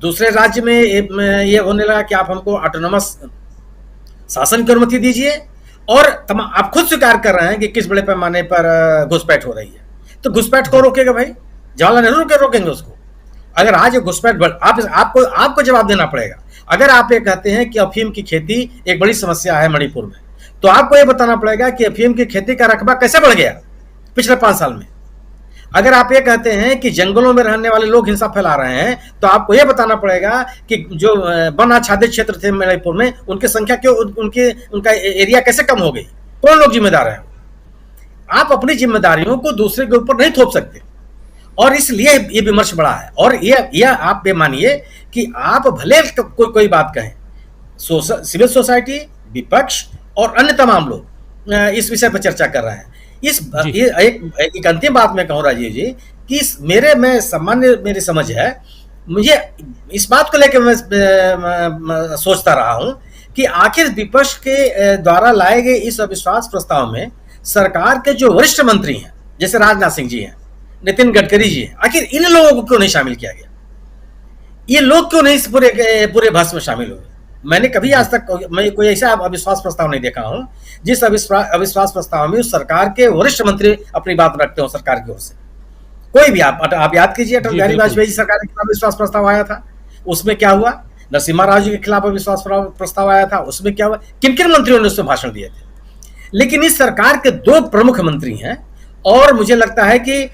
Speaker 8: दूसरे राज्य में ये होने लगा कि आप हमको ऑटोनोमस शासन की अनुमति दीजिए, और आप खुद स्वीकार कर रहे हैं कि किस बड़े पैमाने पर घुसपैठ हो रही है। तो घुसपैठ को रोकेगा भाई? जवाहरलाल नेहरू के रोकेंगे उसको? अगर आज घुसपैठ आपको जवाब देना पड़ेगा। अगर आप ये कहते हैं कि अफीम की खेती एक बड़ी समस्या है मणिपुर में, तो आपको ये बताना पड़ेगा कि अफीम की खेती का रकबा कैसे बढ़ गया पिछले 5 साल में। अगर आप ये कहते हैं कि जंगलों में रहने वाले लोग हिंसा फैला रहे हैं, तो आपको ये बताना पड़ेगा कि जो वन आच्छादित क्षेत्र थे मणिपुर में, उनकी संख्या क्यों, उनका एरिया कैसे कम हो गई? कौन लोग जिम्मेदार हैं? आप अपनी जिम्मेदारियों को दूसरे के ऊपर नहीं थोप सकते, और इसलिए ये विमर्श बड़ा है। और ये आप ये मानिए कि आप भले कोई बात कहें, सिविल सोसाइटी, विपक्ष और अन्य तमाम लोग इस विषय पर चर्चा कर रहे हैं। एक अंतिम बात मैं कहूँ राजीव जी कि मेरी समझ है, मुझे इस बात को लेकर मैं सोचता रहा हूं कि आखिर विपक्ष के द्वारा लाए गए इस अविश्वास प्रस्ताव में सरकार के जो वरिष्ठ मंत्री हैं, जैसे राजनाथ सिंह जी हैं, नितिन गडकरी जी हैं, आखिर इन लोगों को क्यों नहीं शामिल किया गया? ये लोग क्यों नहीं इस पूरे भस्म में शामिल हुए? मैंने कभी आज तक मैं कोई ऐसा अविश्वास प्रस्ताव नहीं देखा हूं जिस अविश्वास प्रस्ताव में उस सरकार के वरिष्ठ मंत्री अपनी बात रखते हो सरकार की ओर से। कोई भी आप याद कीजिए, अटल बिहारी वाजपेयी जी सरकार के खिलाफ विश्वास प्रस्ताव आया था, उसमें क्या हुआ? नरसिम्हा राव जी के खिलाफ अविश्वास प्रस्ताव आया था, उसमें क्या हुआ, किन किन मंत्रियों ने उसमें भाषण दिए थे। लेकिन इस सरकार के 2 प्रमुख मंत्री हैं और मुझे लगता है कि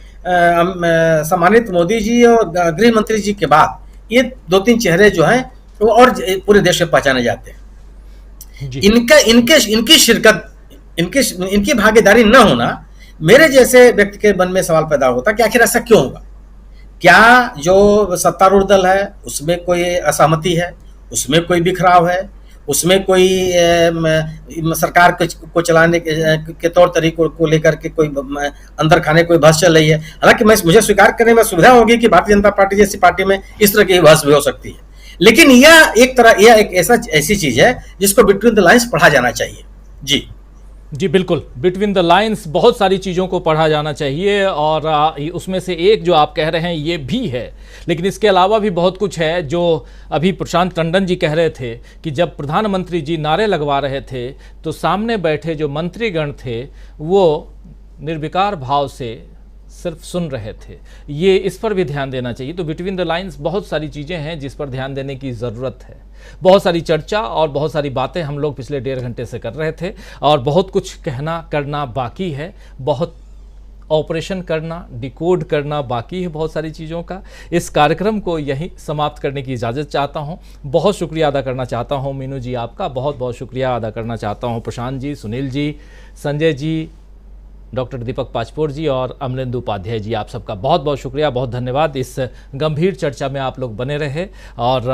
Speaker 8: सम्मानित मोदी जी और गृह मंत्री जी के बाद ये 2-3 चेहरे जो हैं वो और पूरे देश में पहचाने जाते हैं। इनकी शिरकत, इनकी भागीदारी न होना, मेरे जैसे व्यक्ति के मन में सवाल पैदा होता कि आखिर ऐसा क्यों होगा। क्या जो सत्तारूढ़ दल है उसमें कोई असहमति है, उसमें कोई बिखराव है, उसमें कोई सरकार को चलाने के तौर तरीकों को लेकर के कोई अंदर खाने कोई बहस चल रही है। हालांकि मुझे स्वीकार करने में सुविधा होगी कि भारतीय जनता पार्टी जैसी पार्टी में इस तरह की बहस भी हो सकती है, लेकिन यह एक ऐसी चीज है जिसको बिटवीन द लाइन्स पढ़ा जाना चाहिए।
Speaker 1: जी बिल्कुल, बिटवीन द लाइन्स बहुत सारी चीज़ों को पढ़ा जाना चाहिए और उसमें से एक जो आप कह रहे हैं ये भी है, लेकिन इसके अलावा भी बहुत कुछ है जो अभी प्रशांत टंडन जी कह रहे थे कि जब प्रधानमंत्री जी नारे लगवा रहे थे तो सामने बैठे जो मंत्रीगण थे वो निर्विकार भाव से सिर्फ सुन रहे थे। ये इस पर भी ध्यान देना चाहिए। तो बिटवीन द लाइन्स बहुत सारी चीज़ें हैं जिस पर ध्यान देने की ज़रूरत है। बहुत सारी चर्चा और बहुत सारी बातें हम लोग पिछले 1.5 घंटे से कर रहे थे और बहुत कुछ कहना करना बाकी है, बहुत ऑपरेशन करना, डिकोड करना बाकी है बहुत सारी चीज़ों का। इस कार्यक्रम को यहीं समाप्त करने की इजाज़त चाहता हूं। बहुत शुक्रिया अदा करना चाहता हूं मीनू जी, आपका बहुत बहुत शुक्रिया अदा करना चाहता हूं प्रशांत जी, सुनील जी, संजय जी, डॉक्टर दीपक पाचपोर जी और अमलेंदु उपाध्याय जी, आप सबका बहुत बहुत शुक्रिया, बहुत धन्यवाद। इस गंभीर चर्चा में आप लोग बने रहे और